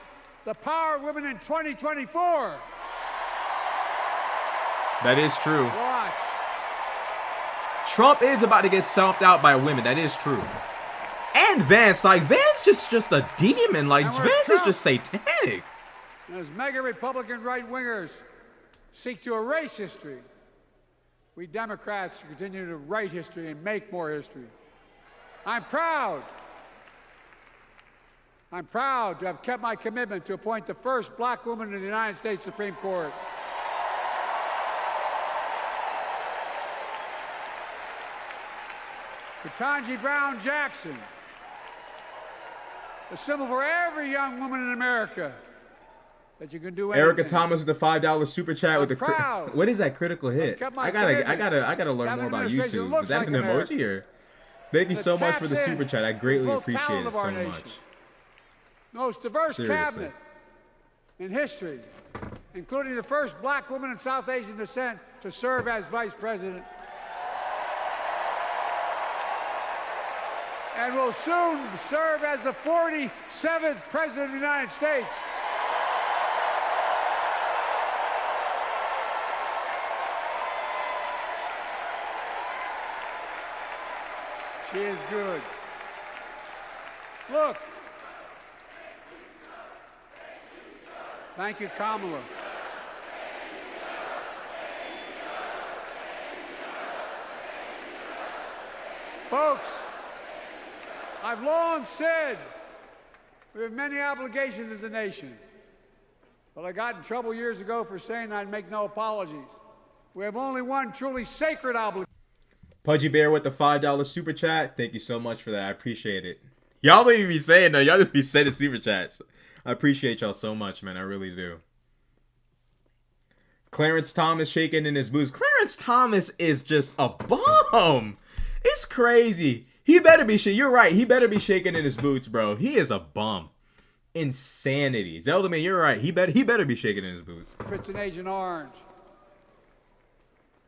the power of women in 2024. That is true. Watch. Trump is about to get stomped out by women. That is true. And Vance, like, Vance just a demon. Like, Vance is just satanic. And as MAGA Republican right-wingers seek to erase history, we Democrats continue to write history and make more history. I'm proud to have kept my commitment to appoint the first black woman in the United States Supreme Court. Ketanji Brown Jackson, a symbol for every young woman in America. That you can do anything. Erica Thomas with the $5 super chat with the what is that critical hit? I gotta learn more about YouTube. Is that an emoji or? Thank you so much for the super chat. I greatly appreciate it so much. Most diverse cabinet in history, including the first black woman in South Asian descent to serve as vice president. And will soon serve as the 47th president of the United States. She is good. Look. Thank you, Kamala. Folks, I've long said we have many obligations as a nation, but I got in trouble years ago for saying I'd make no apologies. We have only one truly sacred obligation. Pudgy Bear with the $5 super chat. Thank you so much for that. I appreciate it. Y'all don't even be saying that. Y'all just be sending super chats. I appreciate y'all so much, man. I really do. Clarence Thomas shaking in his boots. Clarence Thomas is just a bum. It's crazy. He better be You're right. He better be shaking in his boots, bro. He is a bum. Insanity. Zelda Man, you're right. He better be shaking in his boots. It's an Agent Orange.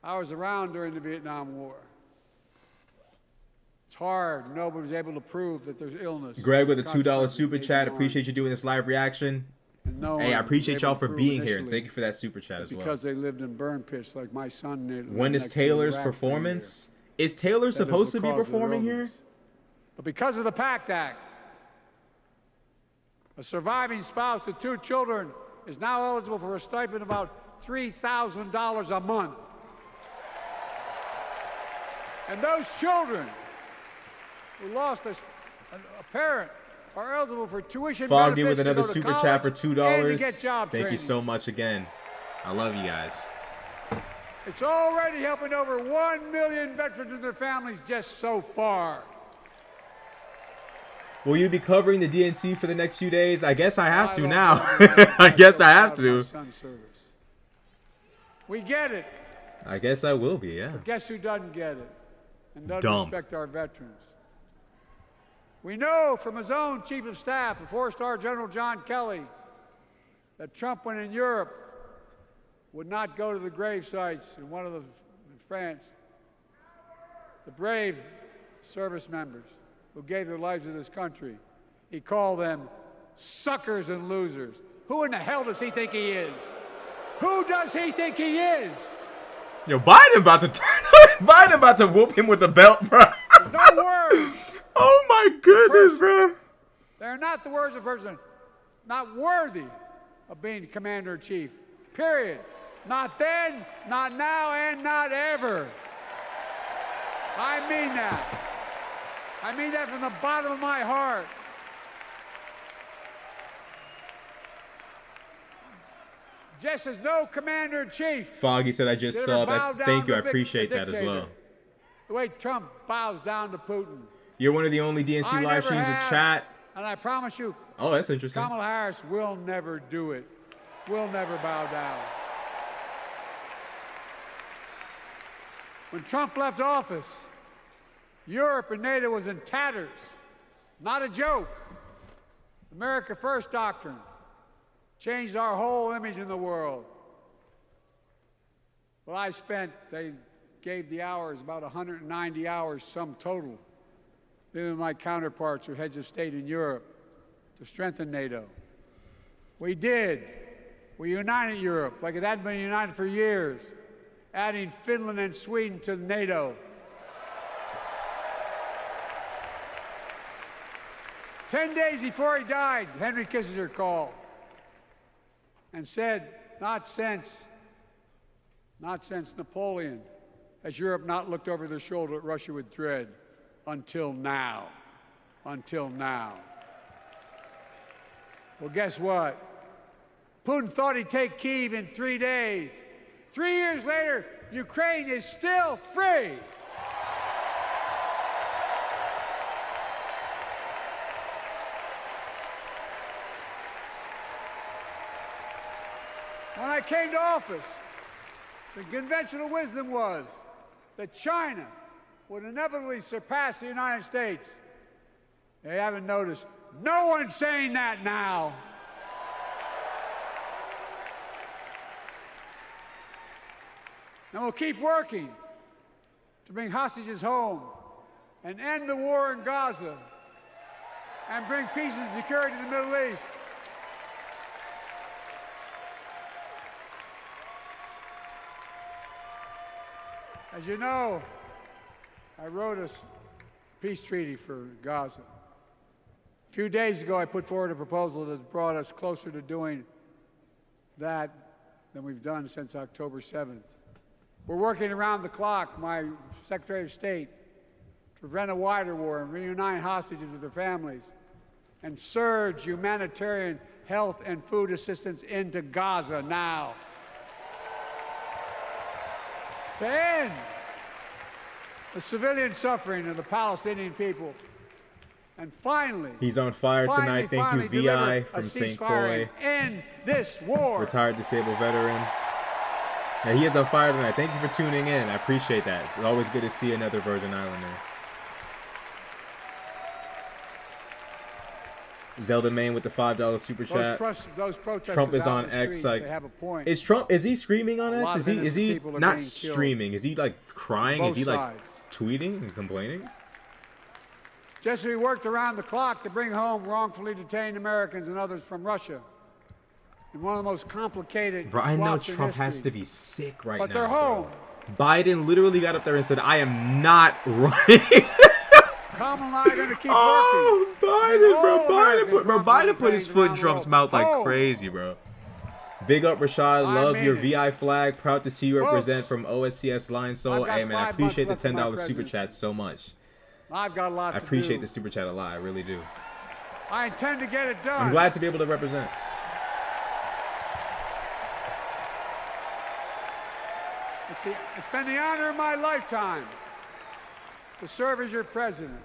I was around during the Vietnam War. It's hard. Nobody was able to prove that there's illness. Greg with a $2 super chat. Appreciate you doing this live reaction. Hey, I appreciate y'all for being here. Thank you for that super chat as well. Because they lived in burn pits like my son did. When is Taylor's performance? Is Taylor supposed to be performing here? But because of the PACT Act, a surviving spouse with 2 children is now eligible for a stipend of about $3,000 a month. And those children who lost a parent are eligible for tuition Foggy benefits with another to go to super chat for college $2. and to get job Thank you training. so much again. I love you guys. It's already helping over 1 million veterans and their families just so far. Will you be covering the DNC for the next few days? I guess I have to now. I guess I have to. We get it. I guess I will be, yeah. But guess who doesn't get it? and doesn't Dumb. respect our veterans. We know from his own chief of staff, the four-star General John Kelly, that Trump, when in Europe, would not go to the grave sites in France. The brave service members who gave their lives to this country. He called them suckers and losers. Who in the hell does he think he is? Who does he think he is? Yo, Biden about to turn. Biden about to whoop him with a belt, bro. No words. Oh my goodness, bro. They're not the words of a person not worthy of being commander-in-chief. Period. Not then, not now, and not ever. I mean that. I mean that from the bottom of my heart. Just as no commander-in-chief. Foggy said, I just saw that. Thank you. I appreciate that as well. The way Trump bows down to Putin. You're one of the only DNC live streams with chat. And I promise you, oh, that's interesting. Kamala Harris will never do it. Will never bow down. When Trump left office, Europe and NATO was in tatters. Not a joke. America First doctrine changed our whole image in the world. Well, they gave the hours, about 190 hours sum total, me and my counterparts who are heads of state in Europe, to strengthen NATO. We did. We united Europe like it hadn't been united for years, adding Finland and Sweden to NATO. 10 days before he died, Henry Kissinger called and said, not since Napoleon has Europe not looked over their shoulder at Russia with dread. Until now. Until now. Well, guess what? Putin thought he'd take Kyiv in 3 days. 3 years later, Ukraine is still free. When I came to office, the conventional wisdom was that China would inevitably surpass the United States. They haven't noticed. No one's saying that now. And we'll keep working to bring hostages home and end the war in Gaza and bring peace and security to the Middle East. As you know, I wrote a peace treaty for Gaza. A few days ago, I put forward a proposal that brought us closer to doing that than we've done since October 7th. We're working around the clock, my Secretary of State, to prevent a wider war and reunite hostages with their families and surge humanitarian health and food assistance into Gaza now. To end the civilian suffering of the Palestinian people. And finally, he's on fire tonight. Thank you, VI from St. Croix. End this war. Retired disabled veteran. Yeah, he is on fire tonight. Thank you for tuning in. I appreciate that. It's always good to see another Virgin Islander. Zelda Main with the $5 super chat. Those Trump is on X. Like, they have a point. Is Trump? Is he screaming on X? Is he not streaming? Is he like crying? Is he like tweeting and complaining? Just as we worked around the clock to bring home wrongfully detained Americans and others from Russia, in one of the most complicated. Bro, I know Trump has to be sick right now. But they're home. Biden literally got up there and said, "I am not running." Kamala and I are going to keep working. Biden put his foot in Trump's mouth like crazy, bro. Big up, Rashad. Love your VI flag. Proud to see you represent from OSCS Lion Soul. Hey, man, I appreciate the $10 super chat so much. I've got a lot to do. I appreciate the super chat a lot. I really do. I intend to get it done. I'm glad to be able to represent. It's been the honor of my lifetime to serve as your president.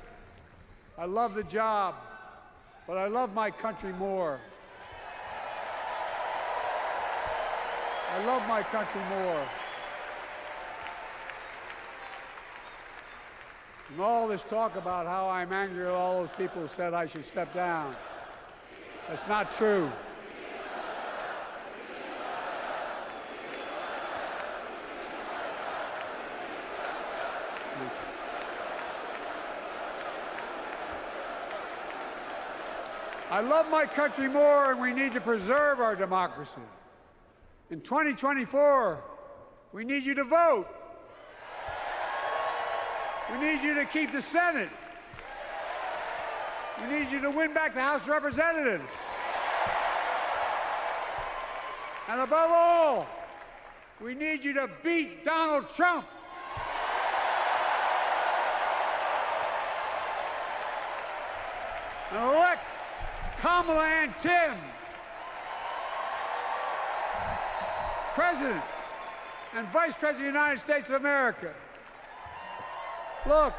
I love the job, but I love my country more. I love my country more. And all this talk about how I'm angry at all those people who said I should step down. That's not true. I love my country more, and we need to preserve our democracy. In 2024, we need you to vote. We need you to keep the Senate. We need you to win back the House of Representatives. And above all, we need you to beat Donald Trump. And elect Kamala and Tim, President and Vice President of the United States of America. Look,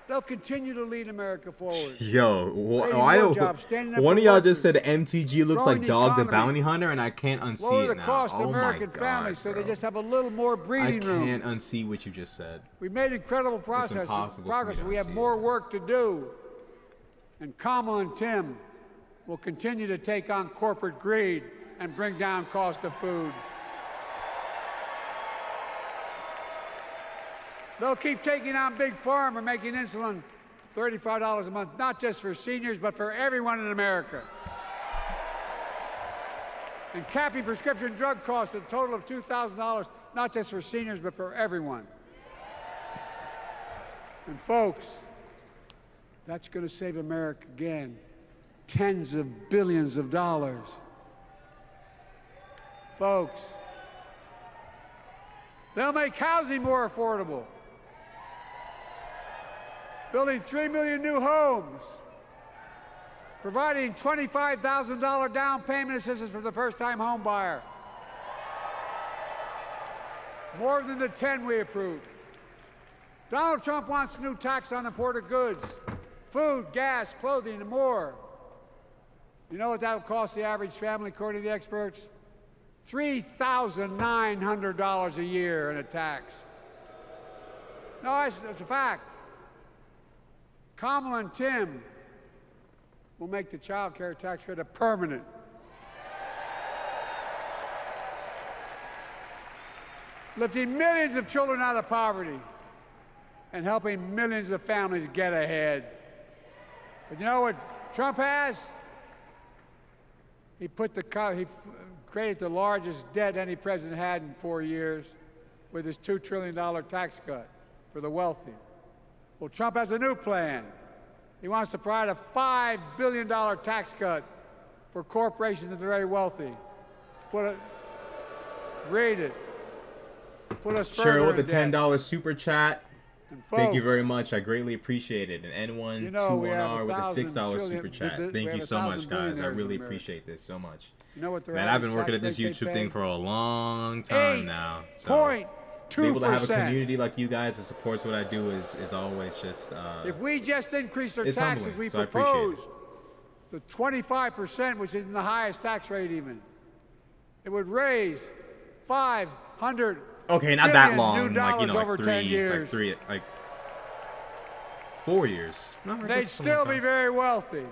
they'll continue to lead America forward. Yo, Creating more jobs, standing up one for of y'all just workers, said MTG looks growing like the Dog the economy, Bounty Hunter, and I can't unsee lower it the now. cost Oh of my American God, families so bro. they just have a little more I breathing room. can't unsee what you just said. We've made incredible progress. impossible for me to We have unsee more work to do. And Kamala and Tim will continue to take on corporate greed and bring down cost of food. They'll keep taking on Big Pharma, making insulin $35 a month, not just for seniors, but for everyone in America. And capping prescription drug costs at a total of $2,000, not just for seniors, but for everyone. And folks, that's going to save America again tens of billions of dollars. Folks, they'll make housing more affordable, building 3 million new homes, providing $25,000 down payment assistance for the first-time home buyer, more than the 10 we approved. Donald Trump wants a new tax on imported goods, food, gas, clothing, and more. You know what that will cost the average family, according to the experts? $3,900 a year in a tax. No, it's a fact. Kamala and Tim will make the child care tax credit permanent. Lifting millions of children out of poverty and helping millions of families get ahead. But you know what Trump has? He created the largest debt any president had in 4 years with his $2 trillion tax cut for the wealthy. Well, Trump has a new plan. He wants to provide a $5 billion tax cut for corporations and the very wealthy. Read it. Put us further Cheryl with the in debt. $10 super chat. Folks, thank you very much. I greatly appreciate it. And N121R with a $6 super chat. Thank you so much, guys. I really appreciate this so much. You know what the Man, I've been average working at tax this rate they YouTube thing pay? for a long time now. So to be able to have a community like you guys that supports what I do is always just if we just increased our it's taxes, humbling, we so I appreciate it. proposed to 25%, which isn't the highest tax rate even. It would raise 500 Okay, not that billion long. new dollars Like, over 10 years. 4 years. No, They'd still be very wealthy.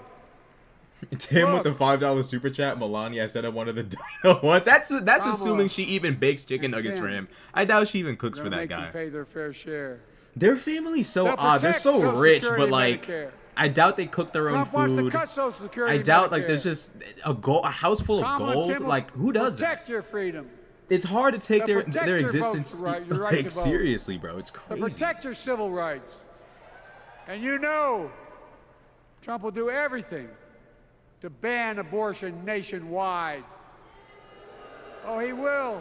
Tim with the $5 super chat. Melania said I wanted the dino ones. That's assuming she even bakes chicken nuggets for him. I doubt she even cooks for that guy. Pay their fair share. Their family's so They'll odd. They're protect so Social rich, Security but like Medicare. I doubt they cook their own Trump wants to food. cut Social Security I doubt like Medicare. there's just a house full of Kamala and gold. Tim will Like who does that? protect your freedom. It's hard to take They'll their protect your existence vote, your right like to vote. seriously, bro. It's To crazy. protect your civil rights. And you know Trump will do everything to ban abortion nationwide. Oh, he will.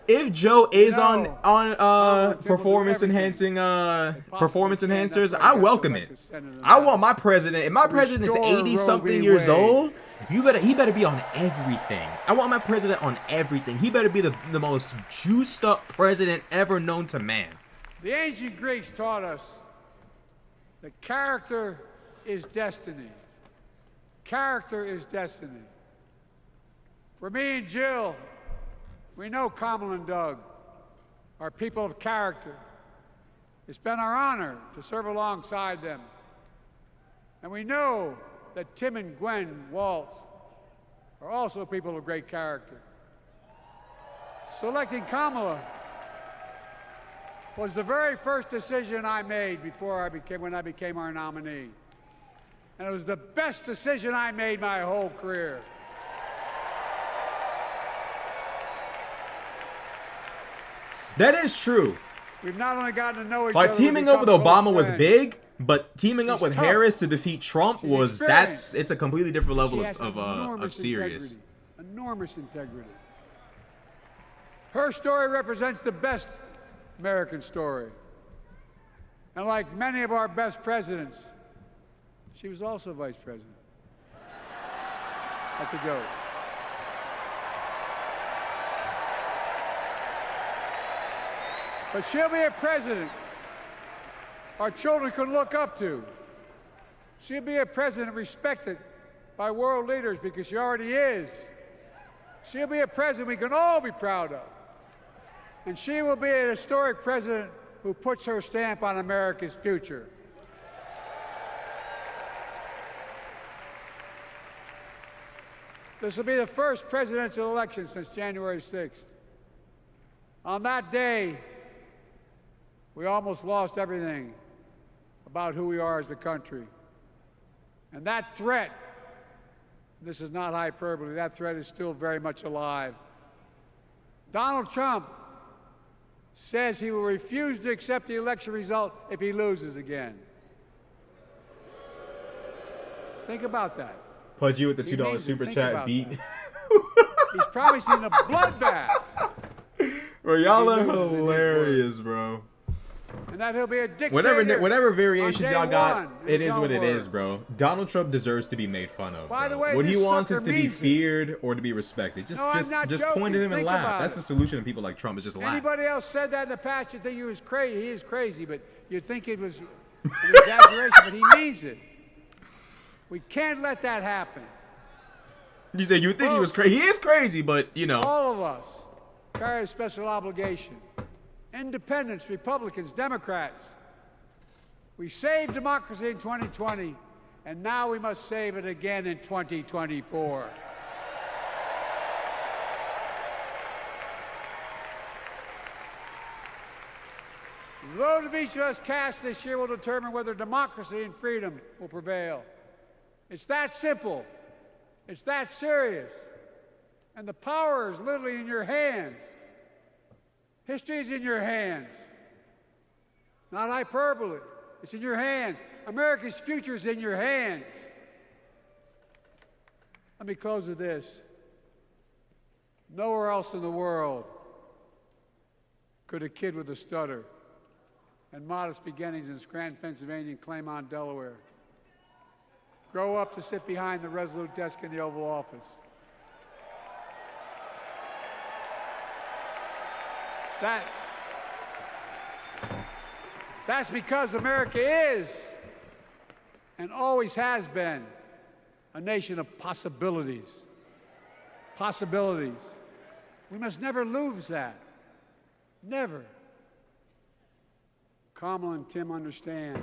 If Joe is on Tim performance will do enhancing performance can. That's enhancers, why I he welcome has it. to send it I want my president. If my president is Restore 80 Roe something v. years Wade. old, he better be on everything. I want my president on everything. He better be the most juiced up president ever known to man. The ancient Greeks taught us that character is destiny. Character is destiny. For me and Jill, we know Kamala and Doug are people of character. It's been our honor to serve alongside them. And we know that Tim and Gwen Waltz are also people of great character. Selecting Kamala was the very first decision I made when I became our nominee. And it was the best decision I made my whole career. That is true. We've not only gotten to know each Like other, teaming up with Obama was friends. big, but teaming up with tough. Harris to defeat Trump She's was experienced. it's a completely different level She has of enormous serious. integrity, enormous integrity. Her story represents the best American story. And like many of our best presidents, she was also vice president. That's a joke. But she'll be a president our children can look up to. She'll be a president respected by world leaders because she already is. She'll be a president we can all be proud of. And she will be an historic president who puts her stamp on America's future. This will be the first presidential election since January 6th. On that day, we almost lost everything about who we are as a country. And that threat, this is not hyperbole, that threat is still very much alive. Donald Trump says he will refuse to accept the election result if he loses again. Think about that. Pudgy with the He $2 means it. super Think chat about beat. He's probably seen a bloodbath. Bro, y'all He are loses in his hilarious, bro. And that he'll be a dictator. Whatever variations on day y'all got, one, in it his is own what it is, words. bro. Donald Trump deserves to be made fun of. By bro. the way, what he this wants is sucker to be means it. feared or to be respected. No, I'm not Just joking. point at him and Think laugh. about That's it. the solution to people like Trump. Is just laugh. Anybody else said that in the past, you'd think he was crazy. He is crazy, but you'd think it was an exaggeration, but he means it. We can't let that happen. You said you think he was crazy. He is crazy, but you know. All of us carry a special obligation. Independents, Republicans, Democrats. We saved democracy in 2020, and now we must save it again in 2024. The vote of each of us cast this year will determine whether democracy and freedom will prevail. It's that simple. It's that serious. And the power is literally in your hands. History is in your hands. Not hyperbole. It's in your hands. America's future is in your hands. Let me close with this. Nowhere else in the world could a kid with a stutter and modest beginnings in Scranton, Pennsylvania, and Claymont, Delaware, grow up to sit behind the resolute desk in the Oval Office. That's because America is and always has been a nation of possibilities. Possibilities. We must never lose that. Never. Kamala and Tim understand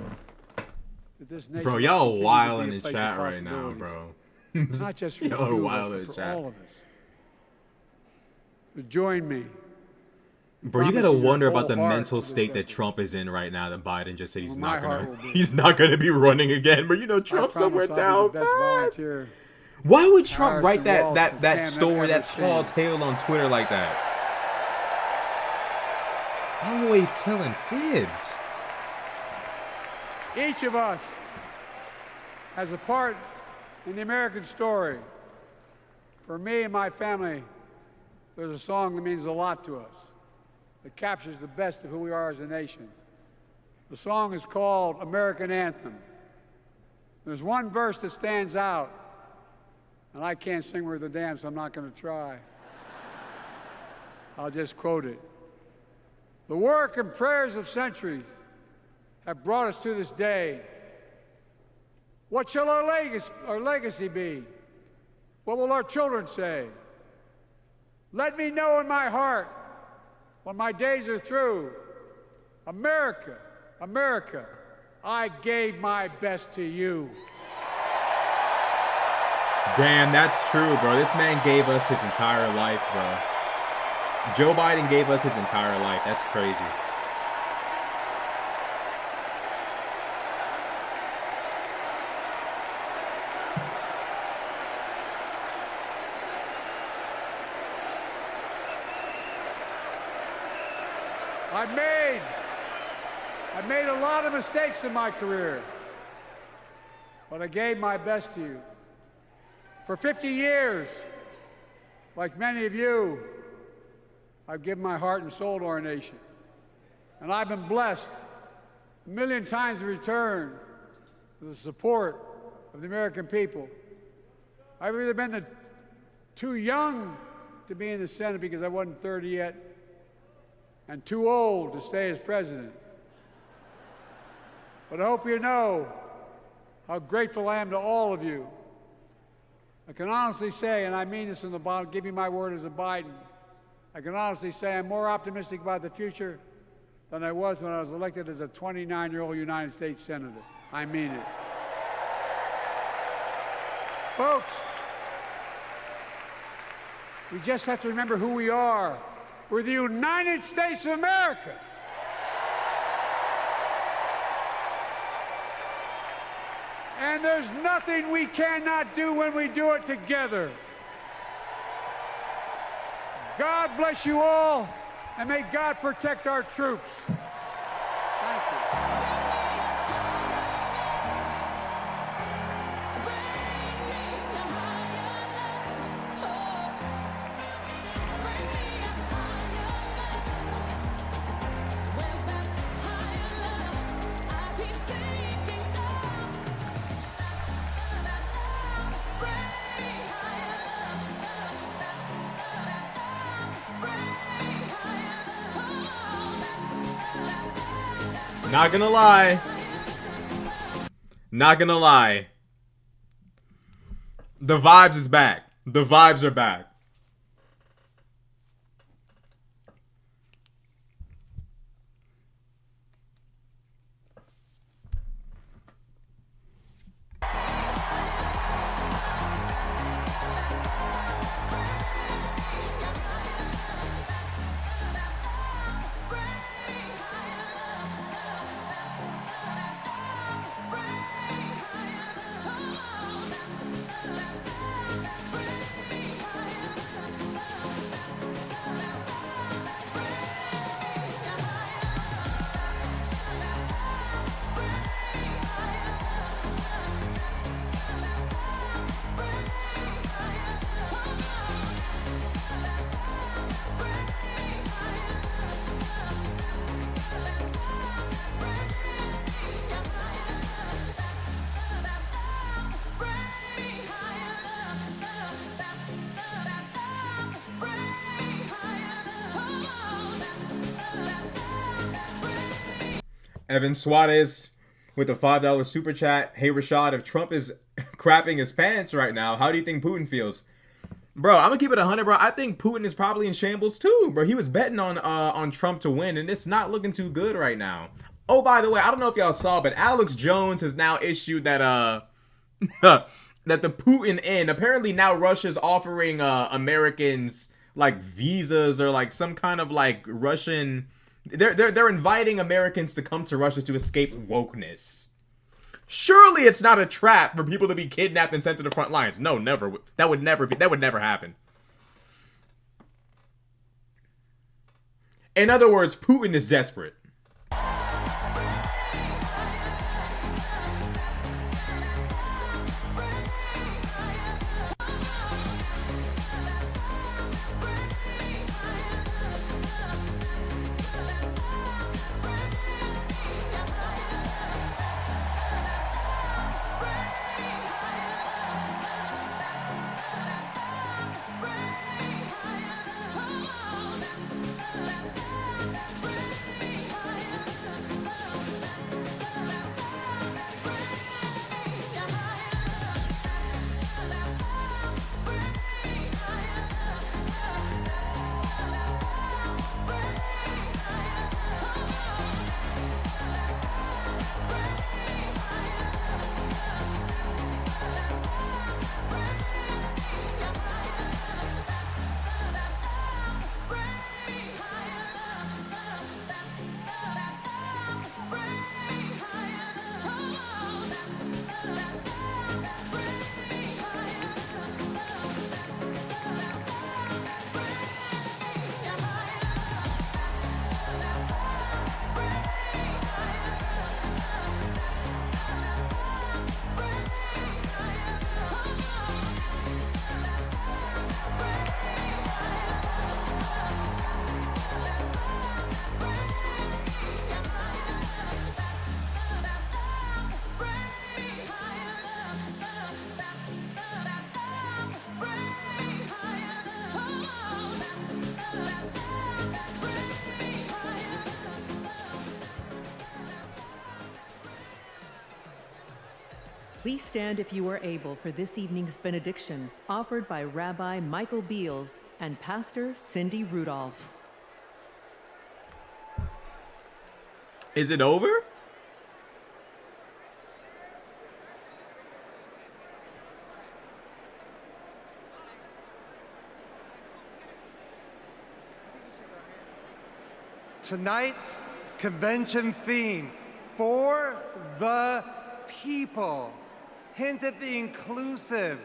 that this nation. Bro, must y'all continue to wild be in a the place of chat right now, possibilities. bro. Not just for Y'all are you, wild but in the for chat. all of us. But join me. Bro, you Promise gotta your wonder whole about the heart mental for this state that effort. Trump is in right now. That Biden just said he's Well, not my heart gonna, will be. he's not gonna be running again. But you know, Trump's somewhere I'll down be the best bad. volunteer. Why would Trump write Harrison that Walsh that has story, ever that tall seen. tale on Twitter like that? Always telling fibs. Each of us has a part in the American story. For me and my family, there's a song that means a lot to us, that captures the best of who we are as a nation. The song is called American Anthem. There's one verse that stands out, and I can't sing worth a damn, so I'm not going to try. I'll just quote it. The work and prayers of centuries have brought us to this day. What shall our legacy be? What will our children say? Let me know in my heart, when my days are through, America America, I gave my best to you. Damn, that's true, bro. This man gave us his entire life, bro. Joe Biden gave us his entire life. That's crazy. I made a lot of mistakes in my career, but I gave my best to you. For 50 years, like many of you, I've given my heart and soul to our nation. And I've been blessed a million times in return with the support of the American people. I've either been too young to be in the Senate because I wasn't 30 yet, and too old to stay as president. But I hope you know how grateful I am to all of you. I can honestly say, and I mean this from the bottom, give you my word as a Biden, I can honestly say I'm more optimistic about the future than I was when I was elected as a 29-year-old United States Senator. I mean it. Folks, we just have to remember who we are. We're the United States of America. And there's nothing we cannot do when we do it together. God bless you all, and may God protect our troops. Thank you. Not gonna lie. Not gonna lie. The vibes is back. The vibes are back. Evan Suarez with a $5 super chat. Hey Rashad, if Trump is crapping his pants right now, how do you think Putin feels? Bro, I'm gonna keep it 100, bro. I think Putin is probably in shambles too, bro. He was betting on Trump to win, and it's not looking too good right now. Oh, by the way, I don't know if y'all saw, but Alex Jones has now issued that that the Putin in. Apparently now Russia's offering Americans like visas or like some kind of like Russian. They're inviting Americans to come to Russia to escape wokeness. Surely it's not a trap for people to be kidnapped and sent to the front lines. No, never. That would never happen. In other words, Putin is desperate. Please stand if you are able for this evening's benediction, offered by Rabbi Michael Beals and Pastor Cindy Rudolph. Is it over? Tonight's convention theme, for the people, hint at the inclusive,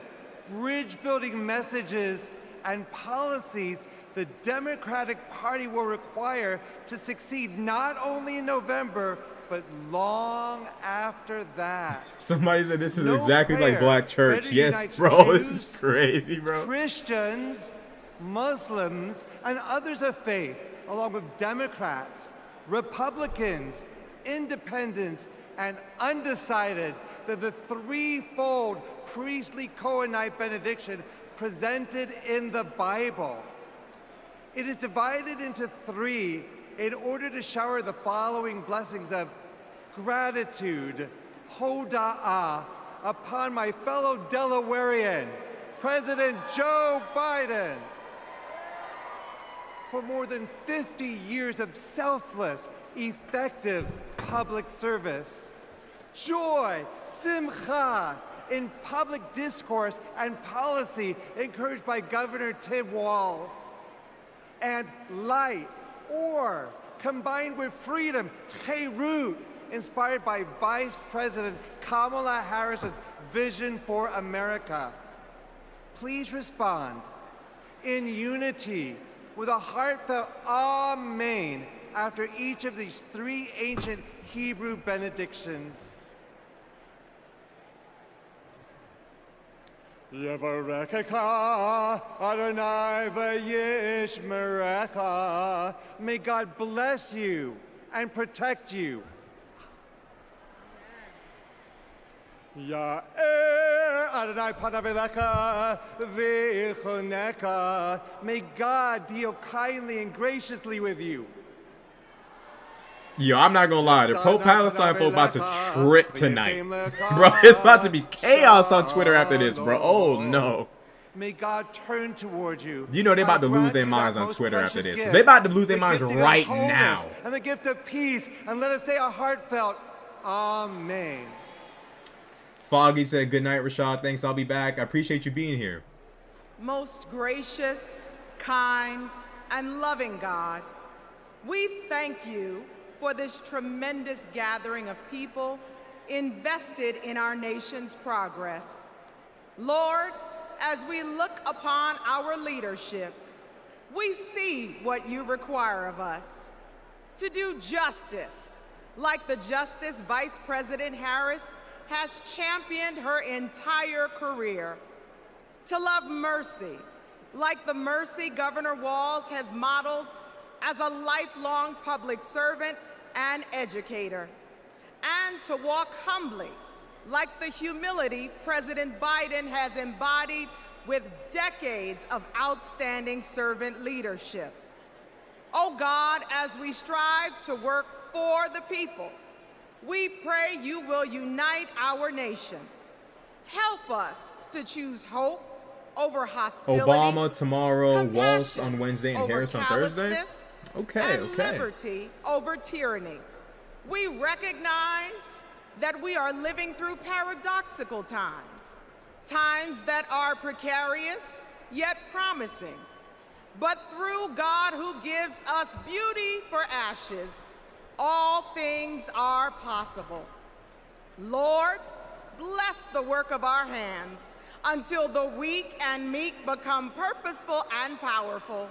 bridge-building messages and policies the Democratic Party will require to succeed not only in November, but long after that. Somebody said this is No exactly like prayer Black Church. better Yes, unites bro, this Jews, is crazy, bro. Christians, Muslims, and others of faith, along with Democrats, Republicans, Independents, and undecideds, that the threefold priestly Cohenite benediction presented in the Bible. It is divided into three in order to shower the following blessings of gratitude, hoda'ah, upon my fellow Delawarean, President Joe Biden, for more than 50 years of selfless, effective public service. Joy, simcha, in public discourse and policy encouraged by Governor Tim Walz. And light, or, combined with freedom, Cherut, inspired by Vice President Kamala Harris's vision for America. Please respond in unity with a heartfelt Amen after each of these three ancient Hebrew benedictions. Yevarechecha Adonai v'yishmerecha. May God bless you and protect you. Ya'er Adonai panav elecha v'yichuneka. May God deal kindly and graciously with you. Yo, I'm not gonna lie, the pro-Palestine folk about to trip tonight. Bro, it's about to be chaos on Twitter after this, bro. Oh, no. May God turn towards you. You know they about to lose their minds on Twitter after this. They about to lose their minds right now. And the gift of peace. And let us say a heartfelt Amen. Foggy said, good night, Rashad. Thanks, I'll be back. I appreciate you being here. Most gracious, kind, and loving God, we thank you for this tremendous gathering of people invested in our nation's progress. Lord, as we look upon our leadership, we see what you require of us. To do justice, like the Justice Vice President Harris has championed her entire career. To love mercy, like the mercy Governor Walz has modeled as a lifelong public servant and educator, and to walk humbly, like the humility President Biden has embodied with decades of outstanding servant leadership. Oh God, as we strive to work for the people, we pray you will unite our nation. Help us to choose hope over hostility, Obama tomorrow, Walz compassion on Wednesday, and over Harris on Thursday? callousness, Okay, and okay. liberty over tyranny. We recognize that we are living through paradoxical times, times that are precarious yet promising. But through God who gives us beauty for ashes, all things are possible. Lord, bless the work of our hands until the weak and meek become purposeful and powerful,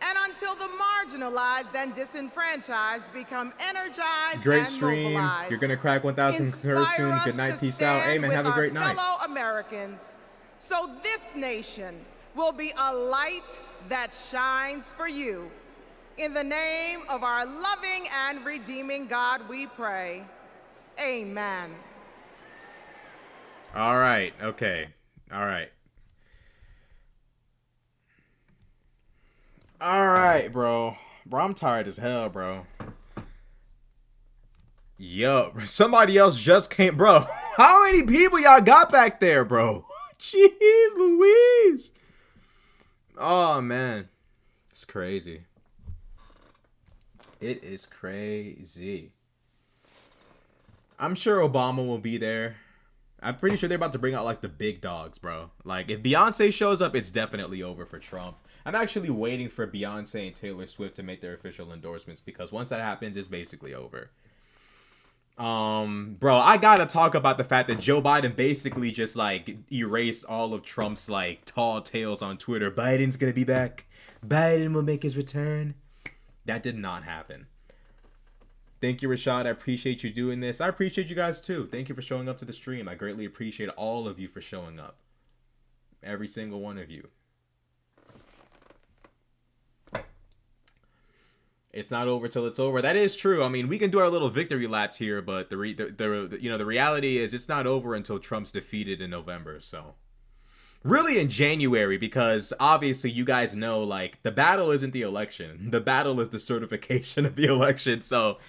and until the marginalized and disenfranchised become energized Great and stream. mobilized. You're going to crack 1,000 Inspire soon. us Good night. to Peace out. stand Amen. Have with a great our night. fellow Americans, so this nation will be a light that shines for you. In the name of our loving and redeeming God, we pray. Amen. All right. Okay. All right. All right, bro. Bro, I'm tired as hell, bro. Yup. Somebody else just came. Bro, how many people y'all got back there, bro? Jeez Louise. Oh, man. It's crazy. It is crazy. I'm sure Obama will be there. I'm pretty sure they're about to bring out, like, the big dogs, bro. Like, if Beyonce shows up, it's definitely over for Trump. I'm actually waiting for Beyonce and Taylor Swift to make their official endorsements, because once that happens, it's basically over. Bro, I gotta talk about the fact that Joe Biden basically just, like, erased all of Trump's, like, tall tales on Twitter. Biden's gonna be back. Biden will make his return. That did not happen. Thank you, Rashad. I appreciate you doing this. I appreciate you guys, too. Thank you for showing up to the stream. I greatly appreciate all of you for showing up. Every single one of you. It's not over till it's over. That is true. I mean, we can do our little victory laps here, but the reality is it's not over until Trump's defeated in November, so... Really in January, because obviously you guys know, like, the battle isn't the election. The battle is the certification of the election, so...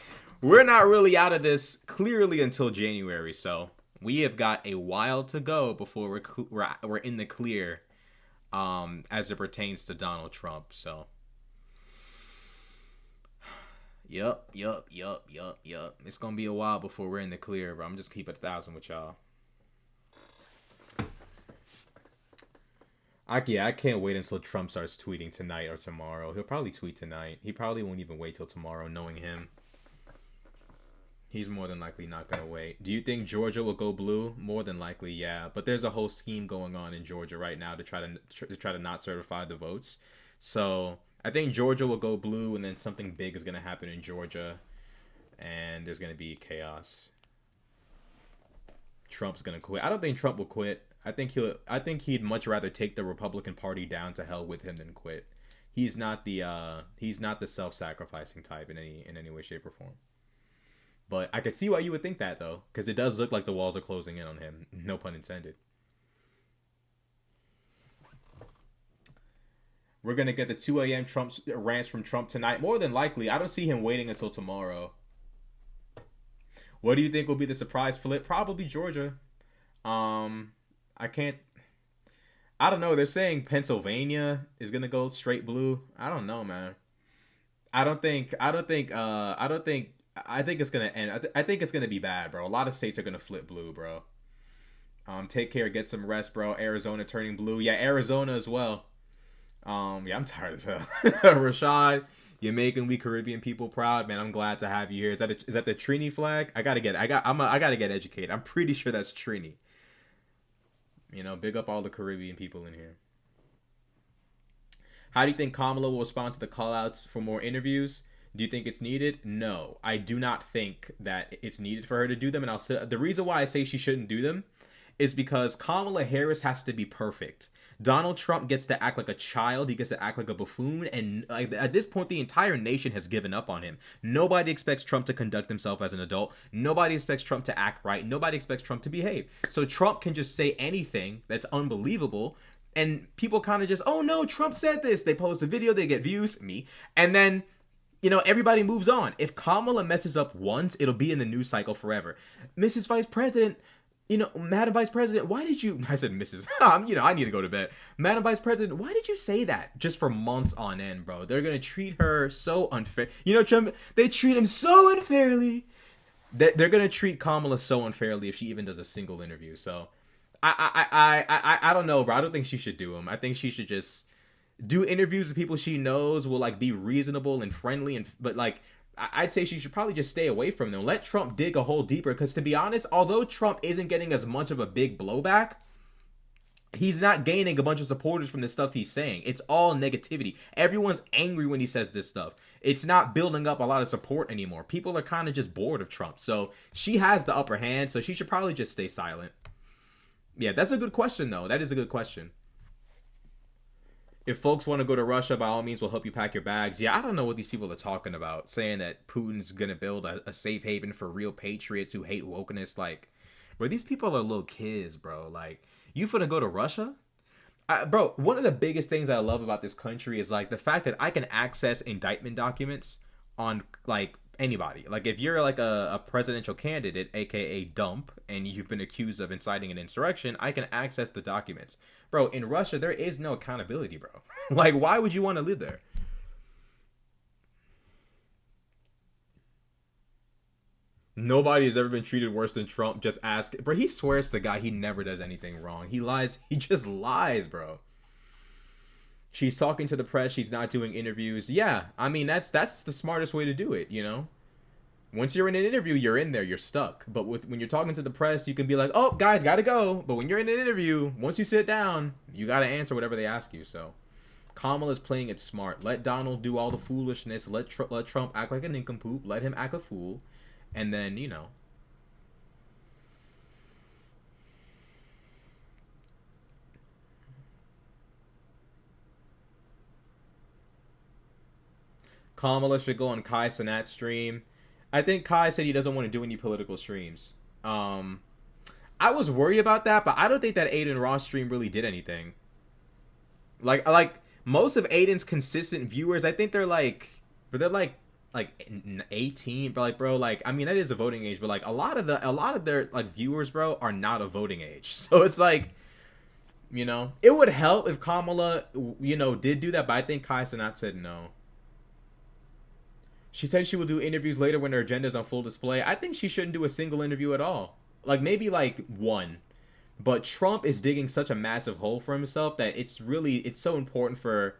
We're not really out of this clearly until January, so we have got a while to go before we're in the clear as it pertains to Donald Trump, so. Yup. It's going to be a while before we're in the clear, but I'm just keeping it 1,000 with y'all. I can't wait until Trump starts tweeting tonight or tomorrow. He'll probably tweet tonight. He probably won't even wait till tomorrow, knowing him. He's more than likely not going to wait. Do you think Georgia will go blue? More than likely, yeah. But there's a whole scheme going on in Georgia right now to try to not certify the votes. So I think Georgia will go blue, and then something big is going to happen in Georgia, and there's going to be chaos. Trump's going to quit. I don't think Trump will quit. I think he'd much rather take the Republican Party down to hell with him than quit. He's not the self-sacrificing type in any way, shape, or form. But I can see why you would think that, though, because it does look like the walls are closing in on him. No pun intended. We're going to get the 2 a.m. rants from Trump tonight. More than likely. I don't see him waiting until tomorrow. What do you think will be the surprise flip? Probably Georgia. I don't know. They're saying Pennsylvania is going to go straight blue. I don't know, man. I think it's going to end. I think it's going to be bad, bro. A lot of states are going to flip blue, bro. Take care. Get some rest, bro. Arizona turning blue. Yeah, Arizona as well. Yeah, I'm tired as hell. Rashad, you're making we Caribbean people proud, man. I'm glad to have you here. Is that the Trini flag? I gotta get educated. I'm pretty sure that's Trini. You know, big up all the Caribbean people in here. How do you think Kamala will respond to the call-outs for more interviews? Do you think it's needed? No, I do not think that it's needed for her to do them. And I'll say the reason why I say she shouldn't do them is because Kamala Harris has to be perfect. Donald Trump gets to act like a child. He gets to act like a buffoon. And at this point, the entire nation has given up on him. Nobody expects Trump to conduct himself as an adult. Nobody expects Trump to act right. Nobody expects Trump to behave. So Trump can just say anything that's unbelievable. And people kind of just, oh no, Trump said this. They post a video, they get views, me. And then, you know, everybody moves on. If Kamala messes up once, it'll be in the news cycle forever. Mrs. Vice President, you know, Madam Vice President, why did you... I said Mrs. You know, I need to go to bed. Madam Vice President, why did you say that? Just for months on end, bro. They're going to treat her so unfair. You know, Trump, they treat him so unfairly. They're going to treat Kamala so unfairly if she even does a single interview. So, I don't know, bro. I don't think she should do them. I think she should just do interviews with people she knows will, like, be reasonable and friendly. But, like... I'd say she should probably just stay away from them. Let Trump dig a hole deeper. Because to be honest, although Trump isn't getting as much of a big blowback, he's not gaining a bunch of supporters from the stuff he's saying. It's all negativity. Everyone's angry when he says this stuff. It's not building up a lot of support anymore. People are kind of just bored of Trump. So she has the upper hand. So she should probably just stay silent. Yeah, that's a good question, though. That is a good question. If folks want to go to Russia, by all means, we'll help you pack your bags. Yeah, I don't know what these people are talking about, saying that Putin's going to build a safe haven for real patriots who hate wokeness. Like, bro, these people are little kids, bro. Like, you finna go to Russia? Bro, one of the biggest things I love about this country is, like, the fact that I can access indictment documents on, like, anybody. Like if you're like a presidential candidate, aka dump, and you've been accused of inciting an insurrection, I can access the documents. Bro, in Russia there is no accountability, bro. Like why would you want to live there? Nobody has ever been treated worse than Trump. Just ask. Bro, he swears to God he never does anything wrong. He lies. He just lies, bro. She's talking to the press. She's not doing interviews. Yeah, I mean, that's the smartest way to do it, you know? Once you're in an interview, you're in there. You're stuck. But when you're talking to the press, you can be like, oh, guys, got to go. But when you're in an interview, once you sit down, you got to answer whatever they ask you. So Kamala's playing it smart. Let Donald do all the foolishness. Let Trump act like a nincompoop. Let him act a fool. And then, you know. Kamala should go on Kai Cenat's stream. I think Kai said he doesn't want to do any political streams. I was worried about that, but I don't think that Aiden Ross stream really did anything. Like most of Aiden's consistent viewers, I think they're like 18, but like, bro, like, I mean, that is a voting age, but like a lot of their like viewers, bro, are not a voting age. So it's like, you know, it would help if Kamala, you know, did do that, but I think Kai Cenat said no. She said she will do interviews later when her agenda is on full display. I think she shouldn't do a single interview at all. Like maybe like one. But Trump is digging such a massive hole for himself that it's so important for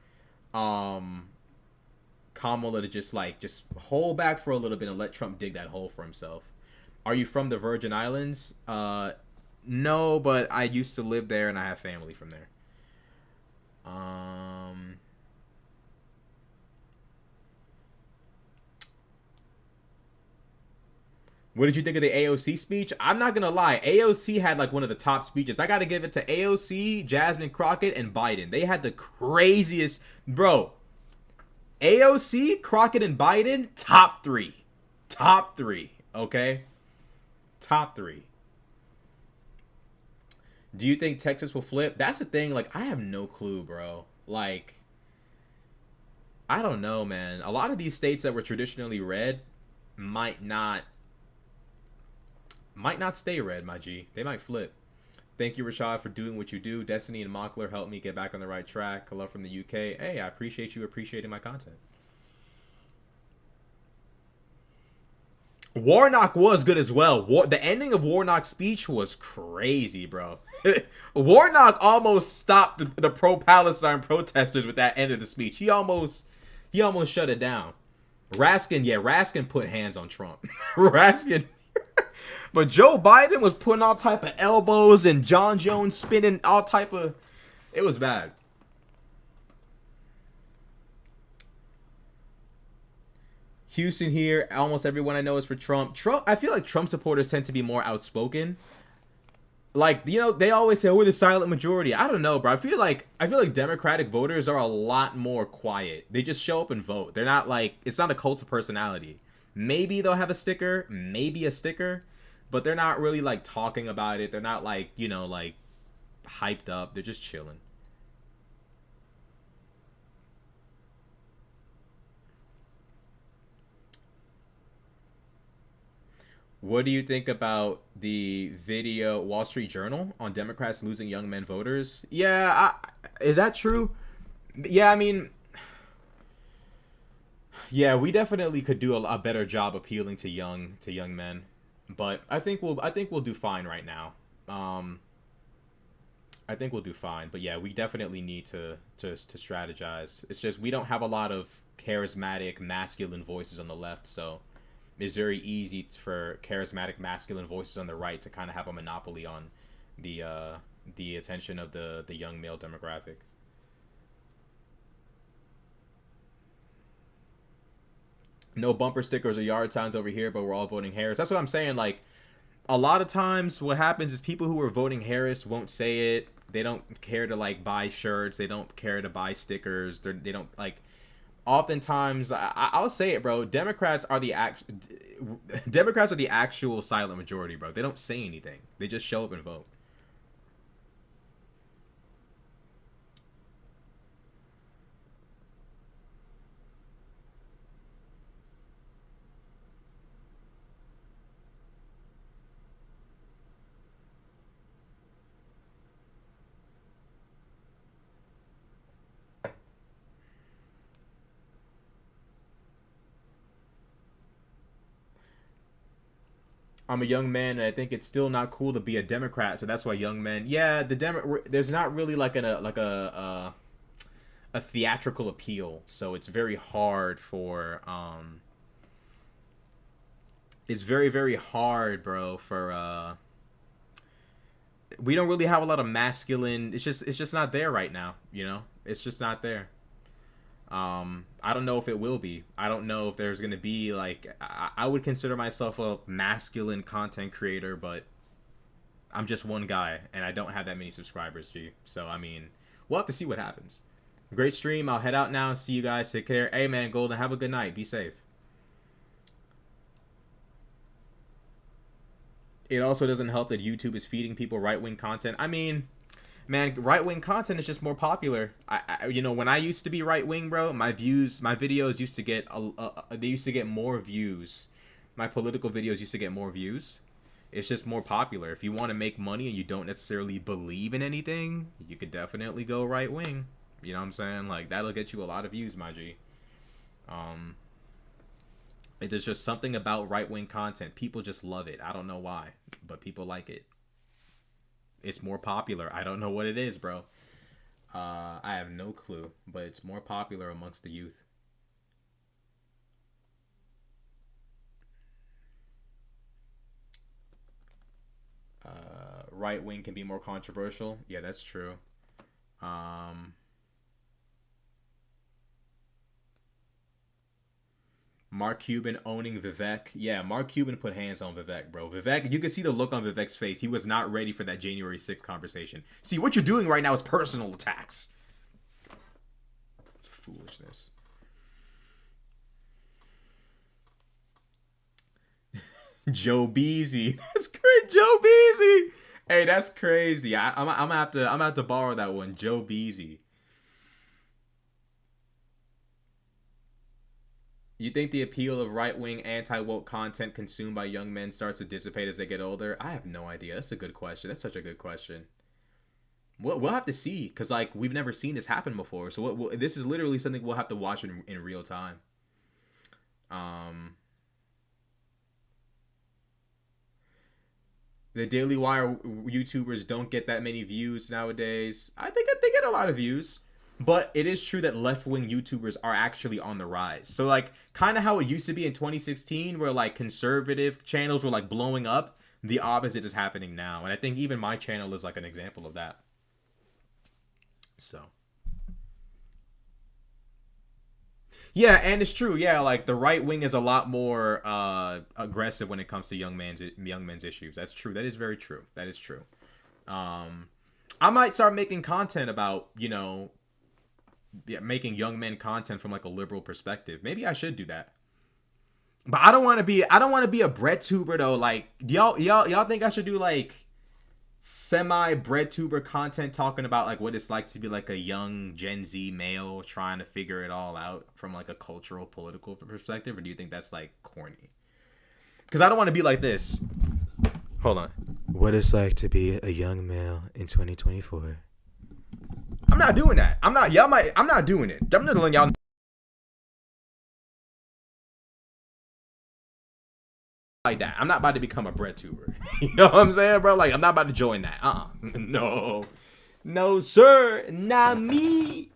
Kamala to just hold back for a little bit and let Trump dig that hole for himself. Are you from the Virgin Islands? No, but I used to live there and I have family from there. What did you think of the AOC speech? I'm not gonna lie, AOC had like one of the top speeches. I gotta give it to AOC, Jasmine Crockett, and Biden. They had the craziest, bro. AOC, Crockett, and Biden, top three, okay, top three. Do you think Texas will flip? That's the thing. Like, I have no clue, bro. Like, I don't know, man. A lot of these states that were traditionally red might not stay red, my G. They might flip. Thank you, Rashad, for doing what you do. Destiny and Mockler helped me get back on the right track. Hello from the UK. Hey, I appreciate you appreciating my content. Warnock was good as well. The ending of Warnock's speech was crazy, bro. Warnock almost stopped the pro-Palestine protesters with that end of the speech. He almost shut it down. Raskin put hands on Trump. Raskin. But Joe Biden was putting all type of elbows and John Jones spinning all type of... It was bad. Houston here. Almost everyone I know is for Trump. I feel like Trump supporters tend to be more outspoken. Like, you know, they always say, we're the silent majority. I don't know, bro. I feel like Democratic voters are a lot more quiet. They just show up and vote. They're not like... It's not a cult of personality. Maybe they'll have a sticker. Maybe a sticker. But they're not really, like, talking about it. They're not, like, you know, like, hyped up. They're just chilling. What do you think about the video Wall Street Journal on Democrats losing young men voters? Yeah, is that true? Yeah, I mean... Yeah, we definitely could do a better job appealing to young men. But I think we'll do fine right now. I think we'll do fine. But yeah, we definitely need to strategize. It's just we don't have a lot of charismatic masculine voices on the left, so it's very easy for charismatic masculine voices on the right to kind of have a monopoly on the attention of the young male demographic. No bumper stickers or yard signs over here, but we're all voting Harris. That's what I'm saying. Like, a lot of times what happens is people who are voting Harris won't say it. They don't care to, like, buy shirts. They don't care to buy stickers. They don't, like... Oftentimes, I'll say it, bro. Democrats are the actual silent majority, bro. They don't say anything. They just show up and vote. I'm a young man, and I think it's still not cool to be a Democrat. So that's why young men, yeah, there's not really like a theatrical appeal. So it's very hard for it's very, very hard, bro, for we don't really have a lot of masculine. It's just not there right now, you know? It's just not there. I don't know if it will be. I don't know if there's gonna be like I would consider myself a masculine content creator, but I'm just one guy and I don't have that many subscribers, G. So I mean, we'll have to see what happens. Great stream. I'll head out now. See you guys. Take care. Hey man, Golden, have a good night. Be safe. It also doesn't help that YouTube is feeding people right-wing content. I mean, man, right-wing content is just more popular. You know, when I used to be right-wing, bro, my videos used to get, they used to get more views. My political videos used to get more views. It's just more popular. If you want to make money and you don't necessarily believe in anything, you could definitely go right-wing. You know what I'm saying? Like, that'll get you a lot of views, my G. There's just something about right-wing content. People just love it. I don't know why, but people like it. It's more popular. I don't know what it is, bro. I have no clue, but it's more popular amongst the youth. Right-wing can be more controversial. Yeah, that's true. Mark Cuban owning Vivek. Yeah, Mark Cuban put hands on Vivek, bro. Vivek, you can see the look on Vivek's face. He was not ready for that January 6th conversation. See, what you're doing right now is personal attacks. Foolishness. Joe Beasy. That's great, Joe Beasy. Hey, that's crazy. I'm gonna have to borrow that one, Joe Beasy. You think the appeal of right-wing, anti-woke content consumed by young men starts to dissipate as they get older? I have no idea. That's a good question. That's such a good question. We'll have to see, because, like, we've never seen this happen before. So this is literally something we'll have to watch in real time. The Daily Wire YouTubers don't get that many views nowadays. I think they get a lot of views. But it is true that left-wing YouTubers are actually on the rise. So, like, kind of how it used to be in 2016, where, like, conservative channels were, like, blowing up, the opposite is happening now. And I think even my channel is, like, an example of that. So. Yeah, and it's true. Yeah, like, the right wing is a lot more aggressive when it comes to young men's issues. That's true. That is very true. That is true. I might start making content about, you know, making young men content from like a liberal perspective. Maybe I should do that. But I don't want to be a breadtuber though. Like y'all think I should do like semi breadtuber content talking about like what it's like to be like a young Gen Z male trying to figure it all out from like a cultural political perspective, or do you think that's like corny? Because I don't want to be like this. Hold on. What it's like to be a young male in 2024. I'm not doing that. I'm not doing it. I'm just letting y'all know. Like that. I'm not about to become a breadtuber. You know what I'm saying, bro? Like, I'm not about to join that. No. No, sir. Not me.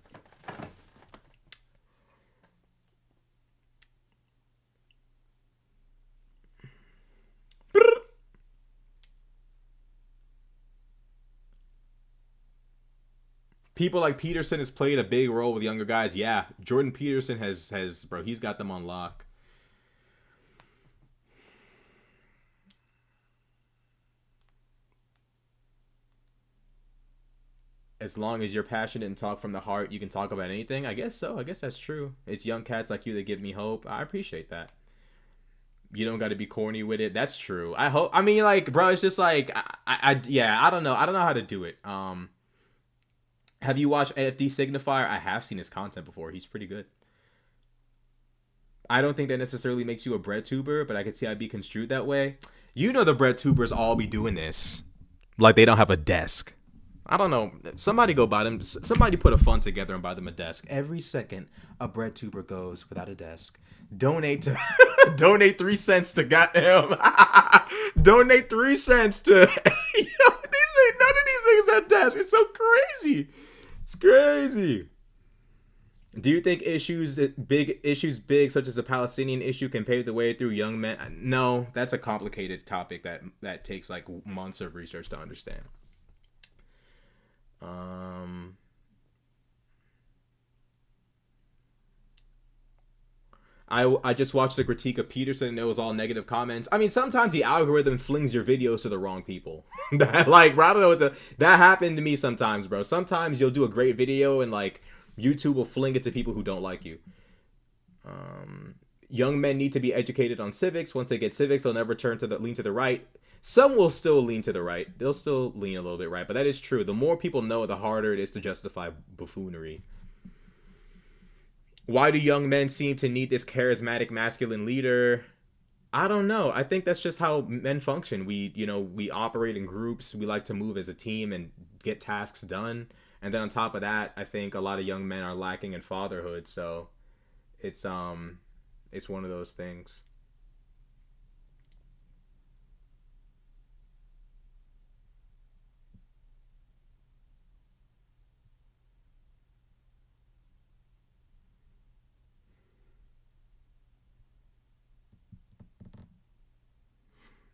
People like Peterson has played a big role with younger guys. Yeah, Jordan Peterson has bro, he's got them on lock. As long as you're passionate and talk from the heart, you can talk about anything. I guess so. I guess that's true. It's young cats like you that give me hope. I appreciate that. You don't got to be corny with it. That's true. I mean, like, bro, it's just like, yeah, I don't know. I don't know how to do it. Have you watched AFD Signifier? I have seen his content before. He's pretty good. I don't think that necessarily makes you a breadtuber, but I could see I'd be construed that way. You know the breadtubers all be doing this. Like they don't have a desk. I don't know. Somebody go buy them. Somebody put a fund together and buy them a desk. Every second a breadtuber goes without a desk. Donate to Donate 3 cents to goddamn. Donate 3 cents to. Yo, none of these niggas have desks. It's so crazy. It's crazy. Do you think issues big such as the Palestinian issue can pave the way through young men? No, that's a complicated topic that takes like months of research to understand. I just watched the critique of Peterson and it was all negative comments. I mean, sometimes the algorithm flings your videos to the wrong people. That, like, bro, I don't know, that happened to me sometimes, bro. Sometimes you'll do a great video and like YouTube will fling it to people who don't like you. Young men need to be educated on civics. Once they get civics, they'll never lean to the right. Some will still lean to the right. They'll still lean a little bit right, but that is true. The more people know, the harder it is to justify buffoonery. Why do young men seem to need this charismatic masculine leader? I don't know. I think that's just how men function. We operate in groups. We like to move as a team and get tasks done. And then on top of that, I think a lot of young men are lacking in fatherhood. So it's one of those things.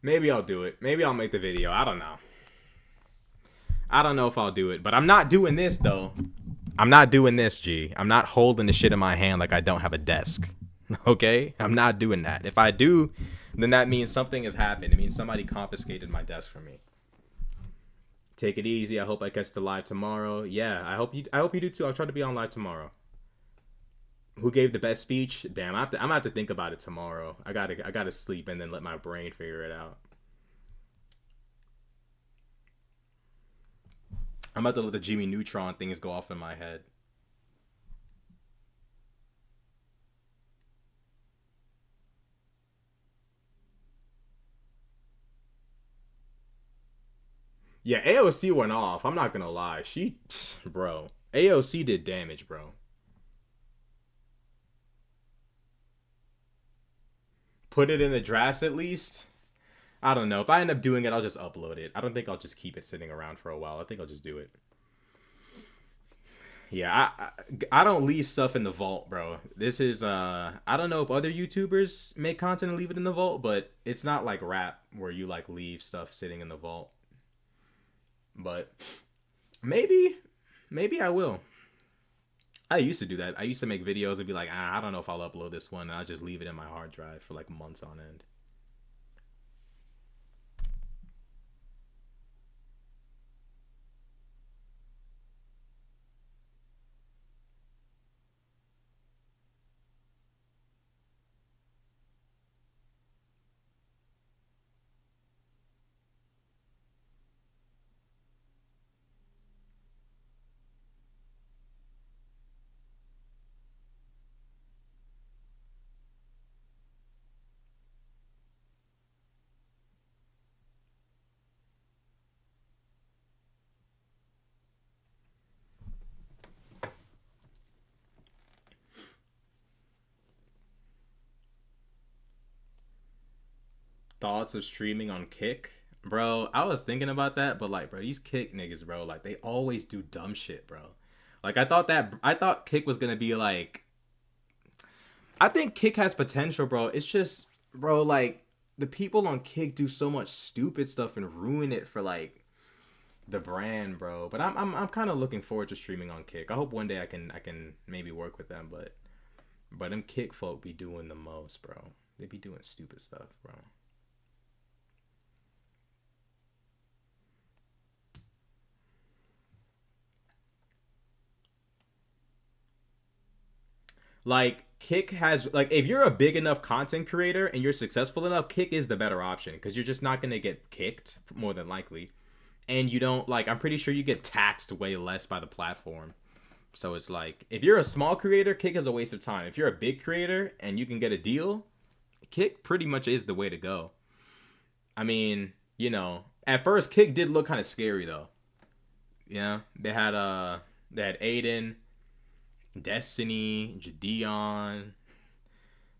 Maybe I'll do it. Maybe I'll make the video. I don't know. I don't know if I'll do it, but I'm not doing this though. I'm not doing this, G. I'm not holding the shit in my hand like I don't have a desk. Okay? I'm not doing that. If I do, then that means something has happened. It means somebody confiscated my desk from me. Take it easy. I hope I catch the live tomorrow. Yeah, I hope you do too. I'll try to be on live tomorrow. Who gave the best speech? Damn, I'm gonna have to think about it tomorrow. I gotta sleep and then let my brain figure it out. I'm about to let the Jimmy Neutron things go off in my head. Yeah, AOC went off. I'm not gonna lie. Bro, AOC did damage, bro. Put it in the drafts at least. I don't know. If I end up doing it, I'll just upload it. I don't think I'll just keep it sitting around for a while. I think I'll just do it. Yeah, I don't leave stuff in the vault, bro. This is I don't know if other YouTubers make content and leave it in the vault, but it's not like rap where you like leave stuff sitting in the vault. But maybe I will. I used to do that. I used to make videos and be like, I don't know if I'll upload this one. And I'll just leave it in my hard drive for like months on end. Thoughts of streaming on Kick? Bro, I was thinking about that, but like, bro, these Kick niggas, bro, like they always do dumb shit, bro. Like I thought Kick was gonna be like, I think Kick has potential, bro. It's just, bro, like the people on Kick do so much stupid stuff and ruin it for like the brand, bro. But I'm kind of looking forward to streaming on Kick. I hope one day I can maybe work with them, but them Kick folk be doing the most, bro. They be doing stupid stuff, bro. Like Kick has, like, if you're a big enough content creator and you're successful enough, Kick is the better option because you're just not going to get kicked more than likely. And you don't, like, I'm pretty sure you get taxed way less by the platform. So it's like, if you're a small creator, Kick is a waste of time. If you're a big creator and you can get a deal, Kick pretty much is the way to go. I mean, you know, at first Kick did look kind of scary though. Yeah, they had Aiden, Destiny, Jadeon.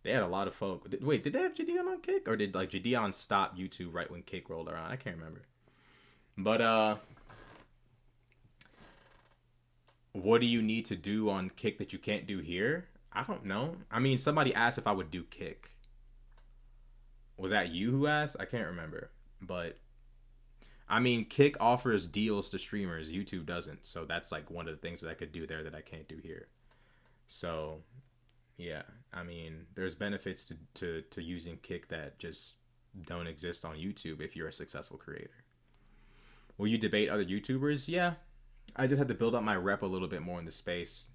They had a lot of folk. Wait, did they have Jadeon on Kick, or did like Jadeon stop YouTube right when Kick rolled around? I can't remember. But what do you need to do on Kick that you can't do here? I don't know. I mean, somebody asked if I would do Kick. Was that you who asked? I can't remember. But I mean, Kick offers deals to streamers. YouTube doesn't. So that's like one of the things that I could do there that I can't do here. So yeah, I mean, there's benefits to using Kick that just don't exist on YouTube if you're a successful creator. Will you debate other YouTubers? Yeah. I just have to build up my rep a little bit more in the space.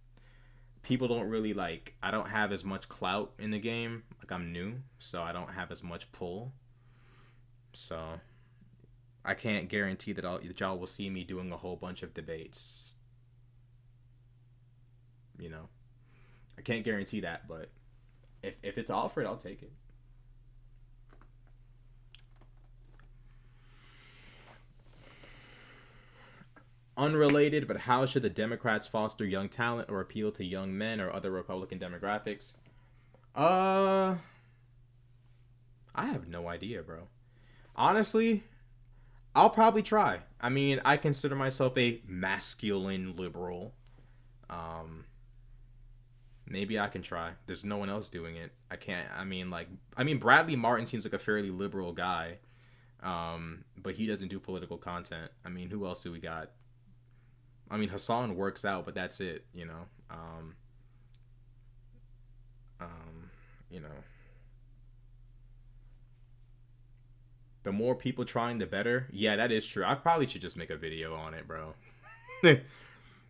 People don't really like, I don't have as much clout in the game. Like, I'm new, so I don't have as much pull. So I can't guarantee that y'all will see me doing a whole bunch of debates. You know, I can't guarantee that, but if it's offered, I'll take it. Unrelated, but how should the Democrats foster young talent or appeal to young men or other Republican demographics? I have no idea, bro. Honestly, I'll probably try. I mean, I consider myself a masculine liberal. Maybe I can try. There's no one else doing it. I can't. I mean, Bradley Martin seems like a fairly liberal guy. But he doesn't do political content. I mean, who else do we got? I mean, Hassan works out, but that's it, you know. You know, the more people trying, the better. Yeah, that is true. I probably should just make a video on it, bro.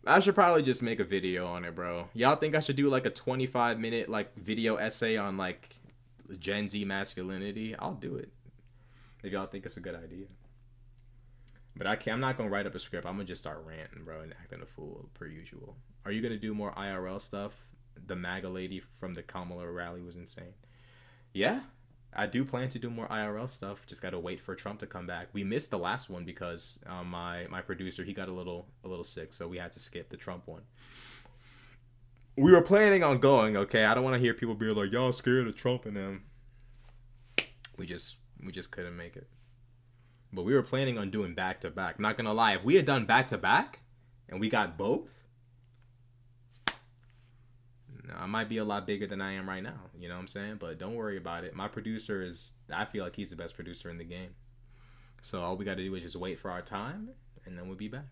I should probably just make a video on it, bro. Y'all think I should do like a 25-minute like video essay on like Gen Z masculinity? I'll do it if y'all think it's a good idea. But I'm not gonna write up a script. I'm gonna just start ranting, bro, and acting a fool per usual. Are you gonna do more IRL stuff? The MAGA lady from the Kamala rally was insane. Yeah, I do plan to do more IRL stuff. Just gotta wait for Trump to come back. We missed the last one because my producer, he got a little sick, so we had to skip the Trump one. We were planning on going. Okay, I don't want to hear people be like, y'all scared of Trump and them. We just couldn't make it. But we were planning on doing back to back. Not gonna lie, if we had done back to back and we got both, I might be a lot bigger than I am right now. You know what I'm saying? But don't worry about it. My producer I feel like he's the best producer in the game. So all we got to do is just wait for our time, and then we'll be back.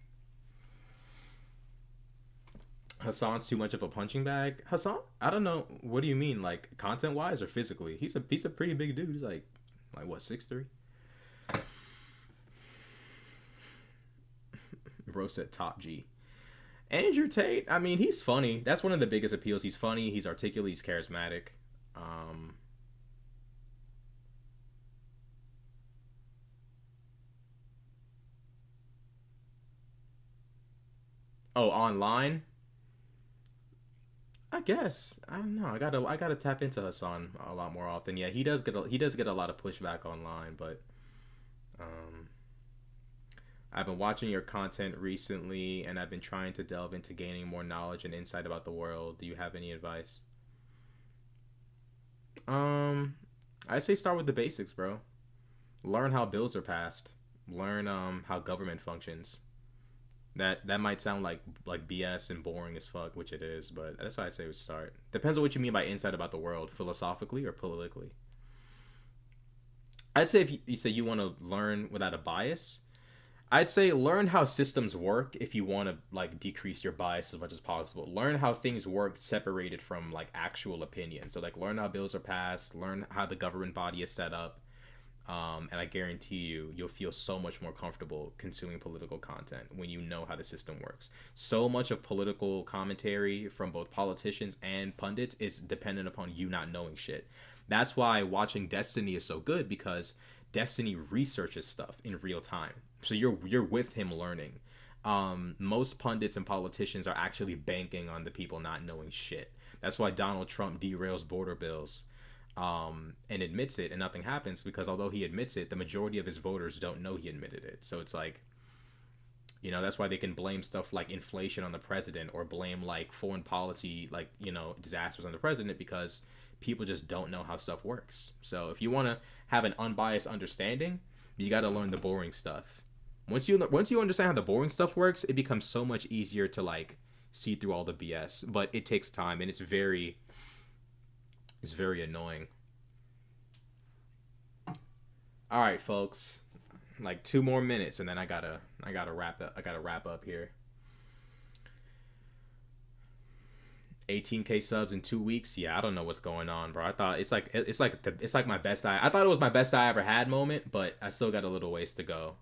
Hassan's too much of a punching bag. Hassan? I don't know. What do you mean? Like content-wise or physically? He's a pretty big dude. He's like what, 6'3"? Bro said top G. Andrew Tate, I mean, he's funny. That's one of the biggest appeals. He's funny, he's articulate, he's charismatic. Oh, online? I guess. I don't know. I gotta tap into Hassan a lot more often. Yeah, he does get a lot of pushback online, but I've been watching your content recently, and I've been trying to delve into gaining more knowledge and insight about the world. Do you have any advice? I say start with the basics, bro. Learn how bills are passed. Learn how government functions. That might sound like BS and boring as fuck, which it is, but that's why I say we start. Depends on what you mean by insight about the world, philosophically or politically. I'd say if you say you want to learn without a bias, I'd say learn how systems work if you want to like decrease your bias as much as possible. Learn how things work separated from like actual opinion. So like learn how bills are passed, learn how the government body is set up. And I guarantee you'll feel so much more comfortable consuming political content when you know how the system works. So much of political commentary from both politicians and pundits is dependent upon you not knowing shit. That's why watching Destiny is so good, because Destiny researches stuff in real time. So you're with him learning. Most pundits and politicians are actually banking on the people not knowing shit. That's why Donald Trump derails border bills and admits it, and nothing happens, because although he admits it, the majority of his voters don't know he admitted it. So it's like, you know, that's why they can blame stuff like inflation on the president, or blame like foreign policy, like, you know, disasters on the president, because people just don't know how stuff works. So if you want to have an unbiased understanding, you got to learn the boring stuff. Once you understand how the boring stuff works, it becomes so much easier to like see through all the BS. But it takes time, and it's very annoying. All right, folks, like 2 more minutes, and then I gotta wrap up here. 18K subs in 2 weeks. Yeah, I don't know what's going on, bro. I thought it's like my best I thought it was my best I ever had moment, but I still got a little ways to go.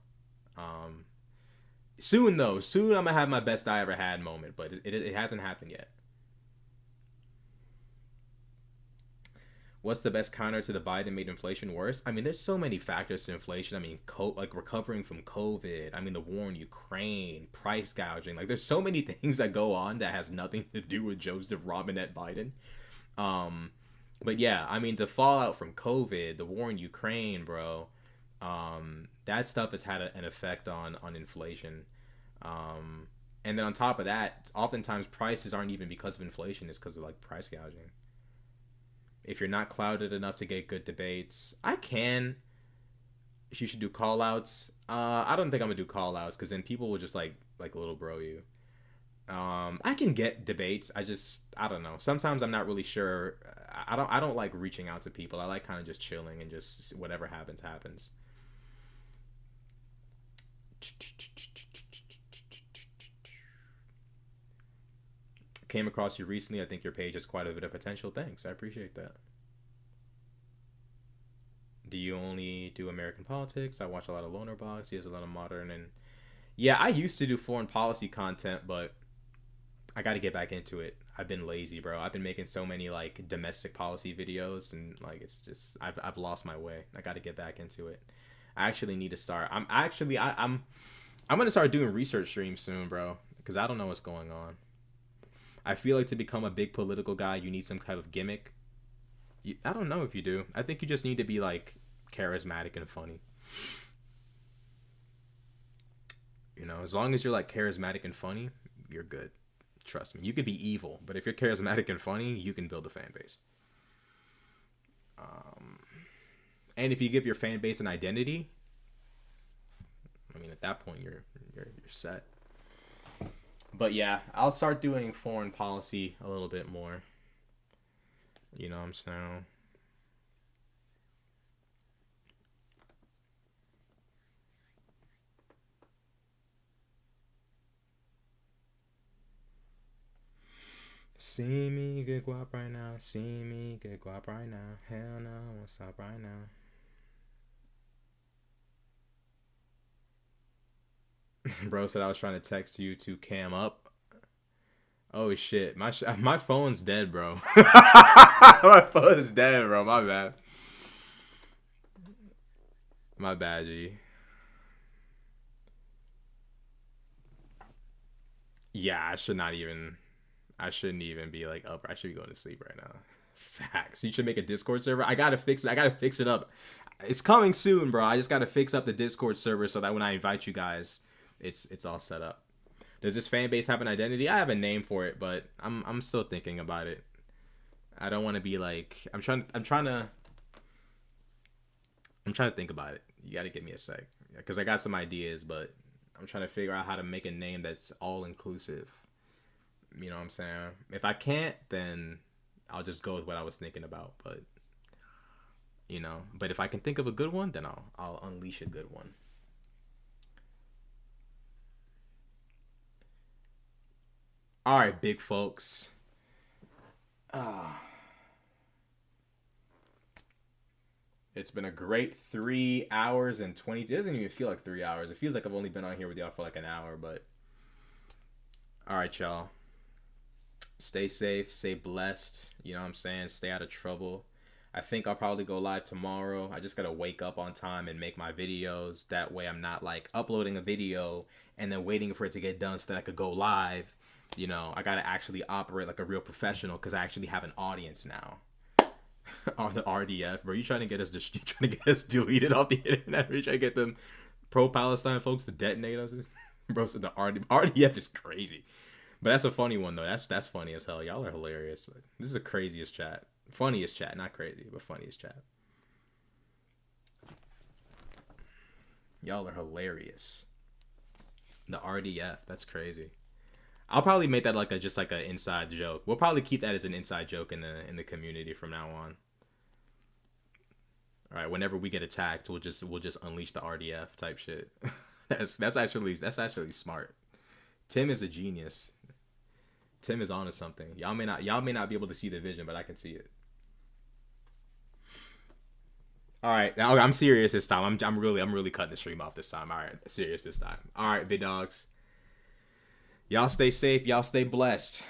Soon I'm gonna have my best I ever had moment, but it hasn't happened yet. What's the best counter to the Biden made inflation worse? I mean, there's so many factors to inflation. I mean, like recovering from COVID. I mean, the war in Ukraine, price gouging. Like, there's so many things that go on that has nothing to do with Joseph Robinette Biden. But yeah, I mean, the fallout from COVID, the war in Ukraine, bro. That stuff has had an effect on inflation. And then on top of that, oftentimes prices aren't even because of inflation. It's because of like price gouging. If you're not clouded enough to get good debates, you should do call outs. I don't think I'm gonna do call outs because then people will just like little bro you. I can get debates. I don't know. Sometimes I'm not really sure. I don't like reaching out to people. I like kind of just chilling and just whatever happens. Came across you recently. I think your page has quite a bit of potential. Thanks. I appreciate that. Do you only do American politics? I watch a lot of Loner Box. He has a lot of modern and yeah, I used to do foreign policy content, but I got to get back into it. I've been lazy, bro. I've been making so many like domestic policy videos and like it's just I've lost my way. I got to get back into it. I actually need to start. I'm gonna start doing research streams soon, bro, because I don't know what's going on. I feel like to become a big political guy, you need some kind of gimmick. I don't know if you do. I think you just need to be like charismatic and funny. You know, as long as you're like charismatic and funny, you're good. Trust me. You could be evil, but if you're charismatic and funny, you can build a fan base. And if you give your fan base an identity, I mean, at that point, you're set. But yeah, I'll start doing foreign policy a little bit more. You know what I'm saying? See me get guap right now. See me get guap right now. Hell no, I won't stop right now. Bro said I was trying to text you to cam up. Oh shit, my phone's dead, bro. My phone's dead, bro. My bad. My bad, G. Yeah, I shouldn't even be like up. I should be going to sleep right now. Facts. You should make a Discord server. I gotta fix it up. It's coming soon, bro. I just gotta fix up the Discord server so that when I invite you guys, it's all set up. Does this fan base have an identity? I have a name for it, but I'm still thinking about it. I don't want to be like I'm trying to think about it. You got to give me a sec because I got some ideas, but I'm trying to figure out how to make a name that's all inclusive. You know what I'm saying? If I can't, then I'll just go with what I was thinking about. But you know, but if I can think of a good one, then I'll unleash a good one. All right, big folks. It's been a great 3 hours and 20. It doesn't even feel like 3 hours. It feels like I've only been on here with y'all for like an hour, but all right, y'all. Stay safe, stay blessed. You know what I'm saying? Stay out of trouble. I think I'll probably go live tomorrow. I just got to wake up on time and make my videos. That way I'm not like uploading a video and then waiting for it to get done so that I could go live. You know, I got to actually operate like a real professional because I actually have an audience now. On the RDF, bro, you trying to get us deleted off the internet? Are you trying to get them pro-Palestine folks to detonate us? Bro said the RDF is crazy. But that's a funny one, though. That's funny as hell. Y'all are hilarious. This is the craziest chat. Funniest chat, not crazy, but funniest chat. Y'all are hilarious. The RDF, that's crazy. I'll probably make that like a just like an inside joke. We'll probably keep that as an inside joke in the community from now on. All right, whenever we get attacked, we'll just unleash the RDF type shit. that's actually smart. Tim is a genius. Tim is onto something. Y'all may not be able to see the vision, but I can see it. All right, now I'm serious this time. I'm really cutting the stream off this time. All right, serious this time. All right, big dogs. Y'all stay safe. Y'all stay blessed.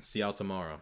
See y'all tomorrow.